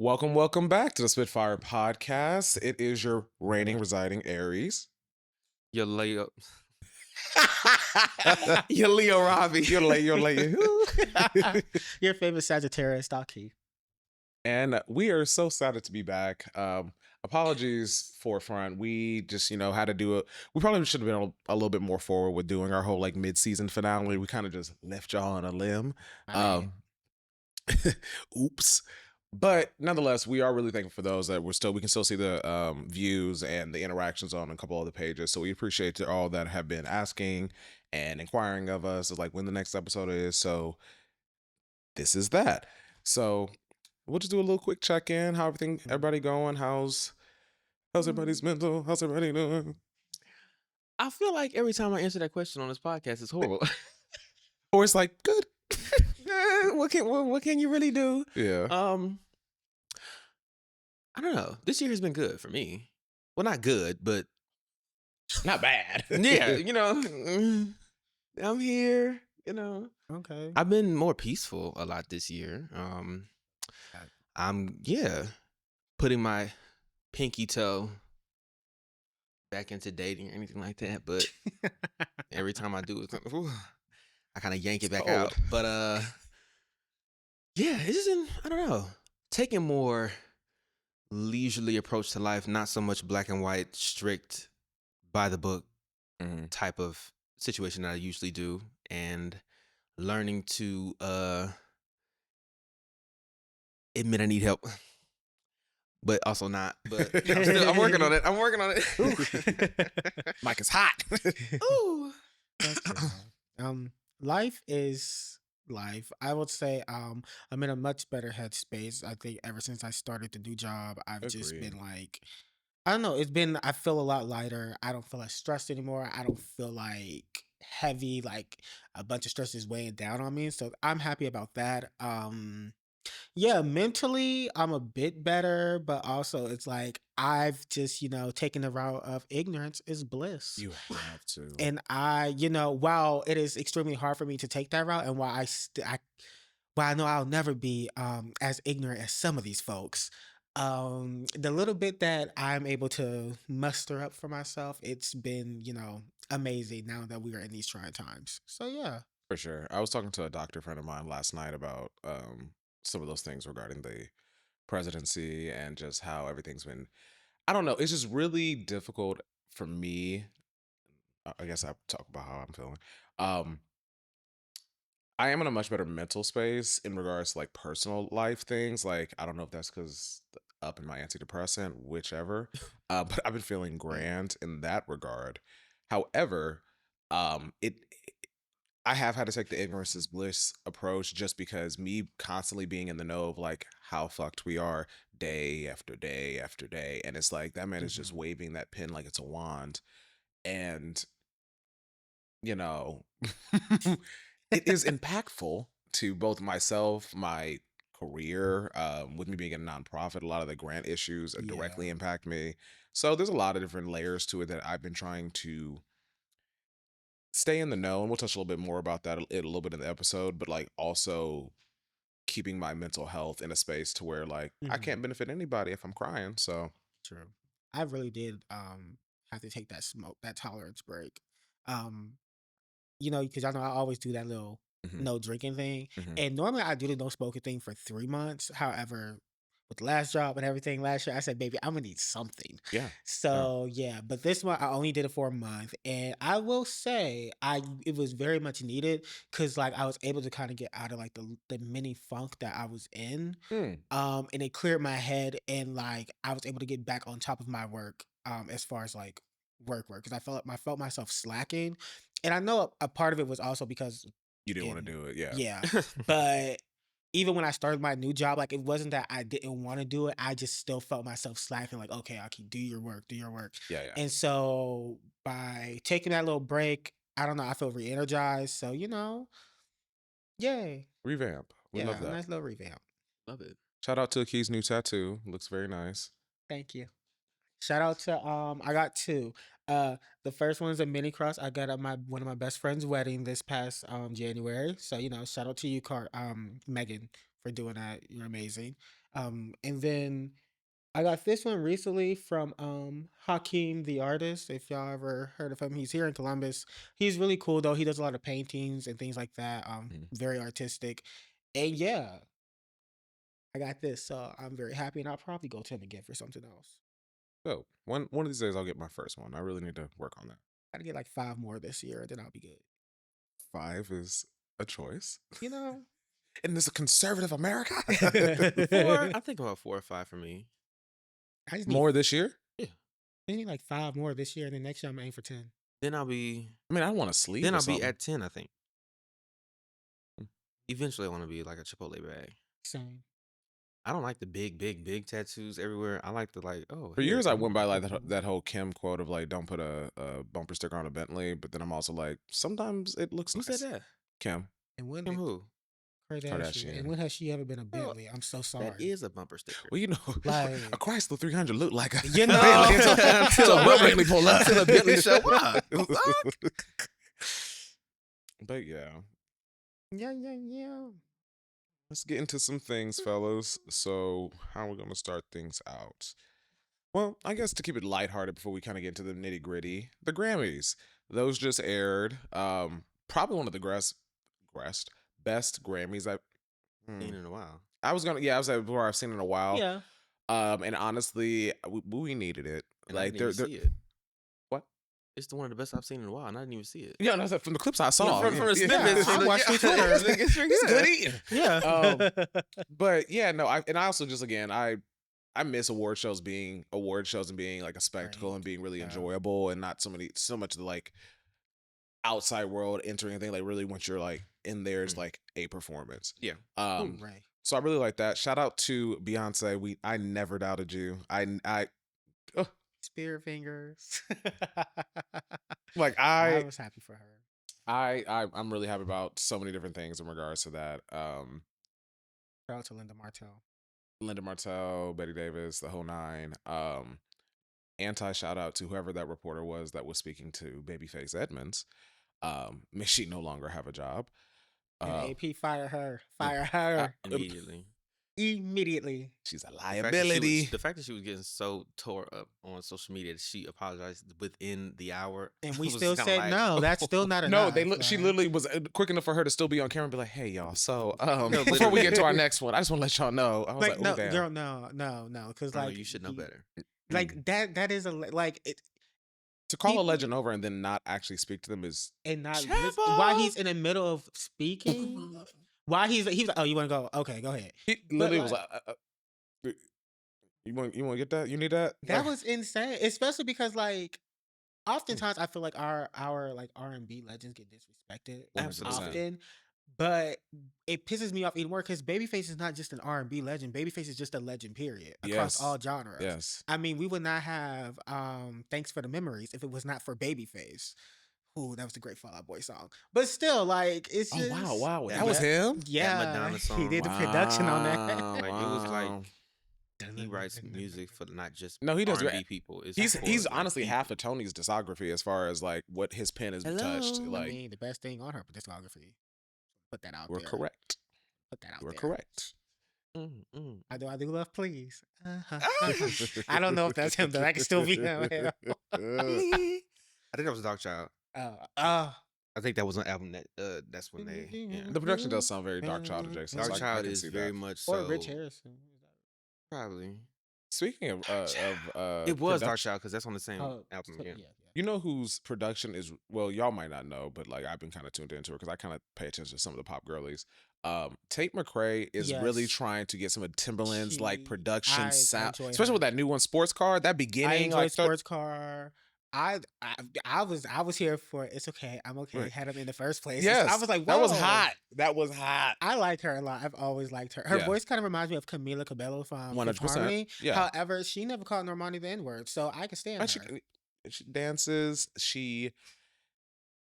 Welcome back to the SpitFyre Podcast. It is your reigning, residing Aries. Your Leo. Your Leo Robbiey. Your Leo. Your favorite Sagittarius, Akii. And we are so excited to be back. Apologies forefront. We just, had to do it. We probably should have been a little bit more forward with doing our whole mid-season finale. We kind of just left y'all on a limb. Oops. But nonetheless, we are really thankful for those that we can still see the views and the interactions on a couple other pages. So we appreciate all that have been asking and inquiring of us, like when the next episode is. So this is that. So we'll just do a little quick check-in. How everybody going? How's everybody's mental? How's everybody doing? I feel like every time I answer that question on this podcast, it's horrible. Or it's like, good. What can you really do? Yeah. I don't know. This year has been good for me. Well, not good, but not bad. Yeah, I'm here, Okay. I've been more peaceful a lot this year. I'm putting my pinky toe back into dating or anything like that, but every time I do it, I kind of yank it back out. But it's just I don't know, taking more leisurely approach to life, not so much black and white, strict by the book type of situation that I usually do, and learning to admit I need help, but also not. But I'm working on it. Mike is hot. Ooh. That's good. Life is life. I would say I'm in a much better headspace. I think ever since I started the new job, I've just Agreed. been like, I don't know, I feel a lot lighter. I don't feel as stressed anymore. I don't feel like heavy, like a bunch of stress is weighing down on me. So I'm happy about that. Yeah, mentally I'm a bit better, but also it's like I've just, taken the route of ignorance is bliss. You have to. And while it is extremely hard for me to take that route, and while I know I'll never be as ignorant as some of these folks, the little bit that I'm able to muster up for myself, it's been, amazing now that we are in these trying times. So yeah. For sure. I was talking to a doctor friend of mine last night about some of those things regarding the presidency and just how everything's been. I don't know. It's just really difficult for me. I guess I talk about how I'm feeling. I am in a much better mental space in regards to personal life things. Like, I don't know if that's because up in my antidepressant, whichever. But I've been feeling grand in that regard. However, I have had to take the ignorance is bliss approach just because me constantly being in the know of how fucked we are day after day after day. And it's like that man is just waving that pen like it's a wand. And, it is impactful to both myself, my career, with me being in a nonprofit. A lot of the grant issues directly impact me. So there's a lot of different layers to it that I've been trying to stay in the know, and we'll touch a little bit more about that a little bit in the episode, but also keeping my mental health in a space to where I can't benefit anybody if I'm crying. So True. I really did have to take that tolerance break. Because I know I always do that little no drinking thing. And normally I do the no smoking thing for 3 months. However, with the last job and everything last year, I said, baby, I'm gonna need something. yeah. So yeah, but this one I only did it for a month, and I will say it was very much needed because I was able to kind of get out of the mini funk that I was in, and it cleared my head, and I was able to get back on top of my work, as far as work because I felt myself slacking, and I know a part of it was also because You didn't want to do it. yeah, but even when I started my new job, it wasn't that I didn't want to do it. I just still felt myself slacking. Okay, Akii, do your work. Yeah. And so by taking that little break, I don't know, I feel re-energized. So, yay. Revamp. We love A that. nice little revamp. Love it. Shout out to Aki's new tattoo. Looks very nice. Thank you. Shout out to I got 2. The first one is a mini cross I got at one of my best friend's wedding this past January. So shout out to you, Megan, for doing that. You're amazing. And then I got this one recently from Hakeem the artist. If y'all ever heard of him, he's here in Columbus. He's really cool though. He does a lot of paintings and things like that. Very artistic. And yeah, I got this, so I'm very happy, and I'll probably go to him again for something else. So one of these days I'll get my first one. I really need to work on that. Gotta get like 5 more this year, and then I'll be good. 5 is a choice. You know, in this conservative America. 4, I think about 4 or 5 for me. I just need, More this year? Yeah. I need like 5 more this year, and then next year I'm aiming for 10. Then I'll be. I mean, I want to sleep. Then or I'll something. be at 10. I think. Eventually, I want to be like a Chipotle bag. Same. I don't like the big tattoos everywhere. I like the like. Oh, for years I went by like that whole Kim quote of like, don't put a bumper sticker on a Bentley. But then I'm also like, sometimes it looks Who nice. said that? Kim. And when Kim who? Kardashian. And when has she ever been a Bentley? I'm so sorry. That is a bumper sticker. Well, you know, like a Chrysler 300 looked like a you know Bentley until a Bentley pull up. Until a Bentley show up. But yeah. Yeah. Let's get into some things, fellas. So, how are we going to start things out? Well, I guess to keep it lighthearted before we kind of get into the nitty gritty, the Grammys. Those just aired. Probably one of the best Grammys I've seen in a while. I was at where I've seen in a while. Yeah. And honestly, we needed it. And like, I didn't even see it. What? It's one of the best I've seen in a while, and I didn't even see it. Yeah, no, from the clips I saw. From the snippets. I watched it Twitter. It's good eating. Yeah. But yeah, no, I also just again I miss award shows and being like a spectacle and being really enjoyable and not so much of the like outside world entering anything. Like really once you're like in there is like a performance. Yeah. Right. So I really like that. Shout out to Beyonce. I never doubted you. Spear fingers. Like I was happy for her. I'm really happy about so many different things in regards to that. Shout out to Linda Martell, Betty Davis, the whole nine. Shout out to whoever that reporter was that was speaking to Babyface Edmonds. May she no longer have a job. And AP fire her immediately. She's a liability. The fact that she was getting so tore up on social media that she apologized within the hour, and we still said no. That's still not enough. No, she literally was quick enough for her to still be on camera and be like, "Hey y'all, so before we get to our next one, I just want to let y'all know." I was like, no, damn. girl, no, because like you should know better. Like that is like it. To call a legend over and then not actually speak to them is while he's in the middle of speaking. While he's like, oh, you want to go? Okay, go ahead. He literally was like, you want to get that? You need that? That was insane, especially because like oftentimes I feel like our like R&B legends get disrespected often, but it pisses me off even more because Babyface is not just an R&B legend. Babyface is just a legend, period, across all genres. Yes. I mean, we would not have Thanks for the Memories if it was not for Babyface. Ooh, that was the great Fall Out Boy song. But still, like, it's just... Oh, wow. That was him? Yeah. That Madonna song. He did the production on that. Like, it was like... He writes music for not just he does R&B people. He's honestly half of Tony's discography as far as like what his pen has touched. Like, I mean, the best thing on her discography. Put that out there. We're correct. Put that out there. We're correct. I do love Please. I don't know if that's him, though. That could still be him. I think that was Dark Child. I think that was an album that's when they. Yeah. The production does sound very Dark Child adjacent. Dark Child is very much or so. Rich Harrison. Probably. Speaking of it was Dark Child because that's on the same album. Yeah. You know whose production is, well, y'all might not know, but like I've been kind of tuned into it because I kind of pay attention to some of the pop girlies. Tate McRae is really trying to get some of Timberland's like production sound, especially with that new one, Sports Car. That beginning, I enjoyed Sports Car. I was here for it. It's okay. I'm okay. Right. Had him in the first place. Yes, I was like, whoa. That was hot. I liked her a lot. I've always liked her. Her voice kind of reminds me of Camila Cabello from 100%. Yeah. However, she never called Normani the N-word, so I can stand her. She dances. She.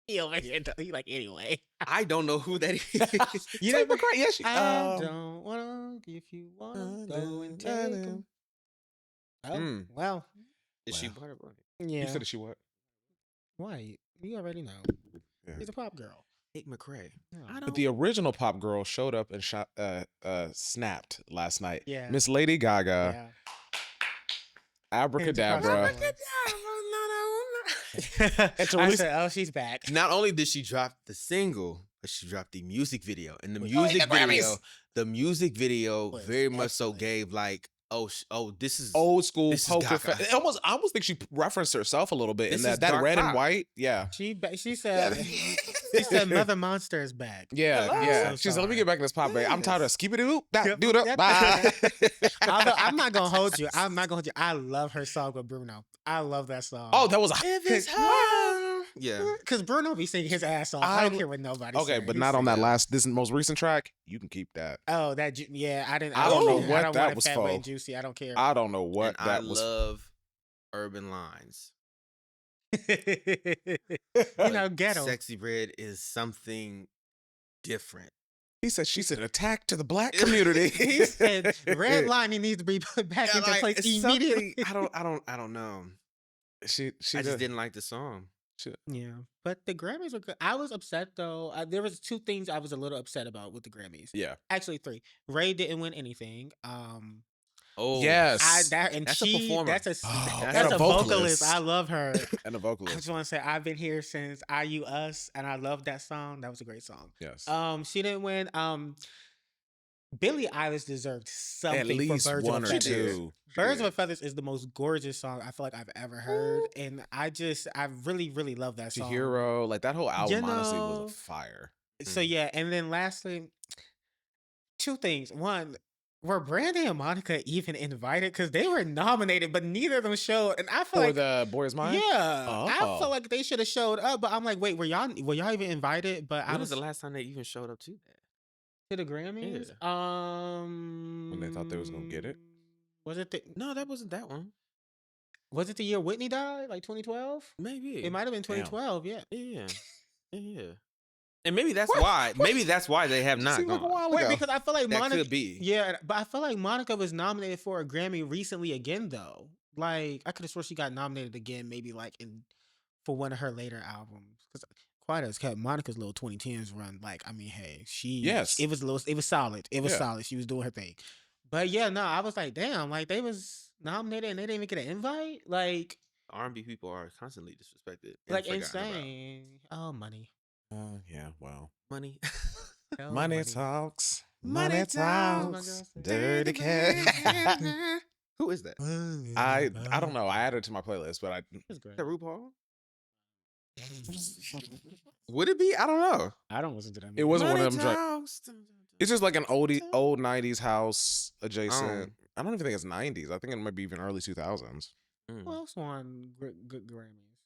He over here, he like anyway. I don't know who that is. You never McRae? Yes, I don't wanna. If you wanna go and take him. Oh well. Is she black? Yeah. You said she what? Why? You already know. Yeah. She's a pop girl. Nick McRae. But the original pop girl showed up and snapped last night. Yeah. Miss Lady Gaga. Yeah. Abracadabra. And I said, oh, she's back. Not only did she drop the single, but she dropped the music video. And the music video very much so gave like, this is old school poker Gaga. I almost think she referenced herself a little bit in that red pop. and white. Yeah. She said she said Mother Monster is back. Yeah, Hello? yeah. So She said, let me get back in this pop, babe. I'm tired of skip it Yep. do it bye. Although I'm not gonna hold you. I love her song with Bruno. I love that song. Oh, that was If it's her. Yeah. Because Bruno be singing his ass off. I don't care what nobody says. Okay, but not on that this most recent track. You can keep that. Oh, I don't know what I don't that want it was fat, for. wet, and juicy. I don't care. I don't know what And that I was. love urban lines. Ghetto. Sexy Red is something different. He said she's an attack to the black community. He said redlining needs to be put back into place it's immediately. I don't know. I just didn't like the song. Yeah, but the Grammys were good. I was upset though. There was 2 things I was a little upset about with the Grammys. Yeah. Actually 3. Ray didn't win anything. Yes. That's a performer. That's and a vocalist. I love her. And a I vocalist. just want to say I've been here since IU Us, and I love that song. That was a great song. Yes. She didn't win. Billie Eilish deserved something At least for Birds one of or a Feather. two. Birds of a Feathers is the most gorgeous song I feel like I've ever heard, and I really, really love that The song. Hero, like that whole album, You honestly, know, was a fire. So yeah, and then lastly, 2 things. One, were Brandy and Monica even invited? Because they were nominated, but neither of them showed. And I feel For like the Boy Is Mine? yeah, I Oh. feel like they should have showed up. But I'm like, wait, were y'all even invited? But When was the last time they even showed up to that? to the Grammys. When they thought they was gonna get it? Was it No, that wasn't that one. was it the year Whitney died, like 2012? Maybe. It might have been 2012. Yeah. Yeah. Yeah. And maybe that's why. Maybe that's why they have not Seems like a gone. while Wait, ago. because I feel like That Monica could be. Yeah, but I feel like Monica was nominated for a Grammy recently again, though. Like I could have sworn she got nominated again, maybe like for one of her later albums. Because quite as kept, Monica's little 2010s run. Like I mean, hey, it was solid. It was solid. She was doing her thing. But yeah, no, I was like, damn, like they was nominated and they didn't even get an invite. Like R&B people are constantly disrespected. and like forgotten about. insane. Oh, money. Yeah, well. Money. Oh, Money talks. Money Money talks. talks. Dirty cash. Who is that? I don't know. I added it to my playlist, but It's great. Is that RuPaul? Would it be? I don't know. I don't listen to that. it wasn't one of them. Talks. It's just like an old 90s house adjacent. I don't even think it's 90s. I think it might be even early 2000s. Who else won good Grammys?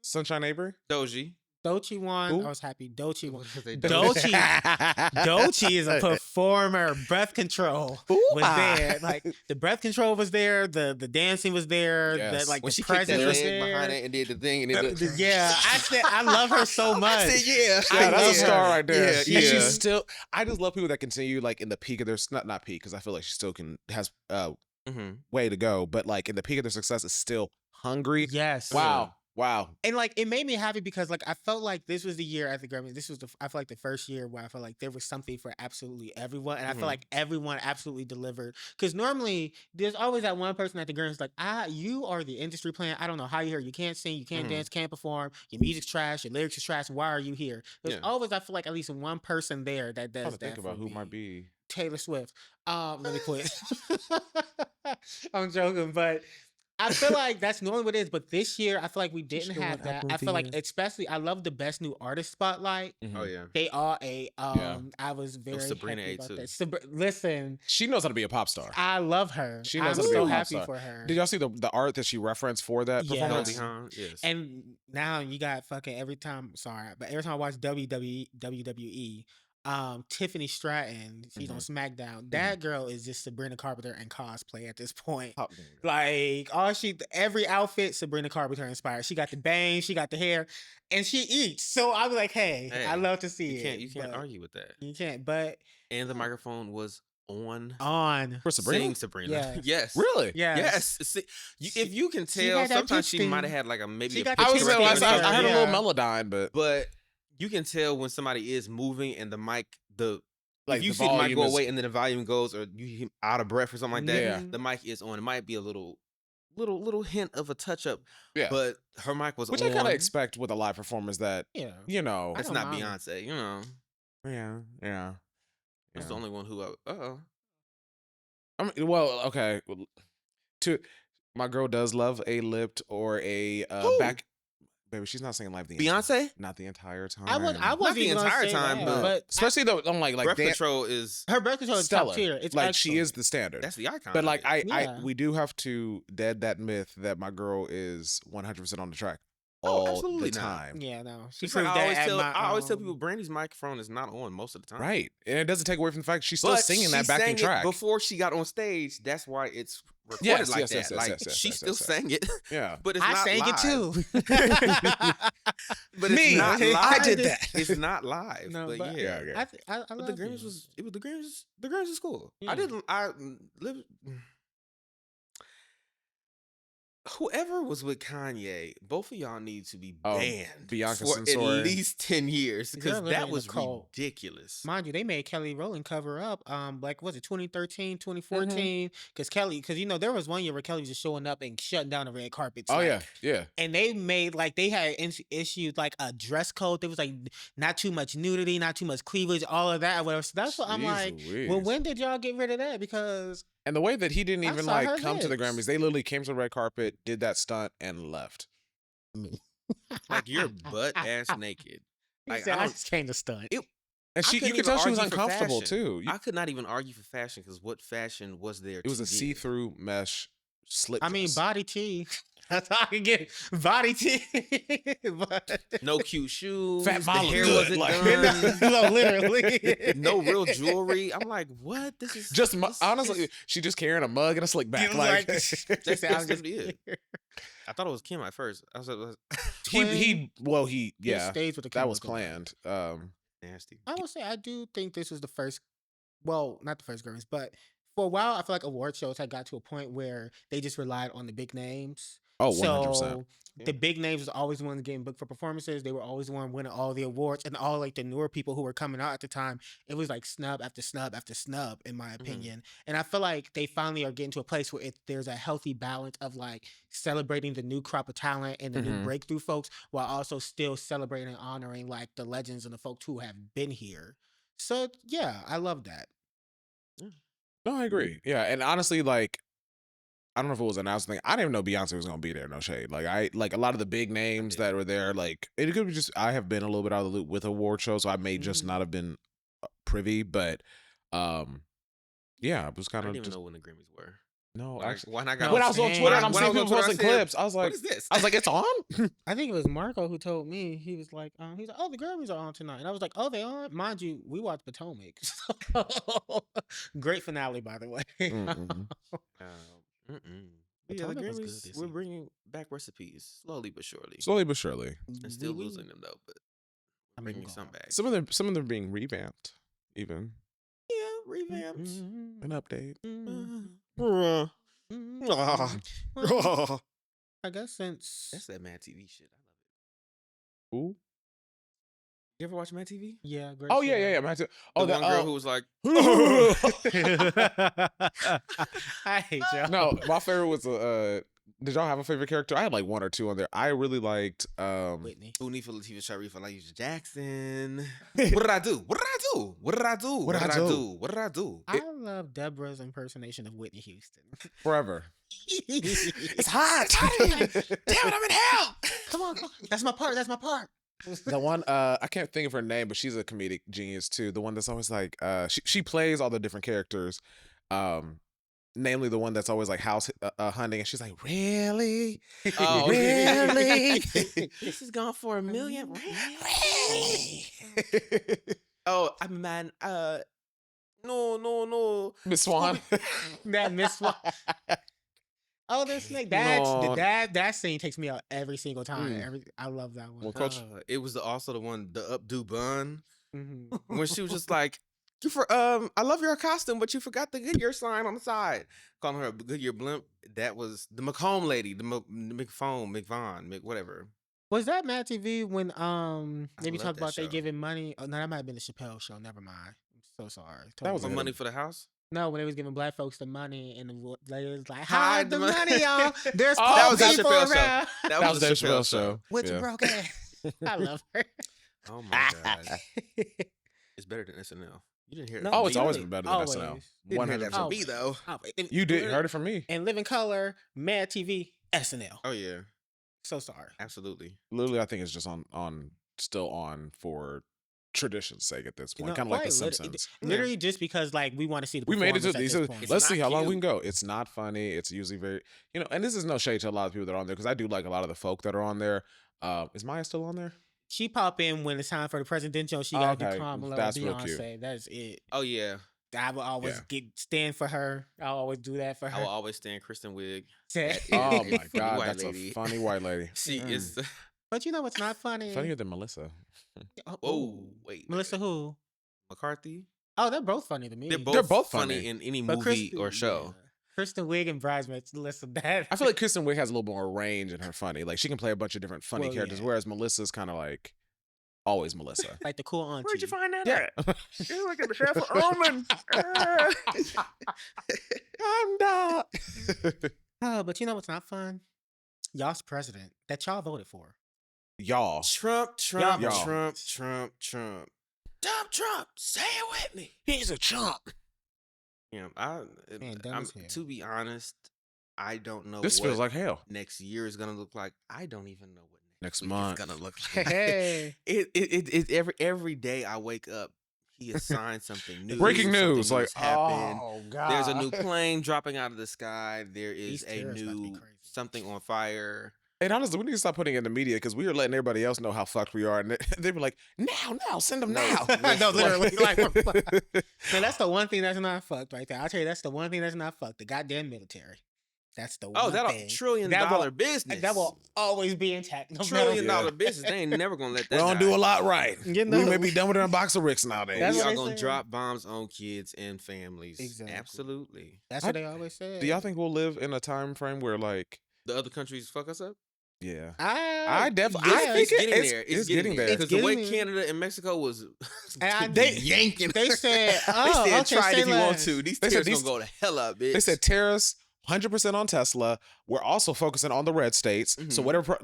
Sunshine Avery? Doji. Doechii won. Who? I was happy. Doechii won. What did they do? Doechii is a performer. Breath Control was there. Like the breath control was there. The dancing was there. Yes. The, like When the she kicked presence that was leg there. behind it and did the thing and it Yeah, I love her so much. I said, yeah. Yeah, that's a love star her. right there. Yeah, And yeah. she's still. I just love people that continue like in the peak of their not peak because I feel like she still has way to go, but like in the peak of their success is still hungry. Yes. Wow. And like it made me happy because like I felt like this was the year at the Grammys. This was I feel like the first year where I felt like there was something for absolutely everyone, and I feel like everyone absolutely delivered. Because normally there's always that one person at the Grammys like, you are the industry plan. I don't know how you're here. You can't sing, you can't dance, can't perform. Your music's trash. Your lyrics is trash. Why are you here? There's always I feel like at least one person there that does that. Think about for who me. might be. Taylor Swift. Let me quit. I'm joking, but I feel like that's normally what it is. But this year, I feel like we didn't still have won that. Apple I of the feel like, Year. especially, I love the best new artist spotlight. Oh yeah. They are a. Yeah. I was very Sabrina happy A about too. that. Listen, She knows how to be a pop star. I love her. She knows I'm how to be a so pop happy star. for her. Did y'all see the art that she referenced for that Yes. performance? Behind, yes. And now you got fucking every time I watch WWE, Tiffany Stratton, she's on SmackDown. That girl is just Sabrina Carpenter in cosplay at this point. Like every outfit Sabrina Carpenter inspired. She got the bangs, she got the hair, and she eats. So I was like, hey, I love to see it. You can't argue with that. You can't, but And the microphone was on For Sabrina? Sing Sabrina. Yeah. Yes. Really? Yes. See, if you can She tell, had that sometimes pitch she thing. might have had like She a got pitch the I was pitch saying thing. last I heard a Yeah. little Melodyne, but but you can tell when somebody is moving and the mic, Like if you the see the mic volume go is- away and then the volume goes, or you out of breath or something like that, Yeah. the mic is on. It might be a little hint of a touch up. Yeah. But her mic was Which on. I kind of expect with a live performance that, Yeah. you know. That's don't not mind. Beyonce, you know. Yeah. That's the only one who. I mean, well, okay. My girl does love a lipped or a Who? back. Baby, she's not singing live the Beyonce? not the entire time. I wasn't the even gonna entire say time, that, but especially though I'm like Breath Dan- Control is her Breath Control is stellar. top tier. It's like she is excellent. the standard. that's the icon. But like of it. Yeah. we do have to dead that myth that my girl is 100% on the track Oh, all absolutely the not. time. Yeah, no. She It's like proved I always that tell at my, I always tell people Brandy's microphone is not on most of the time. Right. And it doesn't take away from the fact she's still But singing she that backing sang it track. before she got on stage. That's why it's recorded Yes, like yes, that. yes, yes, Like yes, yes, she yes, still yes, yes. sang it, Yeah. but it's I not sang live. it too. But Me, it's not live. I did that. It's not live. No, but but- yeah. Yeah. I But love the Grammys the Grammys was cool. Yeah. I lived. Whoever was with Kanye, both of y'all need to be Oh, banned Bianca for Censori. at least 10 years They're because literally that in was a cult. ridiculous. Mind you, they made Kelly Rowland cover up, like, was it 2013, 2014? Because you know, there was one year where Kelly was just showing up and shutting down the red carpets. Oh like, yeah. And they made, like, they had issued, like, a dress code. There was, like, not too much nudity, not too much cleavage, all of that, or whatever. So that's what I'm Jeez like, Louise. well, when did y'all get rid of that? Because And the way that he didn't I even saw like her come to the lips. Grammys, they literally came to the red carpet, did that stunt, and left. Like you're butt ass naked. he Like, said, I I don't- just came to stunt. And I she, you couldn't could tell even she was argue for uncomfortable fashion. too. I could not even argue for fashion because what fashion was there? It was to a give? see-through mesh slip. I mean, dress. body tee. That's all I can get. Body tee. But No cute shoes. Fat the Mama hair good, wasn't like- done. no, literally. No real jewelry. I'm like, what? This is just this honestly, is- she just carrying a mug and a slick back. Like, That's Just say, I was just just it. I thought it was Kim at first. I was like, he He yeah, stays with the that was Cowboys. planned. nasty. I will say I do think this was the first. Well, not the first Grammys, but for a while, I feel like award shows had got to a point where they just relied on the big names. Oh, 100%. So the big names was always the ones getting booked for performances. They were always the one winning all the awards, and all like the newer people who were coming out at the time, it was like snub after snub after snub, in my opinion. And I feel like they finally are getting to a place where there's a healthy balance of like celebrating the new crop of talent and the new Mhm. breakthrough folks, while also still celebrating and honoring like the legends and the folks who have been here. So yeah, I love that. No, I agree. Yeah, and honestly, like, I don't know if it was announced. I didn't even know Beyonce was gonna be there. No shade. Like, I like a lot of the big names that were there. Like, it could be just I have been a little bit out of the loop with award shows, so I may just not have been privy. But, yeah, it was I kind didn't of even just know when the Grammys were. no. When I- Actually, when I got when I was on dang. Twitter and I'm When I seeing was on people Twitter, I posting said, clips, I was like, what is this? it's on. I think it was Marco who told me. He was like, oh, the Grammys are on tonight. And I was like, oh, they on? Mind you, we watched Potomac. Great finale, by the way. Mm-mm. Yeah, the Potomac was Grammys, good this we're season. bringing back recipes slowly but surely. Slowly but surely, And still losing them though, but I mean, bringing go some on. back. some of them being revamped, even Yeah, revamps. an update. Bruh. Well, That's I guess since that Mad TV shit. I love it. Ooh. You ever watch Mad TV? yeah, great. Oh show. yeah. Oh, The that one girl who was like, I hate y'all. No, my favorite was did y'all have a favorite character? I had like one or two on there. I really liked Whitney. Uni for Latifah Sharif, I like Jackson. What did I do? What did I do? What did I do? What did I do? What did I do? I love Deborah's impersonation of Whitney Houston. Forever. It's hot. Damn it, I'm in hell. Come on. That's my part. That's my part. The one I can't think of her name, but she's a comedic genius too. The one that's always like she plays all the different characters. Namely the one that's always like house hunting, and she's like, really? Oh, really? This is going for $1 million. Really? Oh, I mean, man. No. Miss Swan. That Miss Swan. Oh, this snake. That scene takes me out every single time. I love that one. Well, Coach, It was also the one, the updo bun, Mhm. when she was just like, I love your costume, but you forgot the Goodyear sign on the side. Calling her a Goodyear blimp. That was the McComb lady, the McVon, whatever. Was that Mad TV when they be love talking that about they show. giving money? Oh, no, that might have been the Chappelle show. Never mind. I'm so sorry. That was For a money for the house. No, when they was giving black folks the money and the lady was like, Hide hide the the money." money, y'all. There's Oh, poor that was that people Chappelle show. around. That was Dave Chappelle show. With Yeah. your broke ass. I love her. Oh my god, it's better than SNL. You didn't hear it. No, from Oh, me. it's always Really? been better than Always. SNL. Didn't hear that from 100%. me though. You did heard it from me. And Living Color, Mad TV, SNL. Oh yeah, So sorry. absolutely. Literally, I think it's just still on for tradition's sake at this point. No, Kind of like The quite Simpsons. Literally just because like we want to see the We made it to performance these. at this point. Let's not see how long we cute. can go. It's not funny. It's usually very, and this is no shade to a lot of people that are on there because I do like a lot of the folk that are on there. Is Maya still on there? She pop in when it's time for the presidential. She got to Okay, do Kamala or that's real cute. Beyonce. That is it. Oh yeah, I will always stand for her. I'll always do that for I her. will always stand Kristen Wiig. Oh my Funny god, white that's lady. a funny white lady. See, it's But you know what's not funny? Funnier than Melissa. whoa, wait, Melissa who? McCarthy. Oh, they're both funny to me. They're They're both both funny funny. in any But movie or show. yeah. Kristen Wiig and Bridesmaids. Listen, that I feel like Kristen Wiig has a little more range in her funny. Like she can play a bunch of different funny Well, characters, yeah. whereas Melissa's kind of like always Melissa. like the cool auntie. Where'd you find that Yeah. at? You're like a half an almond. I'm not. Oh, but you know what's not fun? Y'all's president that y'all voted for. Y'all. Trump, Trump, Y'all. Trump, Trump, Trump. Trump, say it with me. He's a chump. Yeah, Man, dumb I'm, as hell. to be honest, I don't know This what feels like hell. next year is gonna look like. I don't even know what Next week month. is gonna look like. Hey. It every day I wake up, he assigned something new. Breaking something news. new Like, has happened. oh god. There's a new plane dropping out of the sky. There is These a terrorists about to be new crazy. something on fire. And honestly, we need to stop putting it in the media because we are letting everybody else know how fucked we are, and they be like, "Now, send them now." No, literally, like, man, that's the one thing that's not fucked right there. I'll tell you, that's the one thing that's not fucked. The goddamn military. That's the Oh, one that's thing. a $1 trillion That will- business. That will always be intact. No $1 matter trillion what. Yeah. business. They ain't never gonna let that. we don't die. do a lot right. You know? We may be done with our box of Ricks nowadays. That's We what are they gonna say. drop bombs on kids and families. Exactly. Absolutely. That's what they always say. Do y'all think we'll live in a time frame where, like, The other countries fuck us up. yeah, I I definitely, yeah, I think It's getting it's, there. it's getting there. It's Because the way getting there. Canada and Mexico was they yanking. They said, They "Oh, said, okay, try it say if you want less." to. These They said tariffs these- gonna go to hell up, bitch. They said tariffs 100% on Tesla. We're also focusing on the red states. So Mhm. whatever,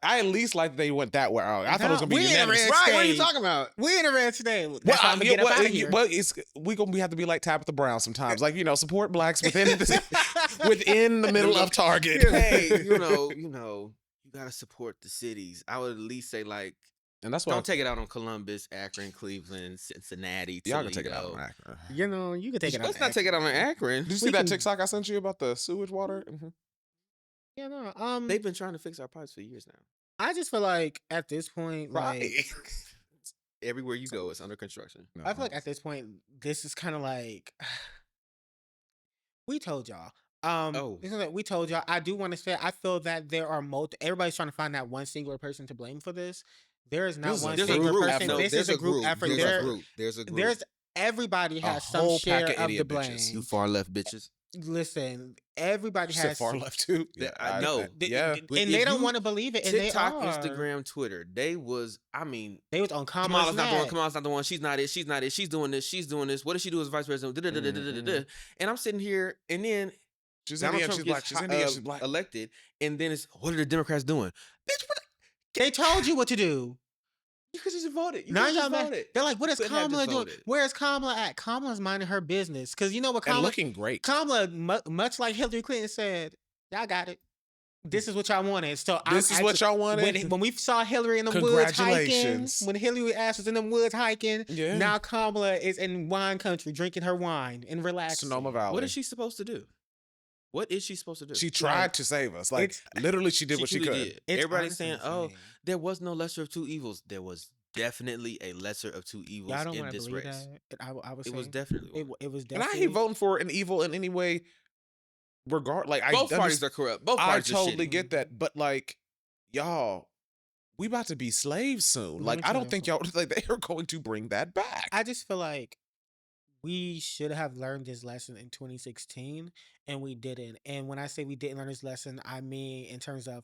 I at least like they went that way. I thought it was gonna be We in the unanimous. red right. What are you state. talking about? We in the red today. That's Well, how I'm gonna get up out of here. We have to be like Tabitha Brown sometimes, like support blacks within within the middle of Target. Hey, you gotta support the cities. I would at least say like, And that's why don't take it out on Columbus, Akron, Cleveland, Cincinnati. y'all can take it out Toledo. on Akron. You can take it out. Let's not take it out on Akron. Did you see We that can- TikTok I sent you about the sewage water? Mhm. Yeah, no. They've been trying to fix our pipes for years now. I just feel like at this point, like Everywhere you go, it's under construction. I feel like at this point, this is kind of like we told y'all. Oh. This is like we told y'all. I do want to say I feel that there are everybody's trying to find that one singular person to blame for this. There is not This is a one group singular effort. person. No, This is a group effort. There's a group. There's everybody has some whole share pack of of the idiot blame. bitches. You far left bitches. Listen, everybody You said has far some- left too. Yeah, I know. Yeah. and But they if don't you- want to believe it. And TikTok, they are. Instagram, Twitter. They was on Kamala's Kamala's not the one. neck. Kamala's not the one. She's not it. She's not it. She's doing this. She's doing this. What does she do as vice president? Da-da-da-da-da-da-da. And I'm sitting here, and then She's Donald Indian. Trump She's gets black. She's Indian. She's black. elected, and then it's what are the Democrats doing? Bitch, what? They told you what to do. You could just vote it. You Now could y'all just mad. vote it. They're like, what is Couldn't have Kamala just doing? voted. Where is Kamala at? Kamala's minding her business. Because you know what And Kamala, looking great. Kamala, much like Hillary Clinton said, y'all got it. This is what y'all wanted. So This is what y'all wanted. When we saw Hillary in the woods hiking, Congratulations. when Hillary ass was in the woods hiking, Yeah. now Kamala is in wine country drinking her wine and relaxing. Sonoma Valley. What is she supposed to do? What is she supposed to do? She tried to save us. Like literally, she did what she truly could. did. It's Everybody's honestly saying, "Oh, insane. there was no lesser of two evils." There was definitely a lesser of two evils Y'all don't in want to this believe race. that. I was It was saying, definitely one. it was And I definitely. hate voting for an evil in any way. Both parties are corrupt. Both I parties are totally shitty. get that, but like, y'all, we about to be slaves soon. Let me Like, I tell don't you think y'all like they are going to bring that back. I just feel like we should have learned this lesson in 2016 and we didn't. And when I say we didn't learn this lesson, I mean in terms of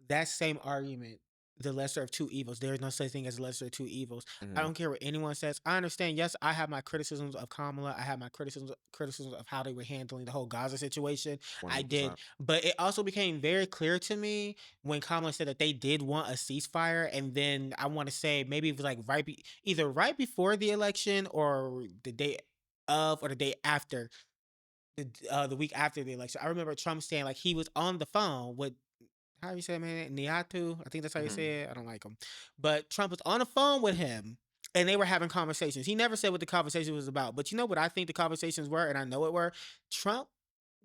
that same argument the lesser of two evils. There is no such thing as a lesser of two evils. I don't care what anyone says. I understand. Yes, I have my criticisms of Kamala. I have my criticisms of how they were handling the whole Gaza situation. 100%. I did, but it also became very clear to me when Kamala said that they did want a ceasefire, and then I want to say maybe it was like either right before the election or the day of or the day after the week after the election. I remember Trump saying like he was on the phone with how you say man Niatu. I think that's how you say it. I don't like him, but Trump was on the phone with him. And they were having conversations. He never said what the conversation was about. But you know what I think the conversations were, and I know it were? Trump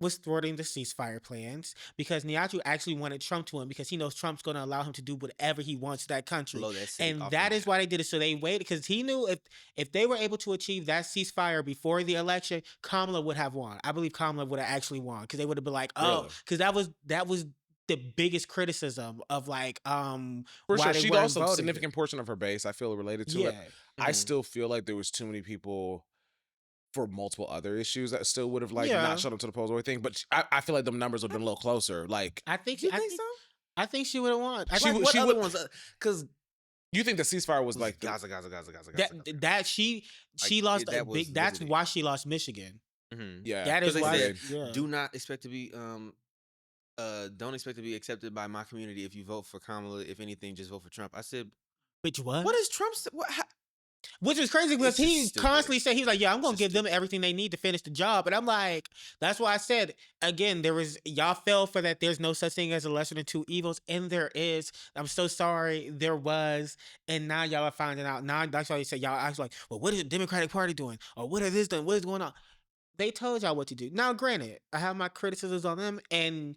was thwarting the ceasefire plans because Niatu actually wanted Trump to him because he knows Trump's going to allow him to do whatever he wants to that country. And that is why they did it. So they waited because he knew if they were able to achieve that ceasefire before the election, Kamala would have won. I believe Kamala would have actually won because they would have been like, oh, because that was the biggest criticism of like for sure. She lost a significant portion of her base. I feel related to it. I still feel like there was too many people for multiple other issues that still would have like not shown up to the polls or anything. But I feel like the numbers would have been a little closer. Like I think so. I think she would have won. What other ones? Because you think the ceasefire was like Gaza. That she lost a big. That's why she lost Michigan. Yeah, that is why. Do not expect to be don't expect to be accepted by my community if you vote for Kamala. If anything, just vote for Trump. I said, which what? What is Trump's? Which is crazy because he constantly said, he's like, yeah, I'm going to give them everything they need to finish the job. And I'm like, that's why I said, again, y'all fell for that. There's no such thing as a lesser than two evils. And there is. I'm so sorry. There was. And now y'all are finding out. Now that's why you say, y'all ask like, well, what is the Democratic Party doing? Or what is this doing? What is going on? They told y'all what to do. Now, granted, I have my criticisms on them and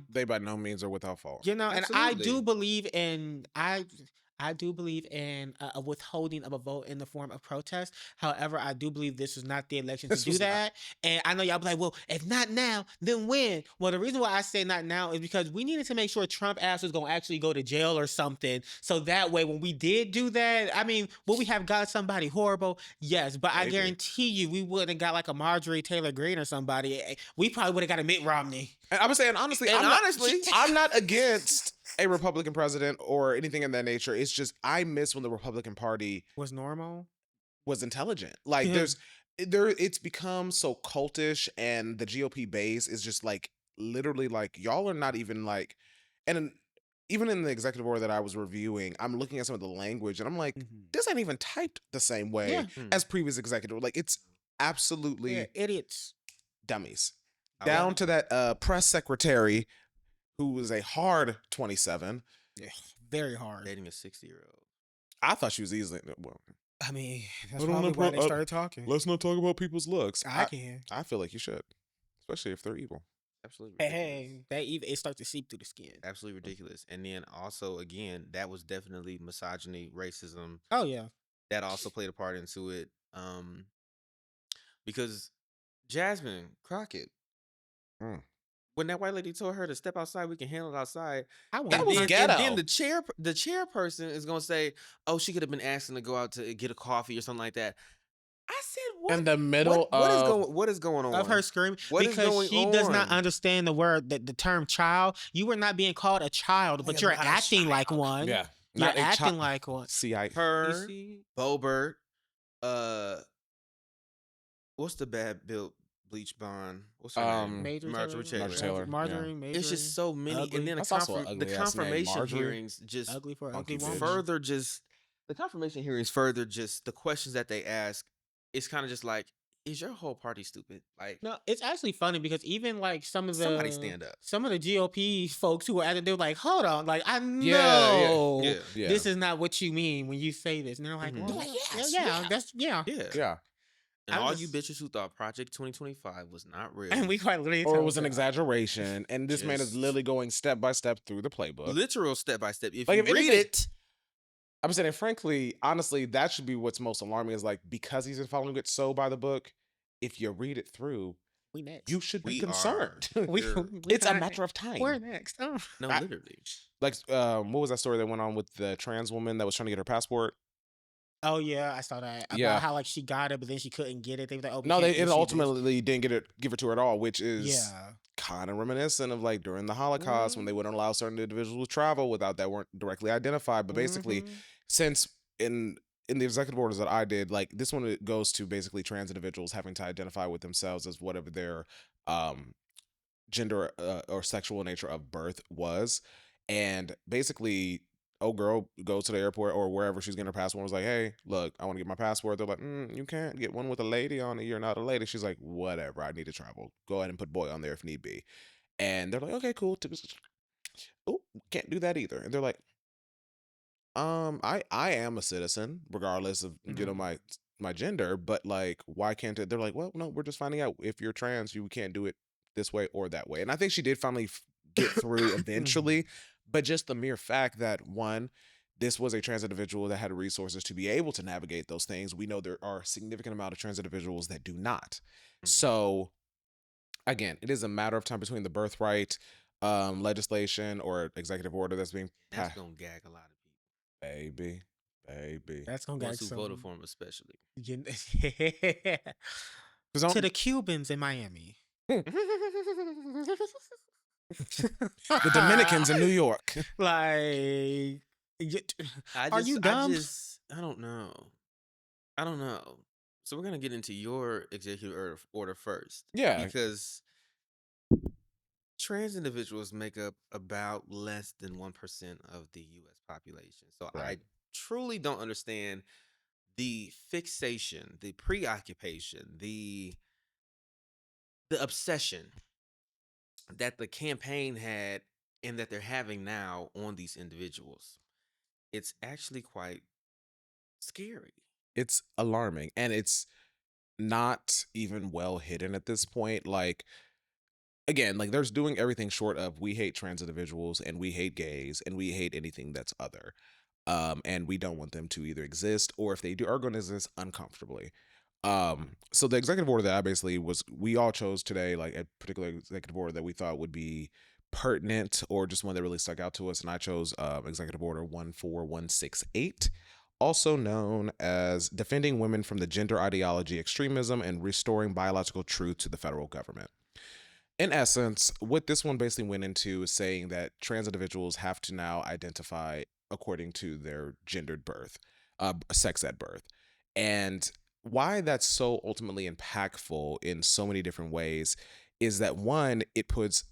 they by no means are without fault. You know, absolutely. And I do believe in a withholding of a vote in the form of protest. However, I do believe this was not the election to do that. And I know y'all be like, well, if not now, then when? Well, the reason why I say not now is because we needed to make sure Trump ass was going to actually go to jail or something. So that way, when we did do that, I mean, would we have got somebody horrible? Yes. But I guarantee you, we wouldn't have got like a Marjorie Taylor Greene or somebody. We probably would have got a Mitt Romney. And I was saying, honestly, I'm not against a Republican president or anything in that nature. It's just I miss when the Republican Party was normal, was intelligent. Like it's become so cultish, and the GOP base is just like literally like y'all are not even like, and even in the executive order that I was reviewing, I'm looking at some of the language and I'm like, this ain't even typed the same way as previous executive. Like it's absolutely idiots, dummies. Down to that press secretary who was a hard 27. Yeah, very hard. Dating a 60-year-old. I thought she was easily... Well, I mean, that's probably why they started talking. Let's not talk about people's looks. I can. I feel like you should. Especially if they're evil. Absolutely ridiculous. Hey, it starts to seep through the skin. Absolutely ridiculous. And then also, again, that was definitely misogyny, racism. Oh, yeah. That also played a part into it. Because Jasmine Crockett, when that white lady told her to step outside, we can handle it outside. That was ghetto. And then the chairperson is gonna say, "Oh, she could have been asking to go out to get a coffee or something like that." I said, "What?" In the middle what is going on? Of her screaming because she does not understand the word, the term "child." You were not being called a child, but you're acting like one. Yeah, you're acting like one. Her, Bobert, what's the bad built bleach bond? What's her name? Marjorie Taylor. Marjorie. It's just so many, ugly. and then the confirmation hearings just ugly for ugly further just the confirmation hearings further just the questions that they ask. It's kind of just like, is your whole party stupid? Like, no, it's actually funny because even like somebody stand up. Some of the GOP folks who were at it, they were like, "Hold on, like I know this is not what you mean when you say this," and they're like, "Well, yeah." And all you bitches who thought Project 2025 was not real. And we quite literally or it was an exaggeration. And this man is literally going step by step through the playbook. Literal step by step. If you read it. I'm saying, frankly, honestly, that should be what's most alarming is like, because he's following it so by the book, if you read it through, you should be concerned. It's a matter of time. We're next. Oh. No, literally. Like, what was that story that went on with the trans woman that was trying to get her passport? Oh yeah, I saw that about Yeah. how like she got it, but then she couldn't get it. They were like, "Oh, we No, can't it issue this." ultimately didn't give it to her at all, which is Yeah. kind of reminiscent of like during the Holocaust when they wouldn't allow certain individuals to travel without that weren't directly identified. But basically, Mm-hmm. since in the executive orders that I did, like this one it goes to basically trans individuals having to identify with themselves as whatever their um gender or sexual nature of birth was. And basically, oh girl goes to the airport or wherever she's getting her passport, was like, hey, look, I want to get my passport. They're like, you can't get one with a lady on it, you're not a lady. She's like, whatever, I need to travel, go ahead and put boy on there if need be. And they're like, okay, cool. Oh, can't do that either. And they're like, I am a citizen regardless of Mm-hmm. my gender, but like why can't it? They're like, well, no, we're just finding out if you're trans, you can't do it this way or that way. And I think she did finally get through eventually, but just the mere fact that one, this was a trans individual that had resources to be able to navigate those things. We know there are a significant amount of trans individuals that do not. So again, it is a matter of time between the birthright legislation or executive order that's being That's passed. gonna gag a lot of people. Baby. That's gonna Ones get who voted some. for him, especially. To the Cubans in Miami. The Dominicans in New York. Like, are you dumb? I don't know. So we're gonna get into your executive order first. Yeah. Because trans individuals make up about less than 1% of the U.S. population. So Right. I truly don't understand the fixation, the preoccupation, the obsession that the campaign had and that they're having now on these individuals. It's actually quite scary. It's alarming, and it's not even well hidden at this point. Like, again, like there's doing everything short of we hate trans individuals and we hate gays and we hate anything that's other. And we don't want them to either exist or if they do are going to exist uncomfortably. So the executive order that I basically we all chose today, like a particular executive order that we thought would be pertinent or just one that really stuck out to us. And I chose executive order 14168, also known as defending women from the gender ideology extremism and restoring biological truth to the federal government. In essence, what this one basically went into is saying that trans individuals have to now identify according to their gendered birth, sex at birth. And why that's so ultimately impactful in so many different ways is that one, it puts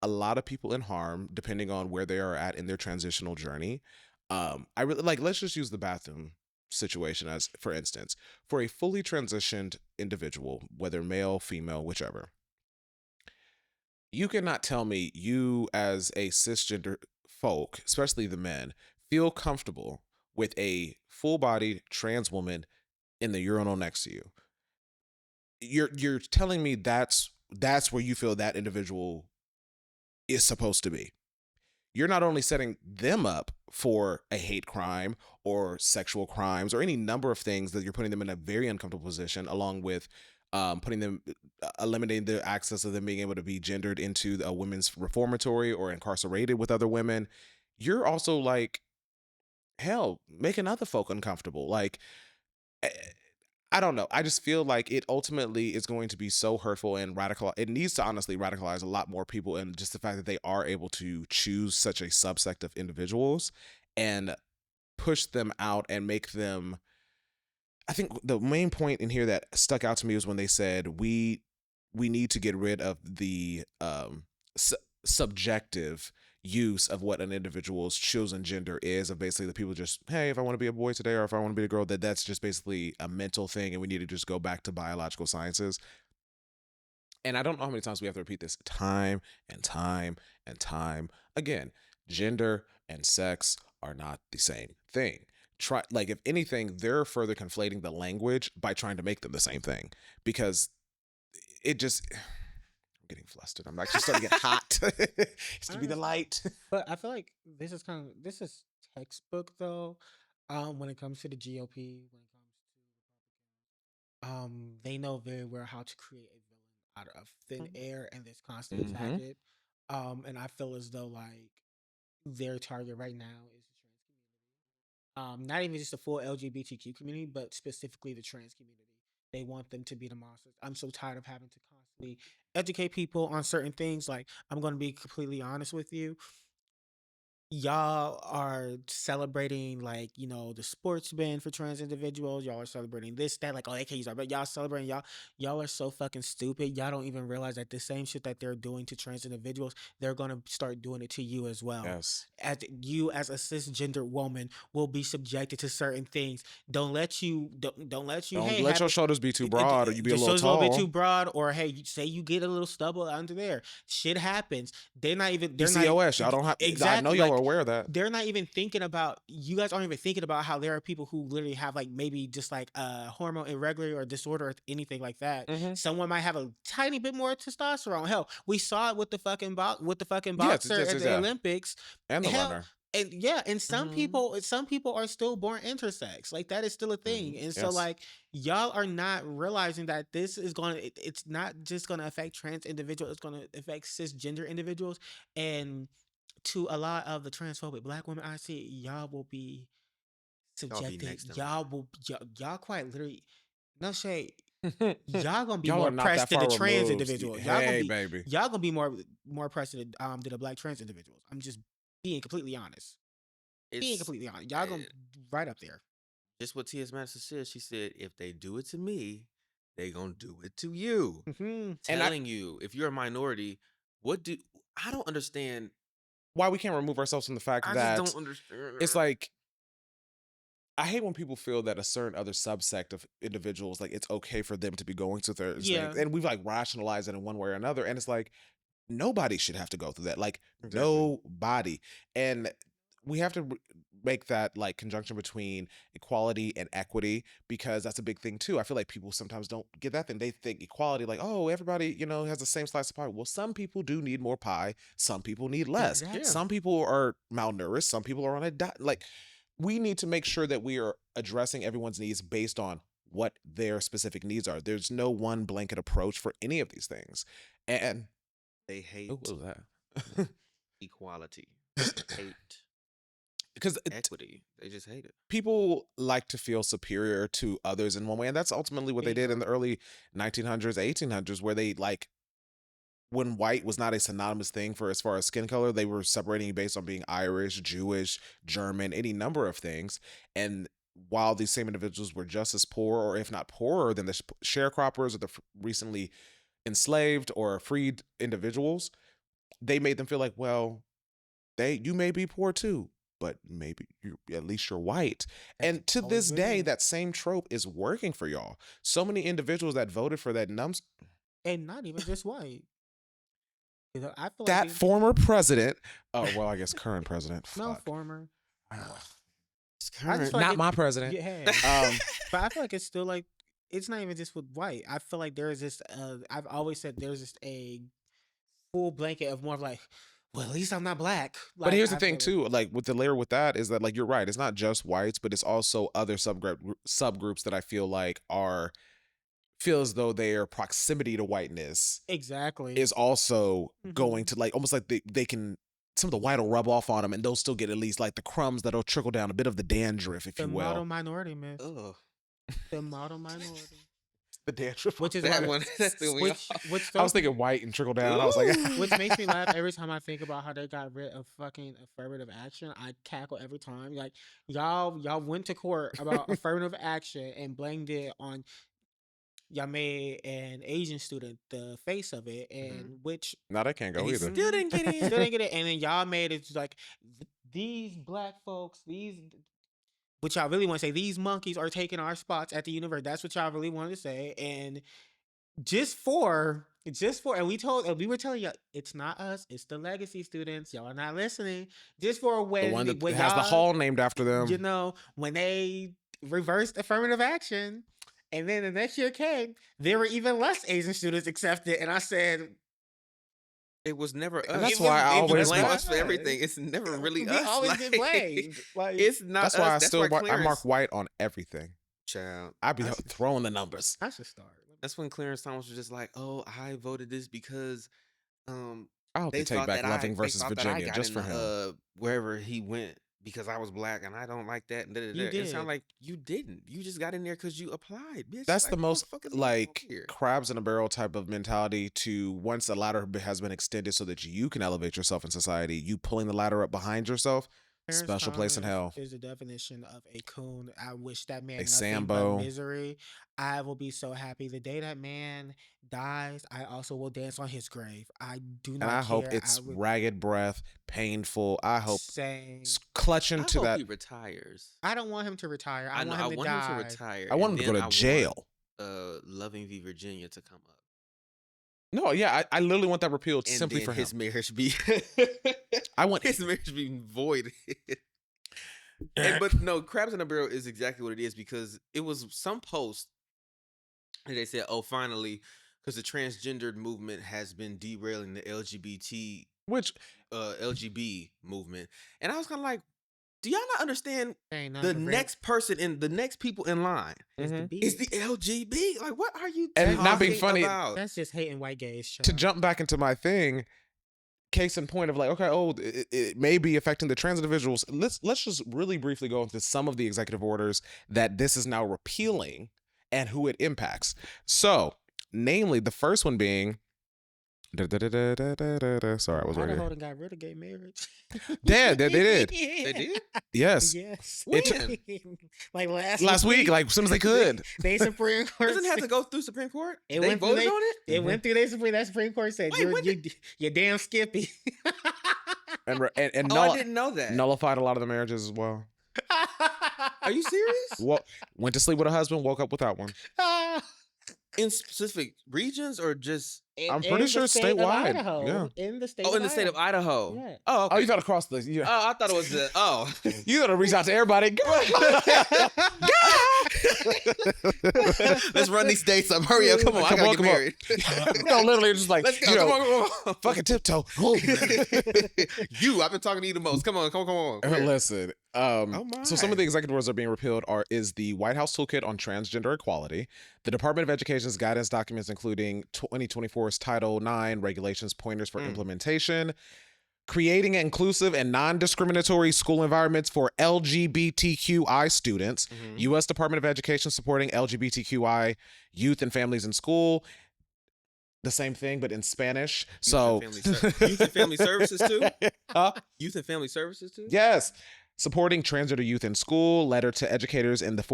a lot of people in harm depending on where they are at in their transitional journey. I really like, let's just use the bathroom situation as, for instance, for a fully transitioned individual, whether male, female, whichever. You cannot tell me you as a cisgender folk, especially the men, feel comfortable with a full-bodied trans woman in the urinal next to you. You're telling me that's where you feel that individual is supposed to be. You're not only setting them up for a hate crime or sexual crimes or any number of things that you're putting them in a very uncomfortable position, along with putting them, eliminating the access of them being able to be gendered into a women's reformatory or incarcerated with other women. You're also like, hell, making other folk uncomfortable. Like, eh, I don't know. I just feel like it ultimately is going to be so hurtful and radical. It needs to honestly radicalize a lot more people. And just the fact that they are able to choose such a subsect of individuals and push them out and make them. I think the main point in here that stuck out to me was when they said we need to get rid of the subjective use of what an individual's chosen gender is, of basically the people just, hey, if I want to be a boy today or if I want to be a girl, that's just basically a mental thing and we need to just go back to biological sciences. And I don't know how many times we have to repeat this time and time and time again. Gender and sex are not the same thing. Like, if anything, they're further conflating the language by trying to make them the same thing, because it just, I'm getting flustered. I'm actually starting to get hot. It's to be the light. But I feel like this is textbook though. When it comes to the GOP, when it comes to they know very well how to create a villain out of thin air and this constant attack it. And I feel as though like their target right now is the trans not even just the full LGBTQ community, but specifically the trans community. They want them to be the monsters. I'm so tired of having to constantly educate people on certain things. Like, I'm going to be completely honest with you. Y'all are celebrating, like, the sports ban for trans individuals. Y'all are celebrating this, that, like, oh, they can't use that, but y'all celebrating, y'all are so fucking stupid. Y'all don't even realize that the same shit that they're doing to trans individuals, they're gonna start doing it to you as well. Yes. As you, as a cisgender woman, will be subjected to certain things. Don't let you let your shoulders be too broad, or you be a little tall. A little bit too broad, or hey, say you get a little stubble under there. Shit happens. They're not even. They're PCOS. Y'all don't have. Exactly. I know y'all are aware of that. They're not even thinking about. You guys aren't even thinking about how there are people who literally have, like, maybe just like hormone irregular or disorder or anything like that. Mm-hmm. Someone might have a tiny bit more testosterone. Hell, we saw it with the fucking boxer at the Olympics and the runner. And some people are still born intersex. Like, that is still a thing. And so, like, y'all are not realizing that this is it's not just gonna affect trans individuals, it's gonna affect cisgender individuals. And to a lot of the transphobic Black women I see, y'all will be subjected. Y'all quite literally, no shade. Y'all gonna be more pressed than the trans individuals. Y'all gonna be more pressed than the Black trans individuals. I'm just being completely honest. Y'all gonna right up there. Just what T.S. Madison said. She said, if they do it to me, they gonna do it to you. Mm-hmm. Telling you, if you're a minority, I don't understand why we can't remove ourselves from the fact that I just don't understand. It's like, I hate when people feel that a certain other subsect of individuals, like, it's okay for them to be going through things. And we've, like, rationalized it in one way or another. And it's like, nobody should have to go through that. Like, nobody. And we have to make that, like, conjunction between equality and equity, because that's a big thing too. I feel like people sometimes don't get that thing. They think equality, like, oh, everybody, has the same slice of pie. Well, some people do need more pie. Some people need less. Exactly. Some people are malnourished. Some people are on a diet. Like, we need to make sure that we are addressing everyone's needs based on what their specific needs are. There's no one blanket approach for any of these things. And they hate what was that? Equality. Hate. Because equity, they just hate it. People like to feel superior to others in one way, and that's ultimately what they did in the early 1900s, 1800s, where they, like, when white was not a synonymous thing for as far as skin color, they were separating you based on being Irish, Jewish, German, any number of things. And while these same individuals were just as poor, or if not poorer, than the sharecroppers or the recently enslaved or freed individuals, they made them feel like, well, you may be poor too, but maybe at least you're white. And to this day, that same trope is working for y'all. So many individuals that voted for that and not even just white. I feel that former president, well, I guess current president. No, former. It's current, not my president. Yeah. But I feel like it's still, like, it's not even just with white. I feel like there's this. I've always said there's just a full blanket of more of, like, well, at least I'm not Black. Like, but here's the thing too, like, with the layer with that is that, like, you're right. It's not just whites, but it's also other subgroups that I feel like feel as though their proximity to whiteness is also going to, like, almost like they can, some of the white will rub off on them and they'll still get at least, like, the crumbs that'll trickle down, a bit of the dandruff, if you will. The model minority, man. The model minority. The dandruff. Which is that one. I was thinking white and trickle down. I was like, which makes me laugh every time I think about how they got rid of fucking affirmative action. I cackle every time. Like, y'all went to court about affirmative action and blamed it on, y'all made an Asian student the face of it, and which no, that can't go either. Still didn't get it. And then y'all made it like, these Black folks, what y'all really want to say, these monkeys are taking our spots at the universe. That's what y'all really wanted to say. And just for, and we were telling you, it's not us, it's the legacy students. Y'all are not listening. Just for when the one that has the hall named after them. When they reversed affirmative action, and then the next year came, there were even less Asian students accepted. And I said, it was never us. And that's why I always blame us for everything. It's never really us. We always get blamed. Like, it's not. That's why I mark white on everything. Child, I be throwing the numbers. I should start. That's when Clarence Thomas was just like, "Oh, I voted this because, I hope they take back Loving versus Virginia just for him, wherever he went." because I was black and I don't like that. And You it sounded did. like you didn't. You just got in there because you applied, bitch. That's like, the most what the fuck is going on like here? crabs in a barrel type of mentality to once the ladder has been extended so that you can elevate yourself in society, you pulling the ladder up behind yourself, Terrence special place in Thomas hell. is the definition of a coon. I wish that man A nothing Sambo. but misery. I will be so happy the day that man dies. I also will dance on his grave. I do not And I care. hope it's I would ragged breath, painful. I hope say clutching I to hope that. he retires. I don't want him to retire. I, know, want I him to want die. him to retire. I want and him to go then to I jail. Want, Loving v. Virginia to come up. No, yeah, I literally want that repealed And simply then for his him. marriage be I want his marriage be voided. But no, crabs in a barrel is exactly what it is, because it was some post and they said, "Oh, finally, because the transgendered movement has been derailing the LGBT LGB movement," and I was kind of like, "Do y'all not understand? Ain't The nothing next person in the next people in line is the is the beat. LGB. Like, what are you And talking not being funny, about?" That's just hating white gays. to child. jump back into my thing, case in point of like, okay, it may be affecting the trans individuals. Let's just really briefly go into some of the executive orders that this is now repealing and who it impacts. So, namely, the first one being, sorry, I was right Idaho here. done got rid of gay marriage. Yeah, they did. They did? Yes. Yes. When? Like Last week, like as soon as they could. They Supreme Court. Doesn't it have to go through Supreme Court? It They went through voted they- on it? It went through that Supreme Court said Wait, you're damn Skippy. And I didn't know that. nullified a lot of the marriages as well. Are you serious? Well, went to sleep with a husband, woke up without one. In specific regions or just? I'm pretty sure statewide. Yeah. In the state. Oh, in the state of Idaho. Yeah. Oh, okay. Oh, you thought across the. Oh, I thought it was the. Oh. You gotta reach out to everybody. Let's run these dates up. Hurry up. Come on. I gotta get married. No, literally just like, Let's go. you know, Come on. fucking tiptoe. I've been talking to you the most. Come on. Come on. Listen. So some my. of the executive orders that are being repealed is the White House Toolkit on Transgender Equality, the Department of Education's guidance documents, including 2024's Title IX regulations, pointers for implementation, creating inclusive and non-discriminatory school environments for LGBTQI students, U.S. Department of Education supporting LGBTQI youth and families in school. The same thing, but in Spanish. Youth and Family Services too? Huh? Youth and Family Services too? Yes. Supporting transgender youth in school, letter to educators in the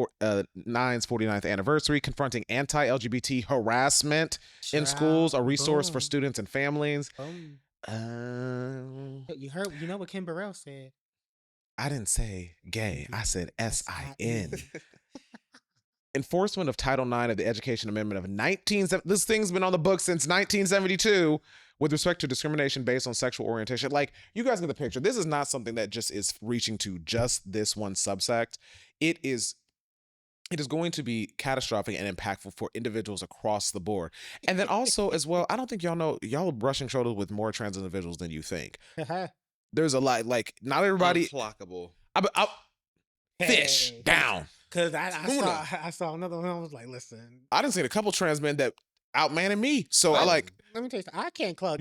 NINE's 49th anniversary, confronting anti-LGBT harassment in schools, a resource for students and families. You know what Kim Burrell said? I didn't say gay. I said SIN. Enforcement of Title IX of the Education Amendment of this thing's been on the books since 1972 with respect to discrimination based on sexual orientation. Like, you guys get the picture. This is not something that just is reaching to just this one subsect. It is going to be catastrophic and impactful for individuals across the board. And then also as well, I don't think y'all know, y'all are brushing shoulders with more trans individuals than you think. There's a lot, like, not everybody. Unclockable. Fish down. Because I saw another one. I was like, listen. I done seen a couple trans men that outmanning me. So let me tell you something. I can't clock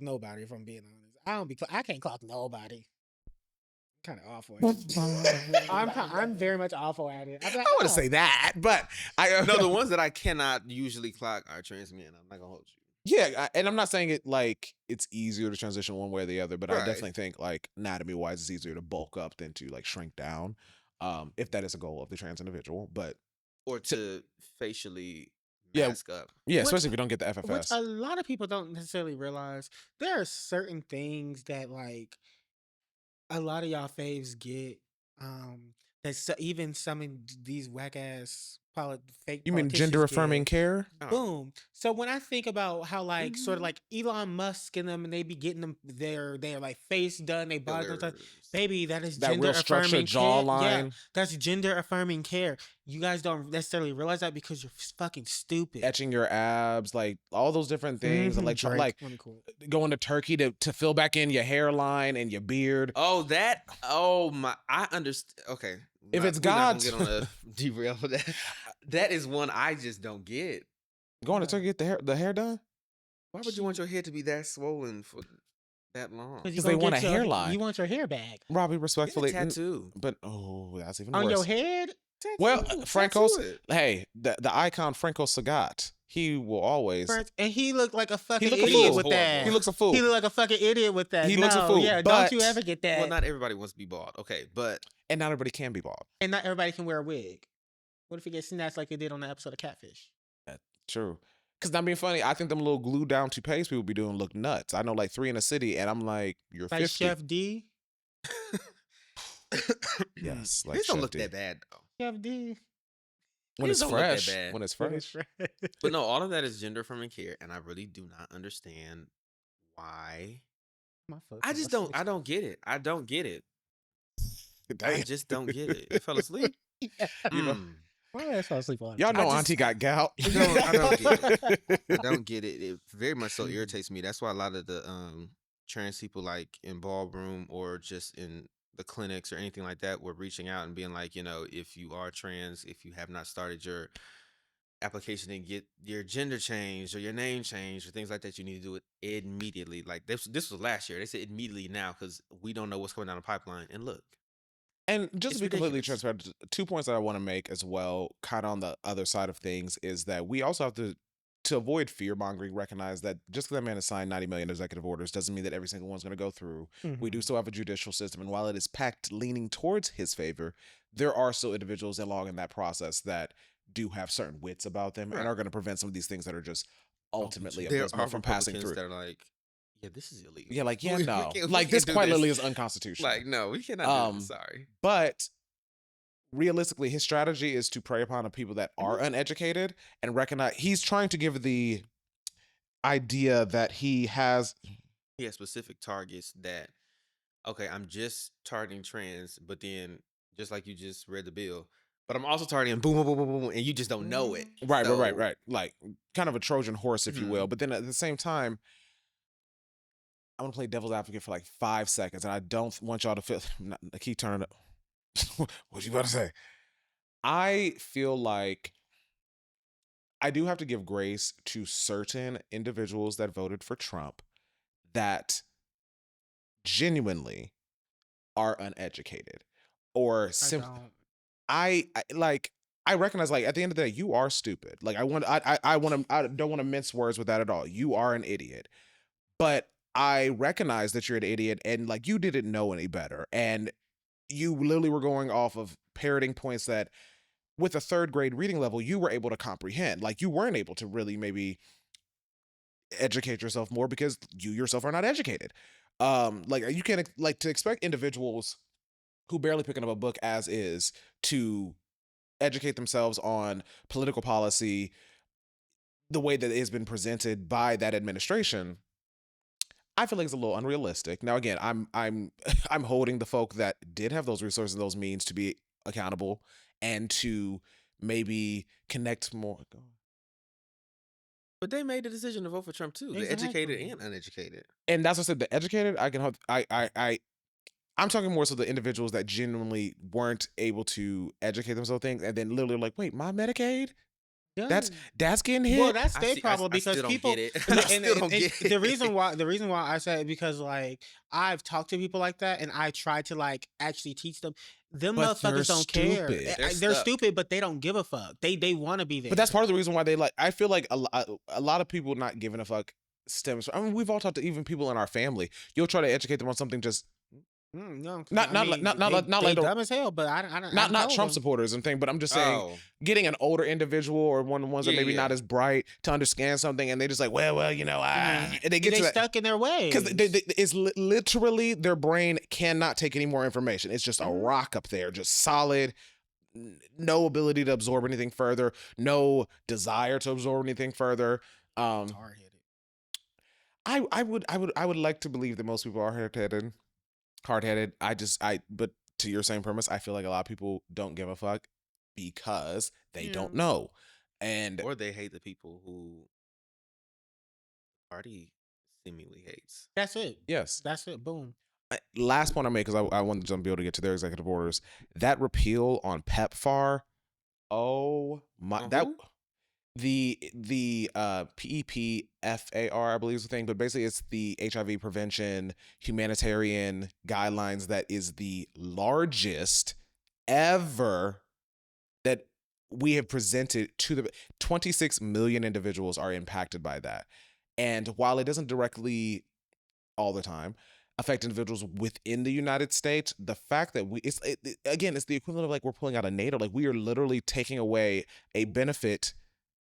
nobody, if I'm being honest. I can't clock nobody. Kind of awful at it. I'm very much awful at it. I want to say that, but No, the ones that I cannot usually clock are trans men. I'm not gonna hold you. Yeah, and I'm not saying it like it's easier to transition one way or the other, but I definitely think like anatomy wise, it's easier to bulk up than to like shrink down, if that is a goal of the trans individual. But or to facially mask up. Yeah, especially if you don't get the FFS. Which a lot of people don't necessarily realize. There are certain things that like a lot of y'all faves get. Even some of these whack ass fake. You mean gender affirming care? Boom. So when I think about how like sort of like Elon Musk and them, and they be getting them their like face done, they body done, baby, that is that gender real structured affirming jawline. Yeah, that's gender affirming care. You guys don't necessarily realize that because you're fucking stupid. Etching your abs, like all those different things, and like going to Turkey to fill back in your hairline and your beard. Oh my! I understand. Okay, if it's God's, get on a derail for that. That is one I just don't get. Going to Turkey get the hair done? Why would you want your head to be that swollen for that long? Because they want a hairline. You want your hair back. Robbiey, respectfully. Get a tattoo. But, that's even On worse. your head? Well, Franco's, hey, the icon Franco Sagat, he will always. And he looked like a fucking look a idiot fool. with that. He looks a fool. He looked like a fucking idiot with that. He looks a fool. Yeah, but, don't you ever get that. Well, not everybody wants to be bald. Okay, but. And not everybody can be bald. And not everybody can wear a wig. What if he gets snatched like they did on the episode of Catfish? That's true. Because not being funny, I think them little glue down toupees people be doing look nuts. I know like 3 in a city, and I'm like, you're like 50. Chef D? Yes. Like These don't Chef look D. that bad, though. Chef D. When it's These don't look that fresh. bad. When it's fresh. But no, all of that is gender affirming care, and I really do not understand why. I don't get it. I don't get it. Damn. I just don't get it. You fell asleep? Yeah. You know, Why I fall asleep on y'all know Auntie got gout. No, I don't get it. I don't get it. It very much so irritates me. That's why a lot of the trans people, like in ballroom or just in the clinics or anything like that, were reaching out and being like, if you are trans, if you have not started your application and get your gender changed or your name changed or things like that, you need to do it immediately. Like this was last year. They said immediately now because we don't know what's coming down the pipeline. And look. And just It's to be completely ridiculous. transparent, 2 points that I want to make as well, kind of on the other side of things, is that we also have to avoid fear mongering, recognize that just because that man has signed 90 million executive orders doesn't mean that every single one's going to go through. We do still have a judicial system, and while it is packed leaning towards his favor, there are still individuals along in that process that do have certain wits about them and are going to prevent some of these things that are just ultimately There abysmal are from passing through. Republicans that are like, yeah, this is illegal. Yeah, like, yeah, We no. can't- we Like, can't this do quite this. literally is unconstitutional. Like, no, we cannot do this. Sorry. But realistically, his strategy is to prey upon the people that are uneducated and recognize he's trying to give the idea that he has Specific targets that, okay, I'm just targeting trans, but then just like you just read the bill, but I'm also targeting boom, boom, boom, boom, boom, and you just don't know it. right, So- right. Like kind of a Trojan horse, if you will. But then at the same time, I'm gonna play devil's advocate for like 5 seconds, and I don't want y'all to feel. I keep turning up. What you about to say? I feel like I do have to give grace to certain individuals that voted for Trump that genuinely are uneducated or I recognize, like, at the end of the day, you are stupid. Like, I don't want to mince words with that at all. You are an idiot. But I recognize that you're an idiot and like you didn't know any better. And you literally were going off of parroting points that with a 3rd grade reading level, you were able to comprehend. Like, you weren't able to really maybe educate yourself more because you yourself are not educated. Like, you can't like to expect individuals who barely picking up a book as is to educate themselves on political policy the way that it has been presented by that administration. I feel like it's a little unrealistic. Now, again, I'm holding the folk that did have those resources, those means to be accountable and to maybe connect more. But they made the decision to vote for Trump too. The educated and uneducated. And that's what I said. The educated, I'm talking more so the individuals that genuinely weren't able to educate themselves things, and then literally like, wait, my Medicaid? That's getting hit. Well, that's their problem because still people. Don't get it. I still don't get it. The reason why I say it because like I've talked to people like that and I try to like actually teach them. Them But motherfuckers don't care. stupid. They're stupid, but they don't give a fuck. They want to be there. But that's part of the reason why they like. I feel like a lot of people not giving a fuck stems. I mean, we've all talked to even people in our family. You'll try to educate them on something just. No, Not like dumb as hell, but I not Trump supporters and thing, but I'm just saying, getting an older individual or one of the ones that maybe not as bright to understand something, and they just like, well, you know, and they get to stuck in their ways because it's literally their brain cannot take any more information. It's just a rock up there, just solid, no ability to absorb anything further, no desire to absorb anything further. Hard-headed. I would like to believe that most people are hard-headed. But to your same premise, I feel like a lot of people don't give a fuck because they don't know. Or they hate the people who the party seemingly hates. That's it. Yes. That's it. Boom. Last point I make, because I wanted to be able to get to their executive orders. That repeal on PEPFAR, oh my, the PEPFAR, I believe is the thing, but basically it's the HIV prevention humanitarian guidelines that is the largest ever that we have presented to the 26 million individuals are impacted by that. And while it doesn't directly all the time affect individuals within the United States, the fact that it's the equivalent of like we're pulling out of NATO. Like we are literally taking away a benefit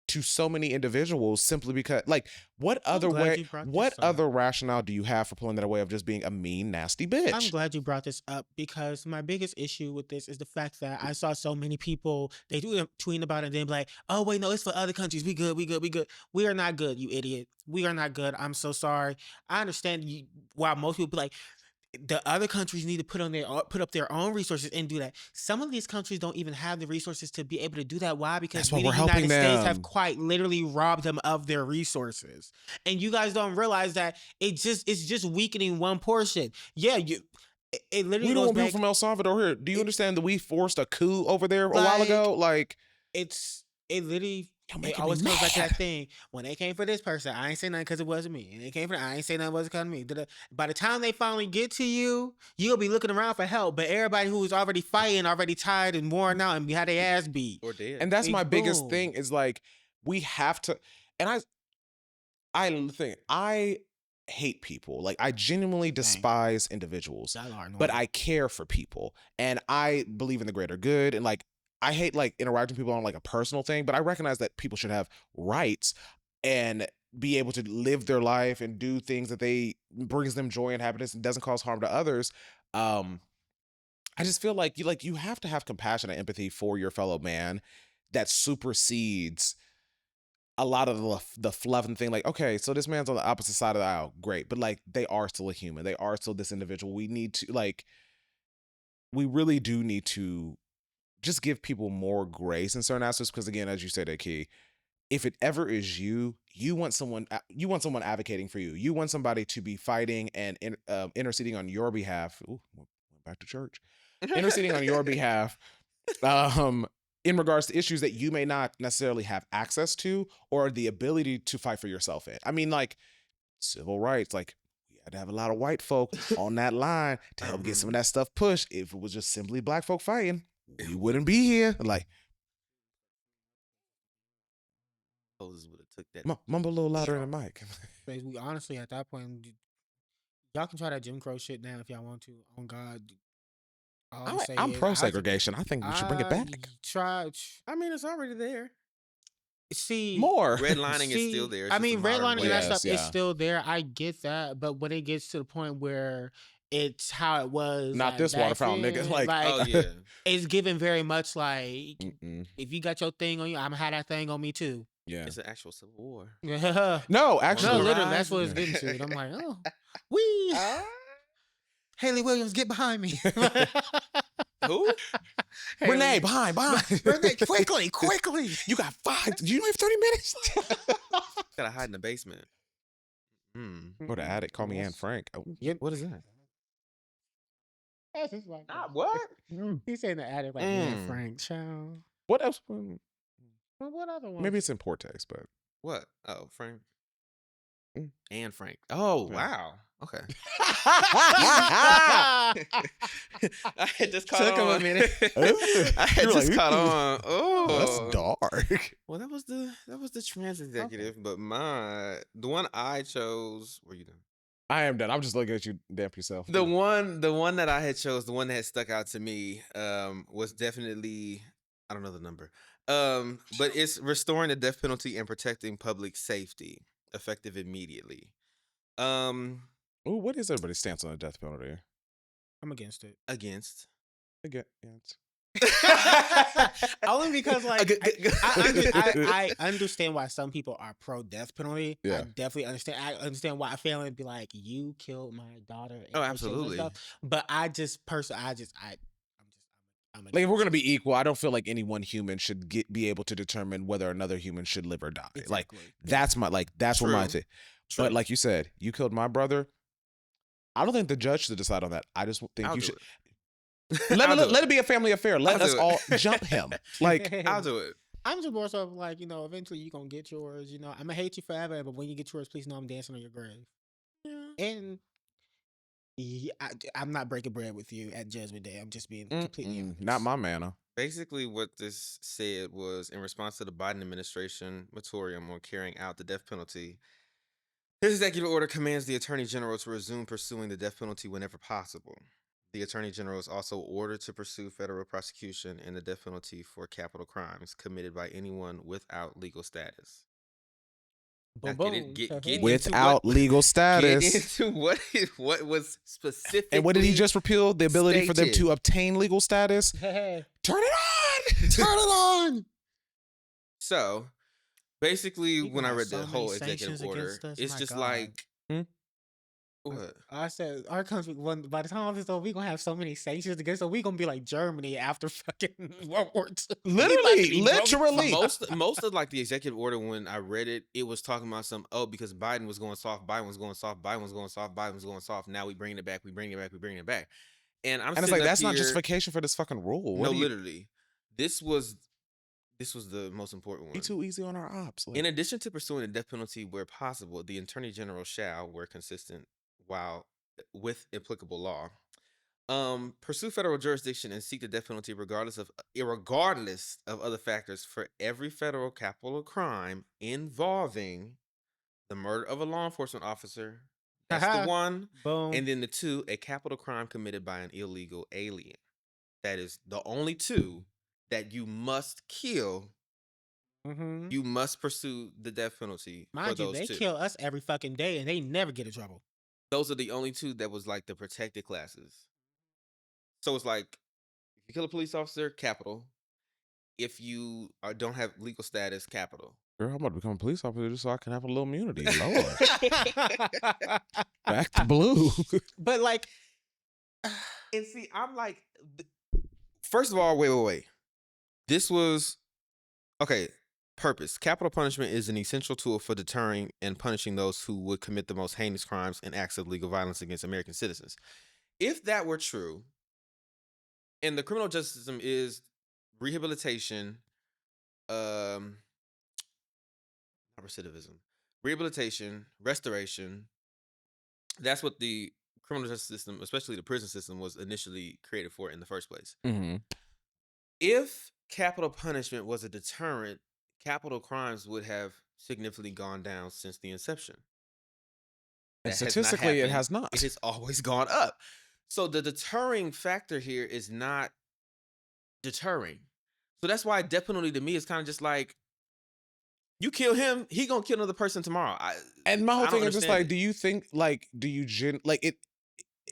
to so many individuals simply because, like, what other rationale do you have for pulling that away of just being a mean, nasty bitch? I'm glad you brought this up because my biggest issue with this is the fact that I saw so many people, they do tweeting about it and then be like, oh, wait, no, it's for other countries. We good. We are not good, you idiot. We are not good. I'm so sorry. I understand you, while most people be like, the other countries need to put up their own resources and do that. Some of these countries don't even have the resources to be able to do that. Why? Because we, the United States, have quite literally robbed them of their resources. And you guys don't realize that it's just weakening one portion. Yeah, it literally. We don't want people from El Salvador here. Do you understand that we forced a coup over there a while ago? Like it literally. It always comes back to that thing. When they came for this person, I ain't say nothing because it wasn't me. And they came for I ain't say nothing because it wasn't me. By the time they finally get to you, you'll be looking around for help. But everybody who was already fighting, already tired and worn out and had their ass beat. Or dead. And that's my biggest thing is like, we have to, and I hate people. Like I genuinely despise individuals, but I care for people. And I believe in the greater good. And like, I hate like interacting with people on like a personal thing, but I recognize that people should have rights and be able to live their life and do things that brings them joy and happiness and doesn't cause harm to others. I just feel like you have to have compassion and empathy for your fellow man that supersedes a lot of the fluff and thing. Like, okay, so this man's on the opposite side of the aisle. Great. But like, they are still a human. They are still this individual. We really do need to just give people more grace in certain aspects, because again, as you said, Akii, if it ever is you want someone advocating for you. You want somebody to be fighting and interceding on your behalf. Ooh, went back to church. Interceding on your behalf in regards to issues that you may not necessarily have access to or the ability to fight for yourself in. I mean, like civil rights, like we had to have a lot of white folk on that line to help get some of that stuff pushed. If it was just simply black folk fighting, we wouldn't be here. Like, would have took that. Mumble a little louder in the mic. We honestly, at that point, y'all can try that Jim Crow shit now if y'all want to. On God, I'm pro segregation. I think we should bring it back. I mean, it's already there. See, more redlining is still there. I mean, redlining and that stuff is still there. I get that, but when it gets to the point where it's how it was. Not this water fountain, nigga. Like, oh yeah, it's given very much like if you got your thing on you, I'm gonna have that thing on me too. Yeah, it's an actual civil war. No, actually, literally, that's what it's getting to. And I'm like, oh, we. Haley Williams, get behind me. Who? Renee, behind. Renee, quickly. You got 5. Do you have 30 minutes? Gotta hide in the basement. Go to attic. Call me Anne Frank. Oh, what is that? That's just like what? He's saying the attic like Anne Frank. Child. What else? What other one? Maybe it's in poor taste, but what? Oh, Frank. Anne Frank. Oh, wow. Okay. I had just caught Took on. him a minute. I had just caught on. Oh, that's dark. Well, that was the trans executive, but the one I chose. Were you done? I am done. I'm just looking at you damp yourself. The one that I had chose, the one that had stuck out to me, was definitely, I don't know the number, but it's restoring the death penalty and protecting public safety, effective immediately. Oh, what is everybody's stance on the death penalty? I'm against it. Against. Only because like I understand why some people are pro death penalty. Yeah. I definitely understand. I understand why a family would be like, you killed my daughter. Oh, absolutely. But I just personally, I'm like, if we're gonna be equal, I don't feel like any one human should be able to determine whether another human should live or die. Exactly. Like that's what my thing. But like you said, you killed my brother. I don't think the judge should decide on that. I just think you should. Let it be a family affair. Let us all jump him. Like, I'll do it. I'm just more so of like, eventually you're going to get yours. I'm going to hate you forever, but when you get yours, please know I'm dancing on your grave. Yeah. And yeah, I'm not breaking bread with you at Judgment Day. I'm just being completely honest. Not my manner. Basically, what this said was in response to the Biden administration moratorium on carrying out the death penalty, his executive order commands the Attorney General to resume pursuing the death penalty whenever possible. The Attorney General is also ordered to pursue federal prosecution and the death penalty for capital crimes committed by anyone without legal status. Boom, Now, boom. get Without into legal Get status. into what was specific. And what did he just repeal? The ability for them stated. to obtain legal status? Hey, Turn it on! turn it on! So, basically, People when I have read so the many whole sanctions executive order, against us, it's my just God. like, what? I said our country. By the time all this is over, we gonna have so many sanctions against us. We gonna be like Germany after fucking World War II. Literally. Most of like the executive order, when I read it, it was talking about because Biden was going soft, Biden was going soft, Biden was going soft, Biden was going soft. Now we bringing it back, we bringing it back, we bringing it back. And it's like that's not justification for this fucking rule. No, literally, this was the most important one. Be too easy on our ops. In addition to pursuing the death penalty where possible, the Attorney General shall, where consistent, while with applicable law, pursue federal jurisdiction and seek the death penalty regardless of other factors for every federal capital crime involving the murder of a law enforcement officer. That's the one. Boom. And then the two, a capital crime committed by an illegal alien. That is the only two that you must kill. Mm-hmm. You must pursue the death penalty for Mind you, those they two. kill us every fucking day, and they never get in trouble. Those are the only two that was like the protected classes. So it's like, if you kill a police officer, capital. If you don't have legal status, capital. Girl, I'm about to become a police officer just so I can have a little immunity. Lord. Back to blue. But like, and see, I'm like, first of all, wait. This was, okay, purpose. Capital punishment is an essential tool for deterring and punishing those who would commit the most heinous crimes and acts of legal violence against American citizens. If that were true, and the criminal justice system is rehabilitation, not recidivism, rehabilitation, restoration. That's what the criminal justice system, especially the prison system, was initially created for in the first place. Mm-hmm. If capital punishment was a deterrent, capital crimes would have significantly gone down since the inception. And statistically, it has not. It has always gone up. So the deterring factor here is not deterring. So that's why death penalty to me is kind of just like, you kill him, he gonna kill another person tomorrow. And my whole thing is just like, it. do you think, like,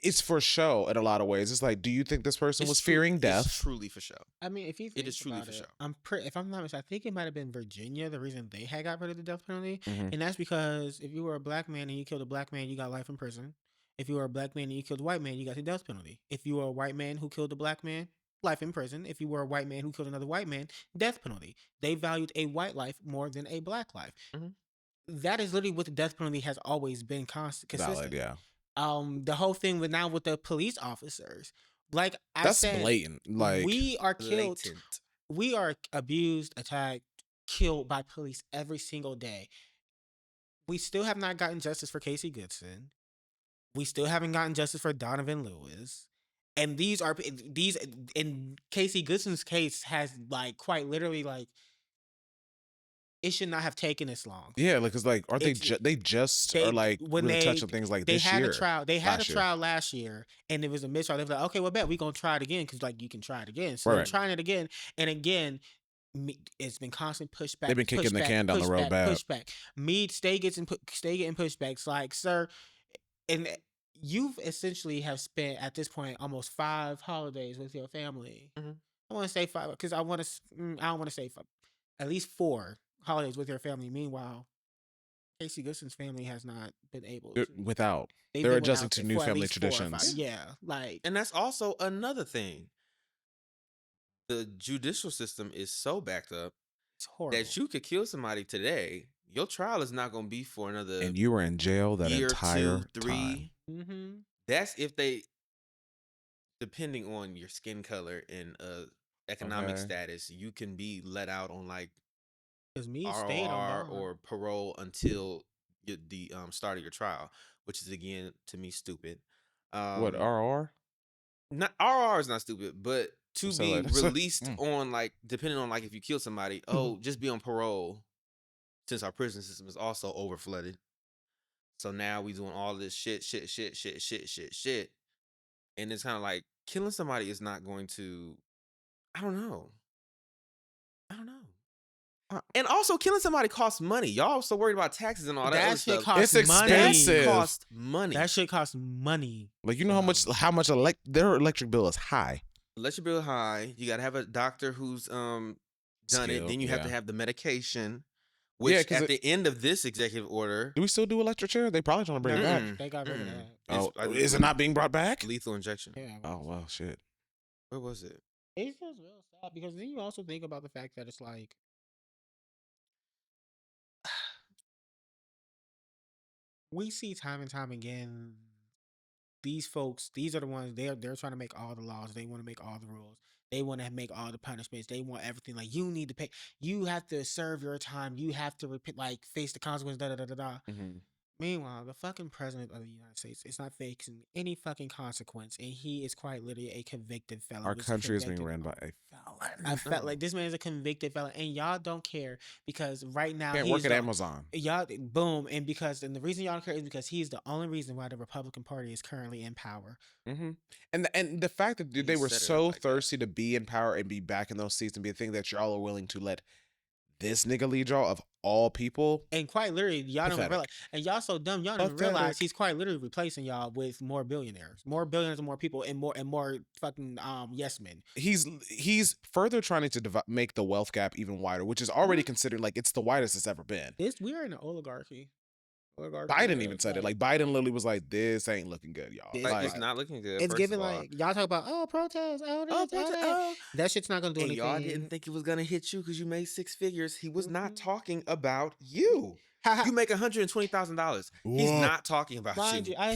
it's for show in a lot of ways. It's like, do you think this person was fearing death? It's truly for show. I mean, if you think it is truly about for it, show. if I'm not mistaken, I think it might have been Virginia, the reason they had got rid of the death penalty. Mm-hmm. And that's because if you were a black man and you killed a black man, you got life in prison. If you were a black man and you killed a white man, you got the death penalty. If you were a white man who killed a black man, life in prison. If you were a white man who killed another white man, death penalty. They valued a white life more than a black life. Mm-hmm. That is literally what the death penalty has always been consistent. Valid, yeah. The whole thing with the police officers, like that's blatant. Like, we are killed, blatant. We are abused, attacked, killed by police every single day. We still have not gotten justice for Casey Goodson. We still haven't gotten justice for Donovan Lewis. And these in Casey Goodson's case has like quite literally like, it should not have taken this long. Yeah, because like, are they just are like when really touching things like this year? They had a trial last year, and it was a mistrial. They were like, okay, well, bet we gonna try it again because like you can try it again. So they're trying it again, and again, it's been constant pushback. They've been kicking the can down the road bad. Pushback. Meade stay getting pushbacks. Like, sir, and you've essentially have spent at this point almost 5 holidays with your family. Mm-hmm. I want to say 5 because I don't want to say 5, at least 4 holidays with your family. Meanwhile, Casey Goodson's family has not been able to. They're adjusting to new family traditions. Yeah, like, and that's also another thing. The judicial system is so backed up that you could kill somebody today. Your trial is not going to be for another. And you were in jail that year, entire 2, 3. time. Mm-hmm. That's if they, depending on your skin color and economic status, you can be let out on like Because me stayed on ROR bond. or parole until the start of your trial, which is again to me stupid. What, RR? Not RR is not stupid, but to So, be like, released on like depending on like if you kill somebody, just be on parole. Since our prison system is also over flooded, so now we doing all this shit, and it's kind of like killing somebody is not going to. I don't know. And also, killing somebody costs money. Y'all so worried about taxes and all that other That shit stuff. costs It's money. expensive. That costs money. That shit costs money. Like, you know how much their electric bill is high. Electric bill high. You got to have a doctor who's done it. Then you have to have the medication. Which at the end of this executive order, do we still do electric chair? They probably trying to bring it back. They got rid of that. Oh, is it not being brought back? Lethal injection. Yeah. Oh well, shit. Where was it? It's just real sad because then you also think about the fact that it's like we see time and time again. These folks, these are the ones they're trying to make all the laws. They want to make all the rules. They want to make all the punishments. They want everything. Like, you need to pay. You have to serve your time. You have to like face the consequences. Da da da da da. Meanwhile, the fucking president of the United States is not facing any fucking consequence, and he is quite literally a convicted felon. Our country is being ran by a felon. I felt like this man is a convicted felon, and y'all don't care because right now can't work at Amazon. Y'all boom, and the reason y'all don't care is because he's the only reason why the Republican Party is currently in power. And the fact that they were so thirsty to be in power and be back in those seats and be a thing that y'all are willing to let this nigga lead y'all of all people. And quite literally, y'all don't realize, and y'all so dumb, y'all don't even realize he's quite literally replacing y'all with more billionaires and more people and more fucking yes men. He's further trying to make the wealth gap even wider, which is already considered like it's the widest it's ever been. We are in an oligarchy. Biden even said it. Like, Biden literally was like, "This ain't looking good, y'all. Like, it's not looking good. It's giving like y'all talk about protests, that shit's not gonna do anything. Y'all didn't think it was gonna hit you because you made six figures. He was not talking about you. You make $120,000. He's not talking about you. I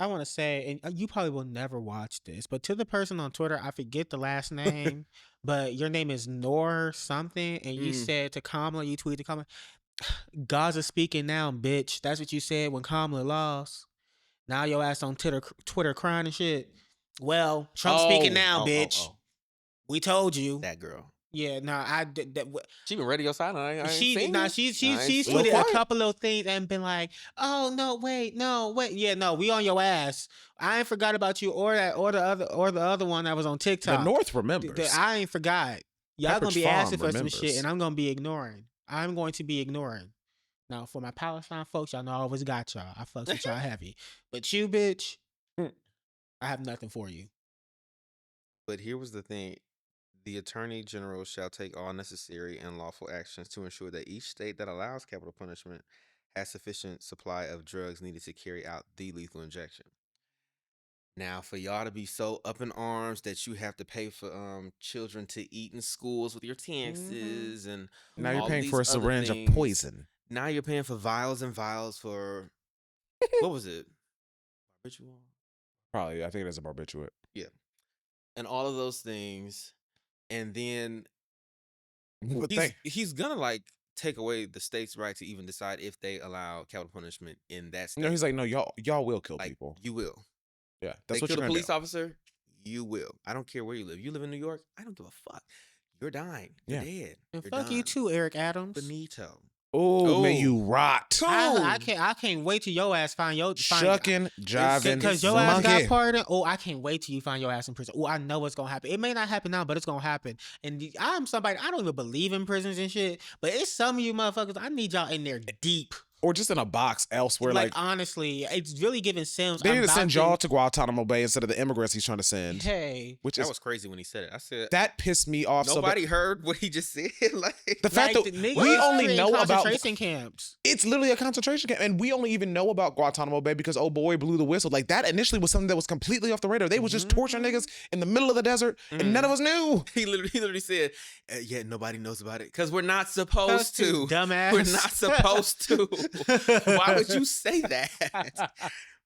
want to say, and you probably will never watch this, but to the person on Twitter, I forget the last name, but your name is Nor something, and you said to Kamala, you tweeted to Kamala, Gaza speaking now, bitch. That's what you said when Kamala lost. Now your ass on Twitter crying and shit. Well, Trump speaking now, bitch. We told you. That girl. Yeah, she been radio silent. She's tweeted a couple of things and been like, "Oh no, wait, yeah, no, we on your ass. I ain't forgot about you or the other one that was on TikTok. The North remembers. I ain't forgot. Y'all gonna be asking for some shit, and I'm gonna be ignoring. I'm going to be ignoring. Now, for my Palestine folks, y'all know I always got y'all. I fucks with y'all heavy, but you, bitch, I have nothing for you. But here was the thing. The Attorney General shall take all necessary and lawful actions to ensure that each state that allows capital punishment has sufficient supply of drugs needed to carry out the lethal injection. Now, for y'all to be so up in arms that you have to pay for children to eat in schools with your taxes and now you're paying for a syringe of poison. Now you're paying for vials and vials for what was it? Barbiturate? Probably, I think it is a barbiturate. Yeah, and all of those things. And then he's gonna like take away the state's right to even decide if they allow capital punishment in that state. No, he's like, no, y'all will kill people. You will. Yeah, that's what you're kill a police officer. You will. I don't care where you live. You live in New York. I don't give a fuck. You're dying. You're dead. And fuck you too, Eric Adams. Benito. Oh, may you rot. I can't wait till your ass find your shucking, jiving, because your ass got pardoned. Oh, I can't wait till you find your ass in prison. Oh, I know what's gonna happen. It may not happen now, but it's gonna happen. And I'm somebody, I don't even believe in prisons and shit, but it's some of you motherfuckers. I need y'all in there deep. Or just in a box elsewhere. Like honestly, it's really giving Sims. They need to send y'all to Guantanamo Bay instead of the immigrants he's trying to send. Hey, that was crazy when he said it. I said that pissed me off. Nobody heard what he just said. Like the fact that we only know about concentration camps. It's literally a concentration camp, and we only even know about Guantanamo Bay because old boy blew the whistle. Like that initially was something that was completely off the radar. They was just torturing niggas in the middle of the desert, and none of us knew. He literally said, "Yeah, nobody knows about it because we're not supposed to. Dumbass. We're not supposed to." Why would you say that?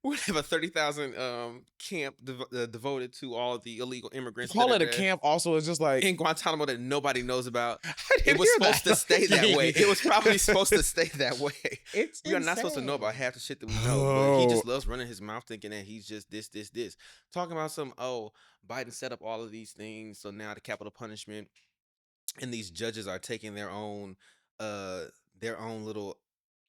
we have a 30,000 camp devoted to all the illegal immigrants. Call it a camp also is just like in Guantanamo that nobody knows about. It was supposed to stay that way. It was probably supposed to stay that way. We are not supposed to know about half the shit that we know. But he just loves running his mouth thinking that he's just this. Talking about Biden set up all of these things, so now the capital punishment and these judges are taking their own little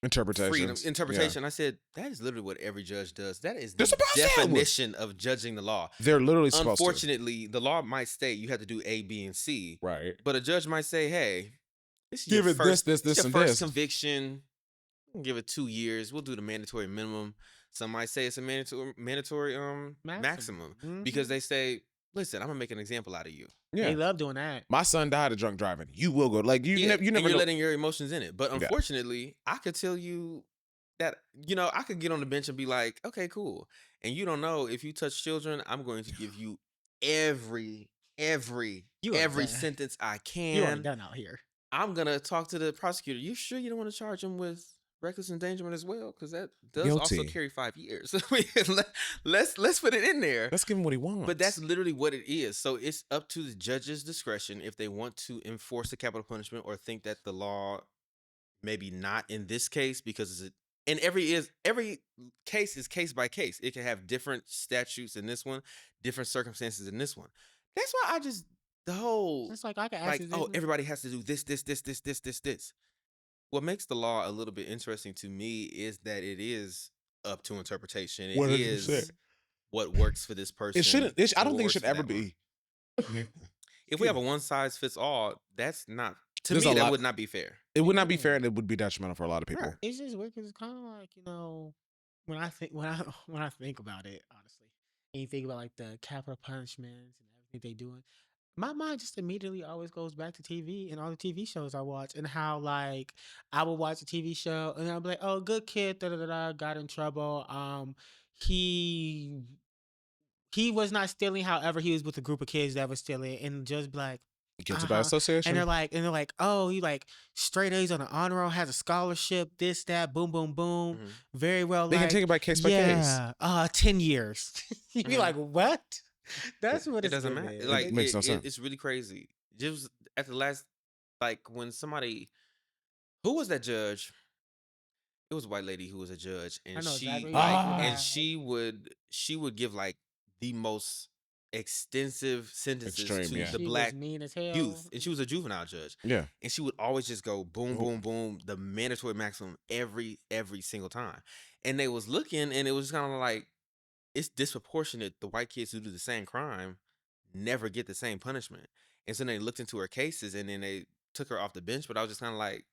interpretation. Yeah. I said, that is literally what every judge does. That is the definition of judging the law. They're literally supposed Unfortunately, the law might state you have to do A, B, and C. Right. But a judge might say, hey, this is give your it first, this, your and first this. conviction. We'll give it 2 years. We'll do the mandatory minimum. Some might say it's a mandatory maximum. Mm-hmm. Because they say, listen, I'm gonna make an example out of you. Yeah. They love doing that. My son died of drunk driving. You will go. Like you never you're letting your emotions in it. But unfortunately, I could tell you that, I could get on the bench and be like, okay, cool. And you don't know, if you touch children, I'm going to give you every sentence I can. You ain't done out here. I'm gonna talk to the prosecutor. You sure you don't want to charge him with reckless endangerment as well? Because that does also carry 5 years. Let's put it in there. Let's give him what he wants. But that's literally what it is. So it's up to the judge's discretion if they want to enforce the capital punishment or think that the law maybe not in this case, because every case is case by case. It can have different statutes in this one, different circumstances in this one. That's why it's like I can ask everybody has to do this. What makes the law a little bit interesting to me is that it is up to interpretation. It 100%. Is what works for this person. It shouldn't. I don't think it should ever be. If we have a one size fits all, that's not. To me, that would not be fair. It would not be fair, and it would be detrimental for a lot of people. It's just weird because it's kind of like, when I think about it, honestly, and you think about like the capital punishments and everything they doing, my mind just immediately always goes back to TV and all the TV shows I watch, and how like I would watch a TV show and I'd be like, oh, good kid, got in trouble. He was not stealing, however, he was with a group of kids that was stealing, and just like, guilty by association. And they're like, oh, he like straight A's on the honor roll, has a scholarship, this, that, boom, boom, boom. Mm-hmm. Very well. They can take it by case by case. 10 years. You'd be like, what? That's what it doesn't matter. Like, it makes no sense. It's really crazy. Just at the last, like when somebody, who was that judge? It was a white lady who was a judge, and she would give like the most extensive sentences to the black youth, and she was a juvenile judge. Yeah, and she would always just go boom, boom, boom, the mandatory maximum every single time. And they was looking, and it was kind of like, it's disproportionate. The white kids who do the same crime never get the same punishment. And so they looked into her cases, and then they took her off the bench. But I was just kind of like,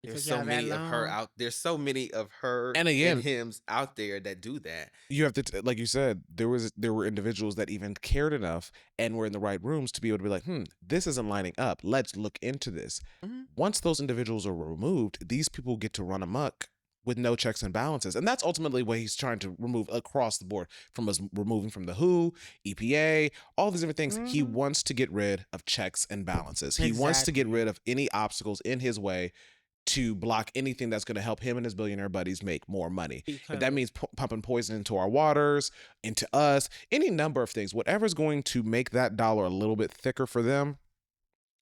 there's so many of her out. There's so many of her and hims out there that do that. You have to, like you said, there were individuals that even cared enough and were in the right rooms to be able to be like, this isn't lining up. Let's look into this. Mm-hmm. Once those individuals are removed, these people get to run amok with no checks and balances. And that's ultimately what he's trying to remove across the board, from us removing from the WHO, EPA, all these different things. Mm-hmm. He wants to get rid of checks and balances. Exactly. He wants to get rid of any obstacles in his way to block anything that's going to help him and his billionaire buddies make more money. If that means pumping poison into our waters, into us, any number of things, whatever's going to make that dollar a little bit thicker for them,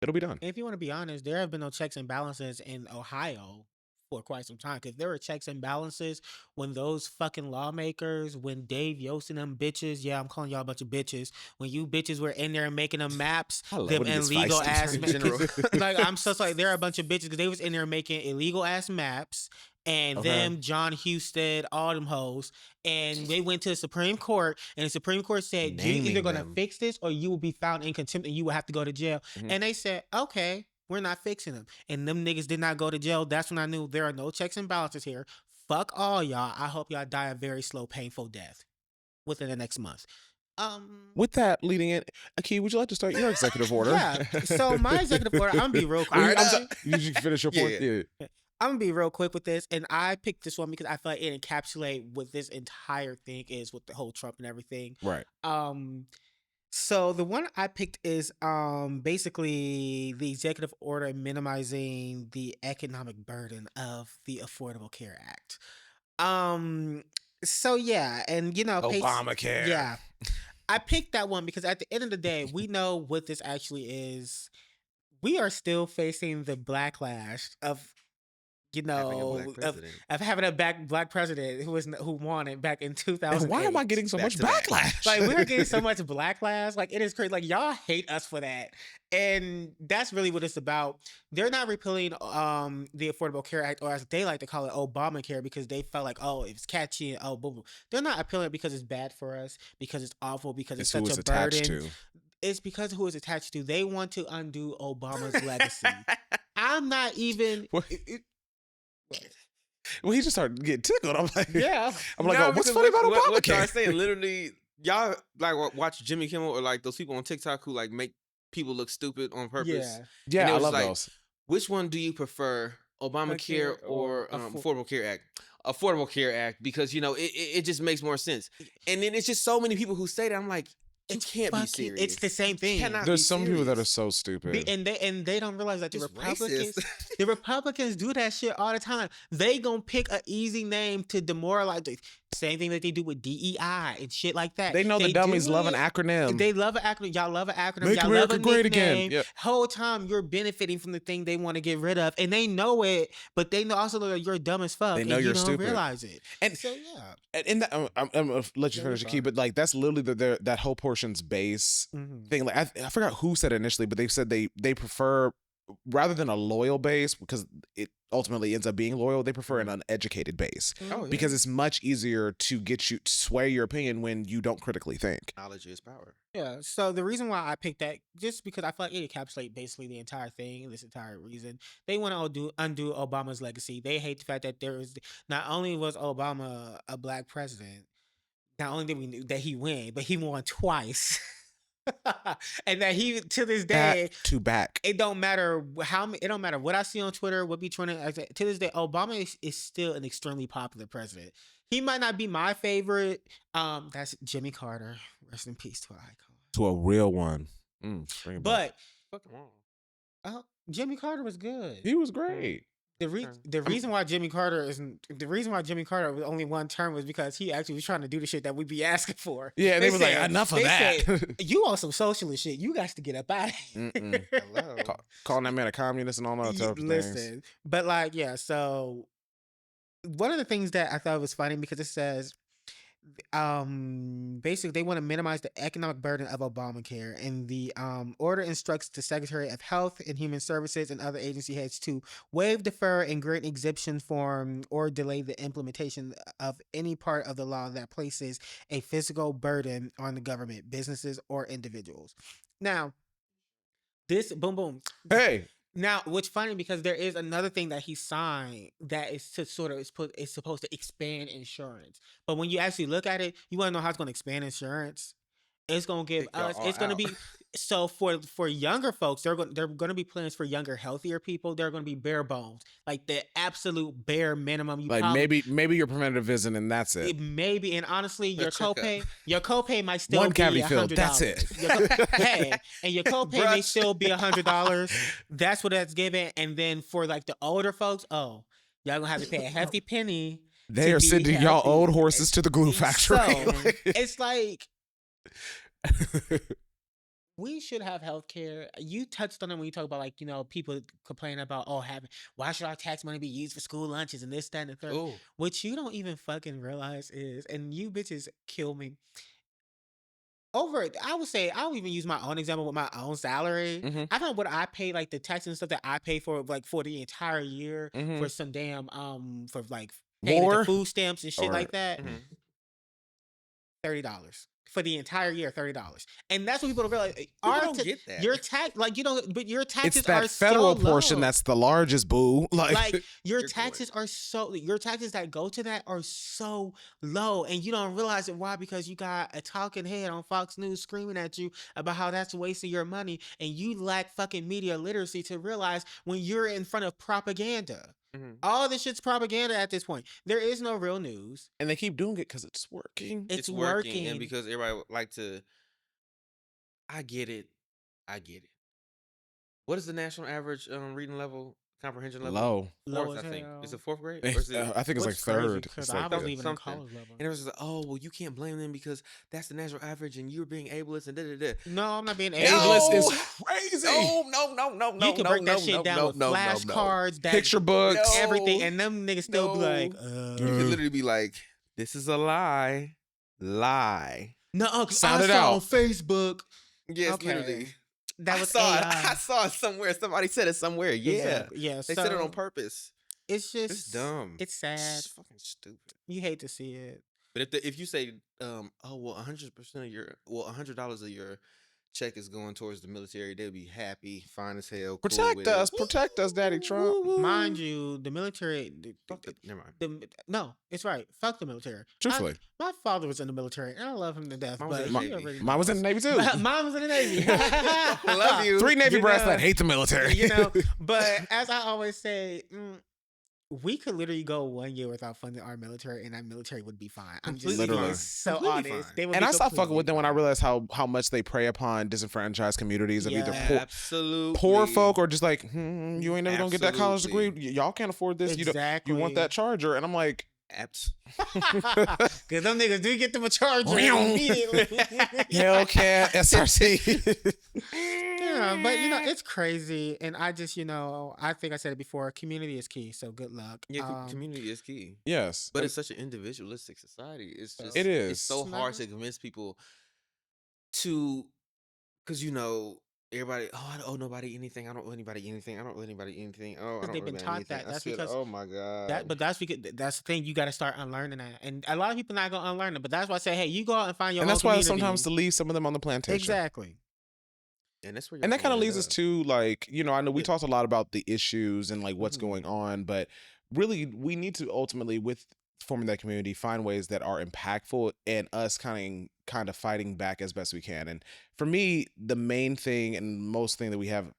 it'll be done. If you want to be honest, there have been no checks and balances in Ohio for quite some time, because there were checks and balances when those fucking lawmakers, when Dave Yost and them bitches, I'm calling y'all a bunch of bitches, when you bitches were in there making them maps, them illegal ass maps. Like, I'm so sorry, there are a bunch of bitches because they was in there making illegal ass maps, and them, John Husted, all them hoes, and they went to the Supreme Court, and the Supreme Court said, you're either going to fix this or you will be found in contempt and you will have to go to jail. Mm-hmm. And they said, okay, we're not fixing them. And them niggas did not go to jail. That's when I knew there are no checks and balances here. Fuck all y'all. I hope y'all die a very slow, painful death within the next month. With that leading in, Akii, would you like to start your executive order? Yeah. So my executive order, I'm gonna be real quick. You finish your point. Yeah. I'm gonna be real quick with this, and I picked this one because I feel like it encapsulates what this entire thing is with the whole Trump and everything. Right. So the one I picked is basically the executive order minimizing the economic burden of the Affordable Care Act. So yeah, and Obamacare. yeah, I picked that one because at the end of the day, we know what this actually is. We are still facing the backlash of Having a black of president. having a black president who won it back in 2008. And why am I getting so Back much to back. backlash? Like we're getting so much backlash. Like it is crazy. Like y'all hate us for that, and that's really what it's about. They're not repealing the Affordable Care Act, or as they like to call it, Obamacare, because they felt like, oh, it's catchy. Oh, boom, boom. They're not appealing because it's bad for us, because it's awful, because it's who such it's a attached burden. to. It's because of who it's attached to. They want to undo Obama's legacy. I'm not even. Well, he just started getting tickled. I'm like, Yeah. I'm like, No, oh, what's because funny about what y'all Obamacare? saying? Literally, y'all like watch Jimmy Kimmel or like those people on TikTok who like make people look stupid on purpose. Yeah. And Yeah, it I was love like, those. which one do you prefer, Obamacare or Affordable Care Act? Affordable Care Act, because it just makes more sense. And then it's just so many people who say that. I'm like, you can't be serious. It's the same thing. There's some people that are so stupid. And they don't realize that the Just Republicans racist. the Republicans do that shit all the time. They gonna pick an easy name to demoralize. Same thing that they do with DEI and shit like that. They know the dummies love an it. acronym. They love an acronym. Y'all love an acronym. Make Y'all America love a great nickname. again. Yep. Whole time you're benefiting from the thing they want to get rid of, and they know it, but they also know that you're dumb as fuck. They know and you're you don't stupid. realize it. And so yeah. And that, I'm gonna let you Yeah, finish, you're Akii, fine. but like that's literally that whole portion's base thing. Like I forgot who said it initially, but they said they prefer, rather than a loyal base, because it ultimately ends up being loyal, they prefer an uneducated base. Oh, yeah. Because it's much easier to get you to sway your opinion when you don't critically think. Knowledge is power. Yeah, so the reason why I picked that, just because I feel like it encapsulates basically the entire thing, this entire reason. They want to undo Obama's legacy. They hate the fact that not only was Obama a black president, not only did we knew that he win, but he won twice. And that he, to this day, Back to back. it don't matter it don't matter what I see on Twitter, what be trending. To this day, Obama is still an extremely popular president. He might not be my favorite. That's Jimmy Carter. Rest in peace to an icon. To a real one. Bring it back. But Jimmy Carter was good. He was great. The reason why Jimmy Carter was only one term was because he actually was trying to do the shit that we be asking for. Yeah, they was like, enough of that. Said, you on some socialist shit. You got to get up out of here. Hello. Calling that man a communist and all that type of things. Listen, but like, yeah. So one of the things that I thought was funny, because it says, basically they want to minimize the economic burden of Obamacare, and the order instructs the Secretary of Health and Human Services and other agency heads to waive, defer, and grant exemptions from or delay the implementation of any part of the law that places a physical burden on the government, businesses, or individuals. Now, this boom. Hey. Now, what's funny, because there is another thing that he signed that is to sort of is supposed to expand insurance. But when you actually look at it, you want to know how it's going to expand insurance. It's going to give us. It's going to be so for younger folks. They're going to be plans for younger, healthier people. They're going to be bare bones, like the absolute bare minimum. Maybe your preventative visit and that's it. Maybe, and honestly, your copay might still one be cavity $100. filled. That's it. And your copay may still be $100. That's what that's given. And then for like the older folks, y'all gonna have to pay a hefty penny. They are sending y'all old horses to the glue factory. So it's like, we should have healthcare. You touched on it when you talk about, like, people complain about, why should our tax money be used for school lunches and this, that, and the third. Ooh. What you don't even fucking realize is, and you bitches kill me. I would say, I'll even use my own example with my own salary. I don't know what I pay, like the taxes and stuff that I pay for, like for the entire year, for some damn, for like paying the food stamps and shit like that. $30. For the entire year, $30, and that's what people don't realize. People don't get that. Your tax, but your taxes it's that are federal so portion low. that's the largest, boo. Like your taxes that go to that are so low, and you don't realize it. Why? Because you got a talking head on Fox News screaming at you about how that's wasting your money, and you lack fucking media literacy to realize when you're in front of propaganda. All this shit's propaganda at this point. There is no real news. And they keep doing it because it's working. It's working. And because everybody would like to... I get it. What is the national average reading level? comprehension level? Low. Low Fourth, as I think. hell. Is it fourth grade? I Or is it, think it's like Which is crazy, third. 'cause It's I like was the- even in college level. and it was just like, oh, well, you can't blame them because that's the national average and you're being ableist and da-da-da. No, I'm not being ableist ableist. is crazy. No. You can break that shit down with flashcards, that Picture books. everything, and them niggas still be like, You could literally be like, this is a lie. Lie. no, because Sound I it saw out. on Facebook. Yes, Okay. literally. That was I AI. saw it somewhere. Somebody said it somewhere. Yeah. Exactly. Yeah, They said it on purpose. It's just It's dumb. It's sad. It's fucking stupid. You hate to see it. But if you say, oh well, 100% of your $100 of your check is going towards the military, they'll be happy, fine as hell. Protect us, Daddy Trump. Mind you, the military. Never mind. No, it's right. Fuck the military. Truthfully. My father was in the military, and I love him to death. Mine was But in the he Navy. already Mine was in the Navy too. Mine was in the Navy. Love you. 3 Navy You brass know, that hate the military. You know, but as I always say, we could literally go 1 year without funding our military, and our military would be fine. I'm just Completely being fine. so Completely honest. fine. They would And be I stopped fucking with them when I completely realized how much they prey upon disenfranchised communities of either Yeah. Absolutely. poor folk or just like, you ain't never gonna get that college degree. Absolutely. Y'all can't afford this. Exactly. You want that charger? And I'm like, Because them niggas do get them a charger immediately. Hellcat, SRC. Yeah, but it's crazy, and I just I think I said it before. Community is key, so good luck. Yeah, community is key. Yes. But it's such an individualistic society. It's just It is. It's so hard to convince people to, because everybody. Oh, I don't owe nobody anything. I don't owe anybody anything. I don't owe anybody anything. Oh, I don't they've owe been anybody taught anything. that. I That's feel because oh my god. that's because that's the thing. You got to start unlearning that, and a lot of people not gonna unlearn it. But that's why I say, hey, you go out and find your. And own that's why community. sometimes to leave some of them on the plantation. Exactly. And that's where. And that kind of leads us to like, I know we Yeah. talked a lot about the issues and like what's Mhm. going on, but really we need to ultimately, with forming that community, find ways that are impactful and us kind of fighting back as best we can. And for me, the main thing and most thing that we have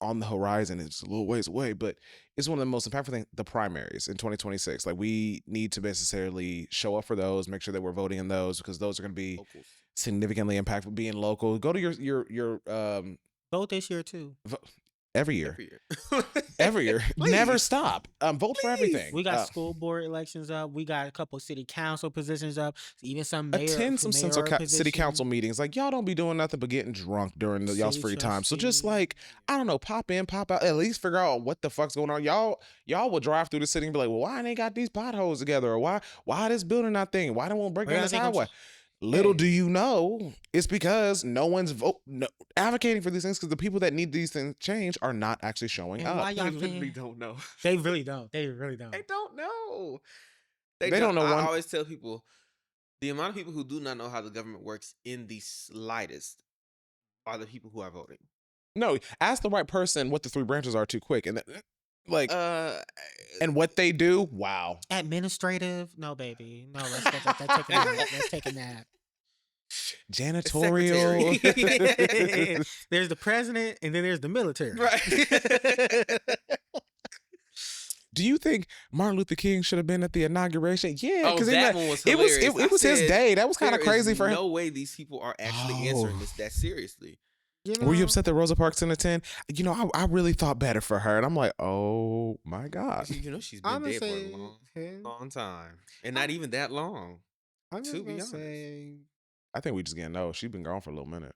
on the horizon is a little ways away, but it's one of the most impactful things, the primaries in 2026. Like we need to necessarily show up for those, make sure that we're voting in those, because those are going to be locals. significantly impactful. Being local, go to your Vote this year too. every year. Every year. Never Please. stop. Vote for everything. We got school board elections up. We got a couple city council positions up. Even some mayor, attend some mayoral city positions. council meetings. Like y'all don't be doing nothing but getting drunk during y'all's City free time. So just trustee. like, I don't know, pop in, pop out. At least figure out what the fuck's going on. Y'all will drive through the city and be like, well, why ain't they got these potholes together? Or why this building not thing? Why they won't break down this highway? Little do you know, it's because no one's advocating for these things, because the people that need these things changed are not actually showing And up. why They y'all literally can't? don't know. They really don't. They really don't. They don't know. They don't know I one- always tell people the amount of people who do not know how the government works in the slightest are the people who are voting. No, ask the right person what the 3 branches are too quick. And like, and what they do, wow. Administrative? No, baby. No, let's take a nap. Let's take a nap. Janitorial. There's the president, and then there's the military. Right. Do you think Martin Luther King should have been at the inauguration? Yeah, because that one was it was hilarious. it was I his said, day. That was kind of There is crazy for him. No way these people are actually answering this that seriously. Were you upset that Rosa Parks in a 10? I really thought better for her, and I'm like, oh my god. She's been dead for a Honestly, long time, and not even that long. I'm just to be gonna honest. say I think we just getting no. She's been gone for a little minute,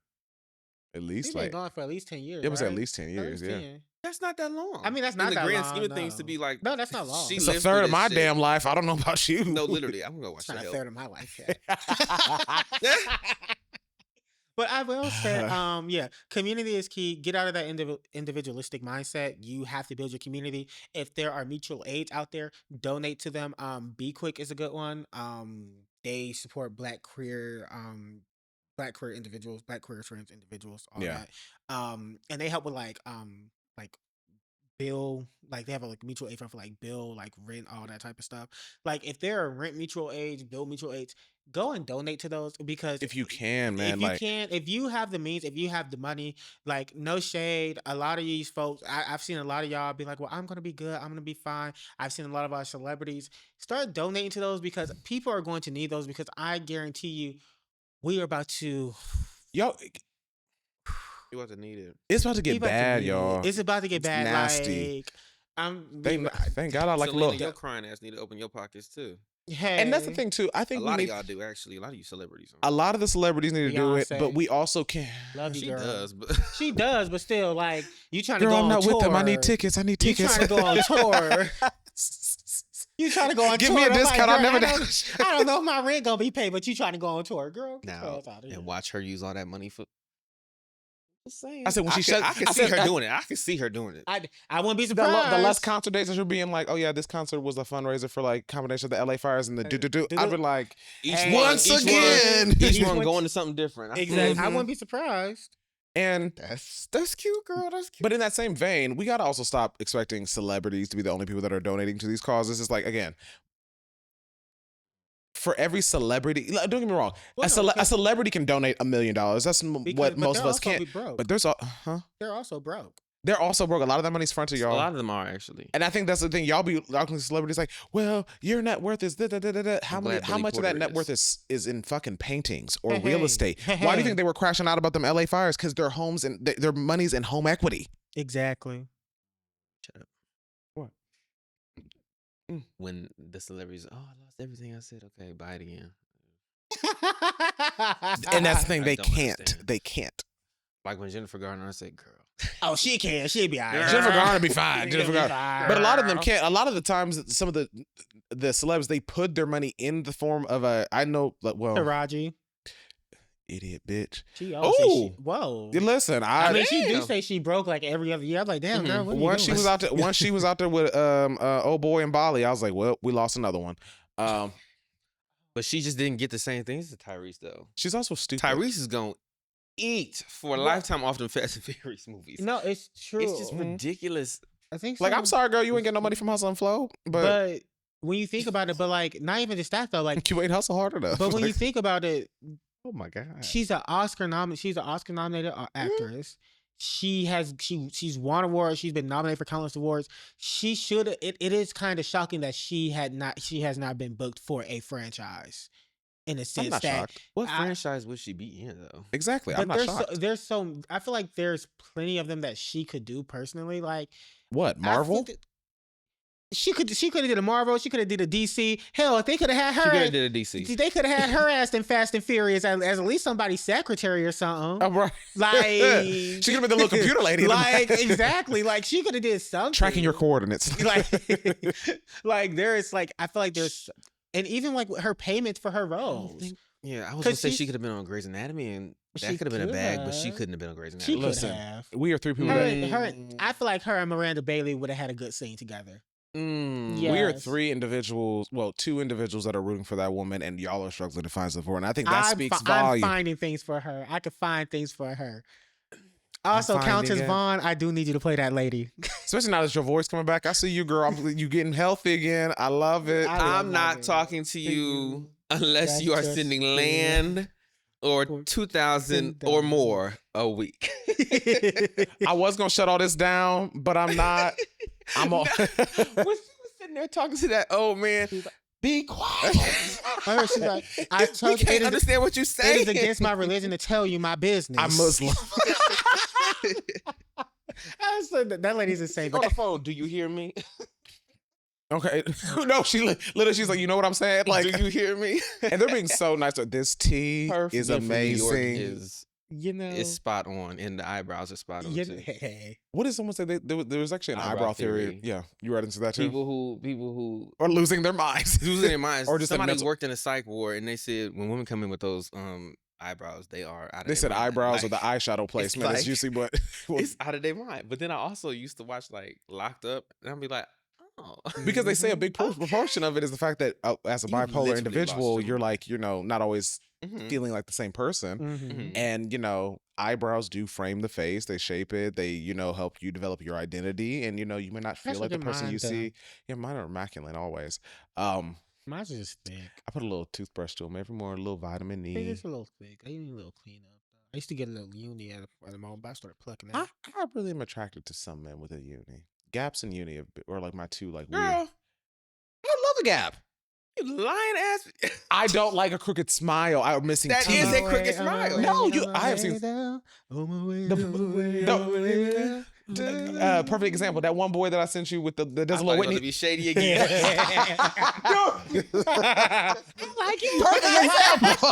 at least he's been like gone for at least 10 years. it was at right? least 10 At years. least Yeah, 10. That's not that long. I mean, that's in not the that grand long, scheme of things to no. be like. No, that's not long. She it's a lived third through of my this shit. damn life. I don't know about you. No, literally, I'm gonna go watch It's the not a hell. third of my life yet. But I will say, yeah, community is key. Get out of that individualistic mindset. You have to build your community. If there are mutual aids out there, donate to them. Be Quick is a good one. They support Black queer individuals, Black queer trans individuals, all Yeah. that. And they help with like bill, like they have a mutual aid fund for like bill, like rent, all that type of stuff. Like if there are rent mutual aids, bill mutual aids, go and donate to those, because If you can, man, if you can, if you have the means, if you have the money, like no shade, a lot of these folks, I've seen a lot of y'all be like, well, I'm gonna be good, I'm gonna be fine. I've seen a lot of our celebrities start donating to those, because people are going to need those, because I guarantee you, we are about to. Yo, You wasn't needed. it's about to we get about to bad, need- y'all. It's about to get It's bad. nasty. Like, Thank God I like a Selena, little. your crying ass need to open your pockets too. Hey. And that's the thing too. I think a lot of y'all do actually. A lot of you celebrities. A lot of the celebrities need to do it, Beyonce. but we also can. Love you, She girl. does, but She does, but still, like, you trying to Girl, go I'm on not tour. with them. I need tickets. You trying to go on tour. You trying to go on Give tour. me a I'm like, discount. I'll girl, never. I don't know if my rent gonna be paid, but you trying to go on tour, girl. Get your now ass out of here. and watch her use all that money for. Just saying. I said when she I can see her doing it. I can see her doing it. I wouldn't be The surprised. less concert dates that you're being like, oh yeah, this concert was a fundraiser for like combination of the LA Fires and the do. I'd be like, once again, each one going to something different. Exactly. I wouldn't be surprised. And that's cute, girl. That's cute. but in that same vein, we gotta also stop expecting celebrities to be the only people that are donating to these causes. It's like, again, for every celebrity, don't get me wrong, a celebrity can donate $1 million. That's what most of us can't. But they're also broke. They're also broke. A lot of that money's fronted, y'all. A lot of them are actually. And I think that's the thing. Y'all be talking to celebrities like, well, your net worth is How much of that net worth is in fucking paintings or real estate? Why do you think they were crashing out about them LA fires? Because their homes and their money's in home equity. Exactly. Shut up. What? When the celebrities, I lost everything. I said, okay, buy it again. And that's the thing. They don't can't. understand. They can't. Like when Jennifer Garner said, girl. Oh, she can. She'll be all right. Jennifer Garner be fine. She'll Jennifer be Garner. fine. But a lot of them can't. A lot of the times, some of the celebs, they put their money in the form of Taraji. Idiot bitch. Whoa. Listen, I mean, she do say she broke like every other year. I'm like, damn, girl, what are you once doing? she was out there with old boy in Bali, I was like, well, we lost another one. But she just didn't get the same things as Tyrese though. She's also stupid. Tyrese is gonna eat for a lifetime off them Fast and Furious movies. No, it's true. It's just ridiculous. I think so. Like, I'm sorry, girl, you ain't getting no money from Hustle and Flow, but when you think about it, but like, not even just that though, like you ain't hustle hard enough. But when you think about it, oh my God, she's an Oscar nominated actress. She's won awards. She's been nominated for countless awards. She should. It is kind of shocking that she has not been booked for a franchise. In a sense that shocked. What franchise would she be in though? Exactly, I'm not shocked. I feel like there's plenty of them that she could do personally. Like what, Marvel? She could have did a Marvel. She could have did a DC. Hell, if they could have had her, she could have did a DC. They could have had her ass in Fast and Furious as at least somebody's secretary or something. Oh, right. Like she could have been the little computer lady. Like exactly. Like she could have did something. Tracking your coordinates. like there is like I feel like there's and even like her payments for her roles. I was gonna say she could have been on Grey's Anatomy and that could have been a bag, but she couldn't have been on Grey's Anatomy. She could have. We are three people. I feel like her and Miranda Bailey would have had a good scene together. Yes. We are two individuals that are rooting for that woman, and y'all are struggling to find support. And I think that speaks volume. I'm finding things for her. I could find things for her. Also, Countess Vaughn, I do need you to play that lady. Especially now that your voice coming back. I see you, girl. You getting healthy again. I love it. I'm not talking to you unless you are sending land or 2,000 or more a week. I was gonna shut all this down, but I'm not. I'm all. When she was sitting there talking to that old man, be quiet. She's like, I can't understand what you say. It is against my religion to tell you my business. I'm Muslim. That lady's insane. On the phone, do you hear me? Okay. No, she's like, you know what I'm saying? Like, do you hear me? And they're being so nice. This tea is amazing. It's spot on, and the eyebrows are spot on too. What did someone say? There was actually an eyebrow theory. Yeah, you read into that too. People who are losing their minds, or just somebody worked in a psych ward, and they said when women come in with those eyebrows, they are out of. They said mind. eyebrows or the eyeshadow placement is usually what it's out of their mind. But then I also used to watch like Locked Up, and I'd be like. Because they say a big proportion of it is the fact that as a bipolar individual, you're like, not always feeling like the same person. And, eyebrows do frame the face. They shape it. They, help you develop your identity. And, you may not feel like the person you see. Yeah, mine are immaculate always. Mine's just thick. I put a little toothbrush to them every morning, a little vitamin E. It's a little thick. I need a little cleanup. I used to get a little uni at the moment, but I started plucking it. I really am attracted to some men with a uni. Gaps and uni are like my two like Girl, weird. I love a gap. You lying ass. I don't like a crooked smile. I'm missing that teeth. Is a crooked smile. No, I have seen. Perfect example. That one boy that I sent you with the does a little Whitney. To be shady again. Like you. Perfect example.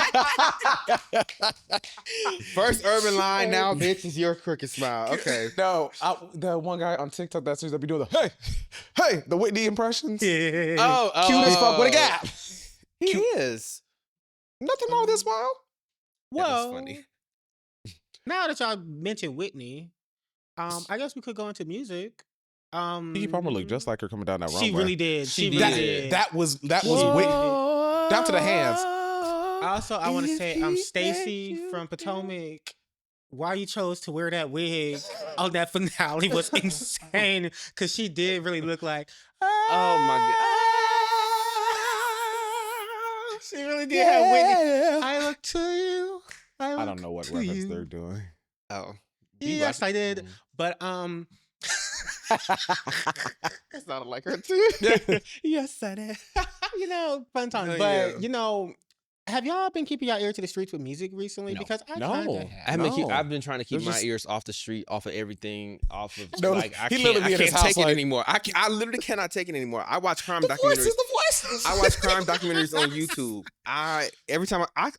First urban line, now bitch is your crooked smile. Okay. No, the one guy on TikTok that seems to be doing the hey, the Whitney impressions. Oh, Cute as fuck with a gap. He is. Nothing wrong with this smile. Well, funny. Now that y'all mentioned Whitney, I guess we could go into music. Keke Palmer looked just like her coming down that runway. She really did. She really that, did. That was Whitney. Down to the hands. Also, I want to say, Stacy from Potomac, why you chose to wear that wig on that finale was insane. Because she did really look like, oh my God. She really did have Whitney. I look to you. I don't know what reference they're doing. Oh. Yes, I did. But That sounded like her too. yes, I did. Fun time. Oh, But yeah. have y'all been keeping your ear to the streets with music recently? No. Because I No. kinda have. I've been trying to keep There's my just- ears off the street, off of everything, off of No, I he literally be in his can't house take like- it anymore. I literally cannot take it anymore. I watch crime The documentaries. voices. I watch crime documentaries on YouTube. Every time I've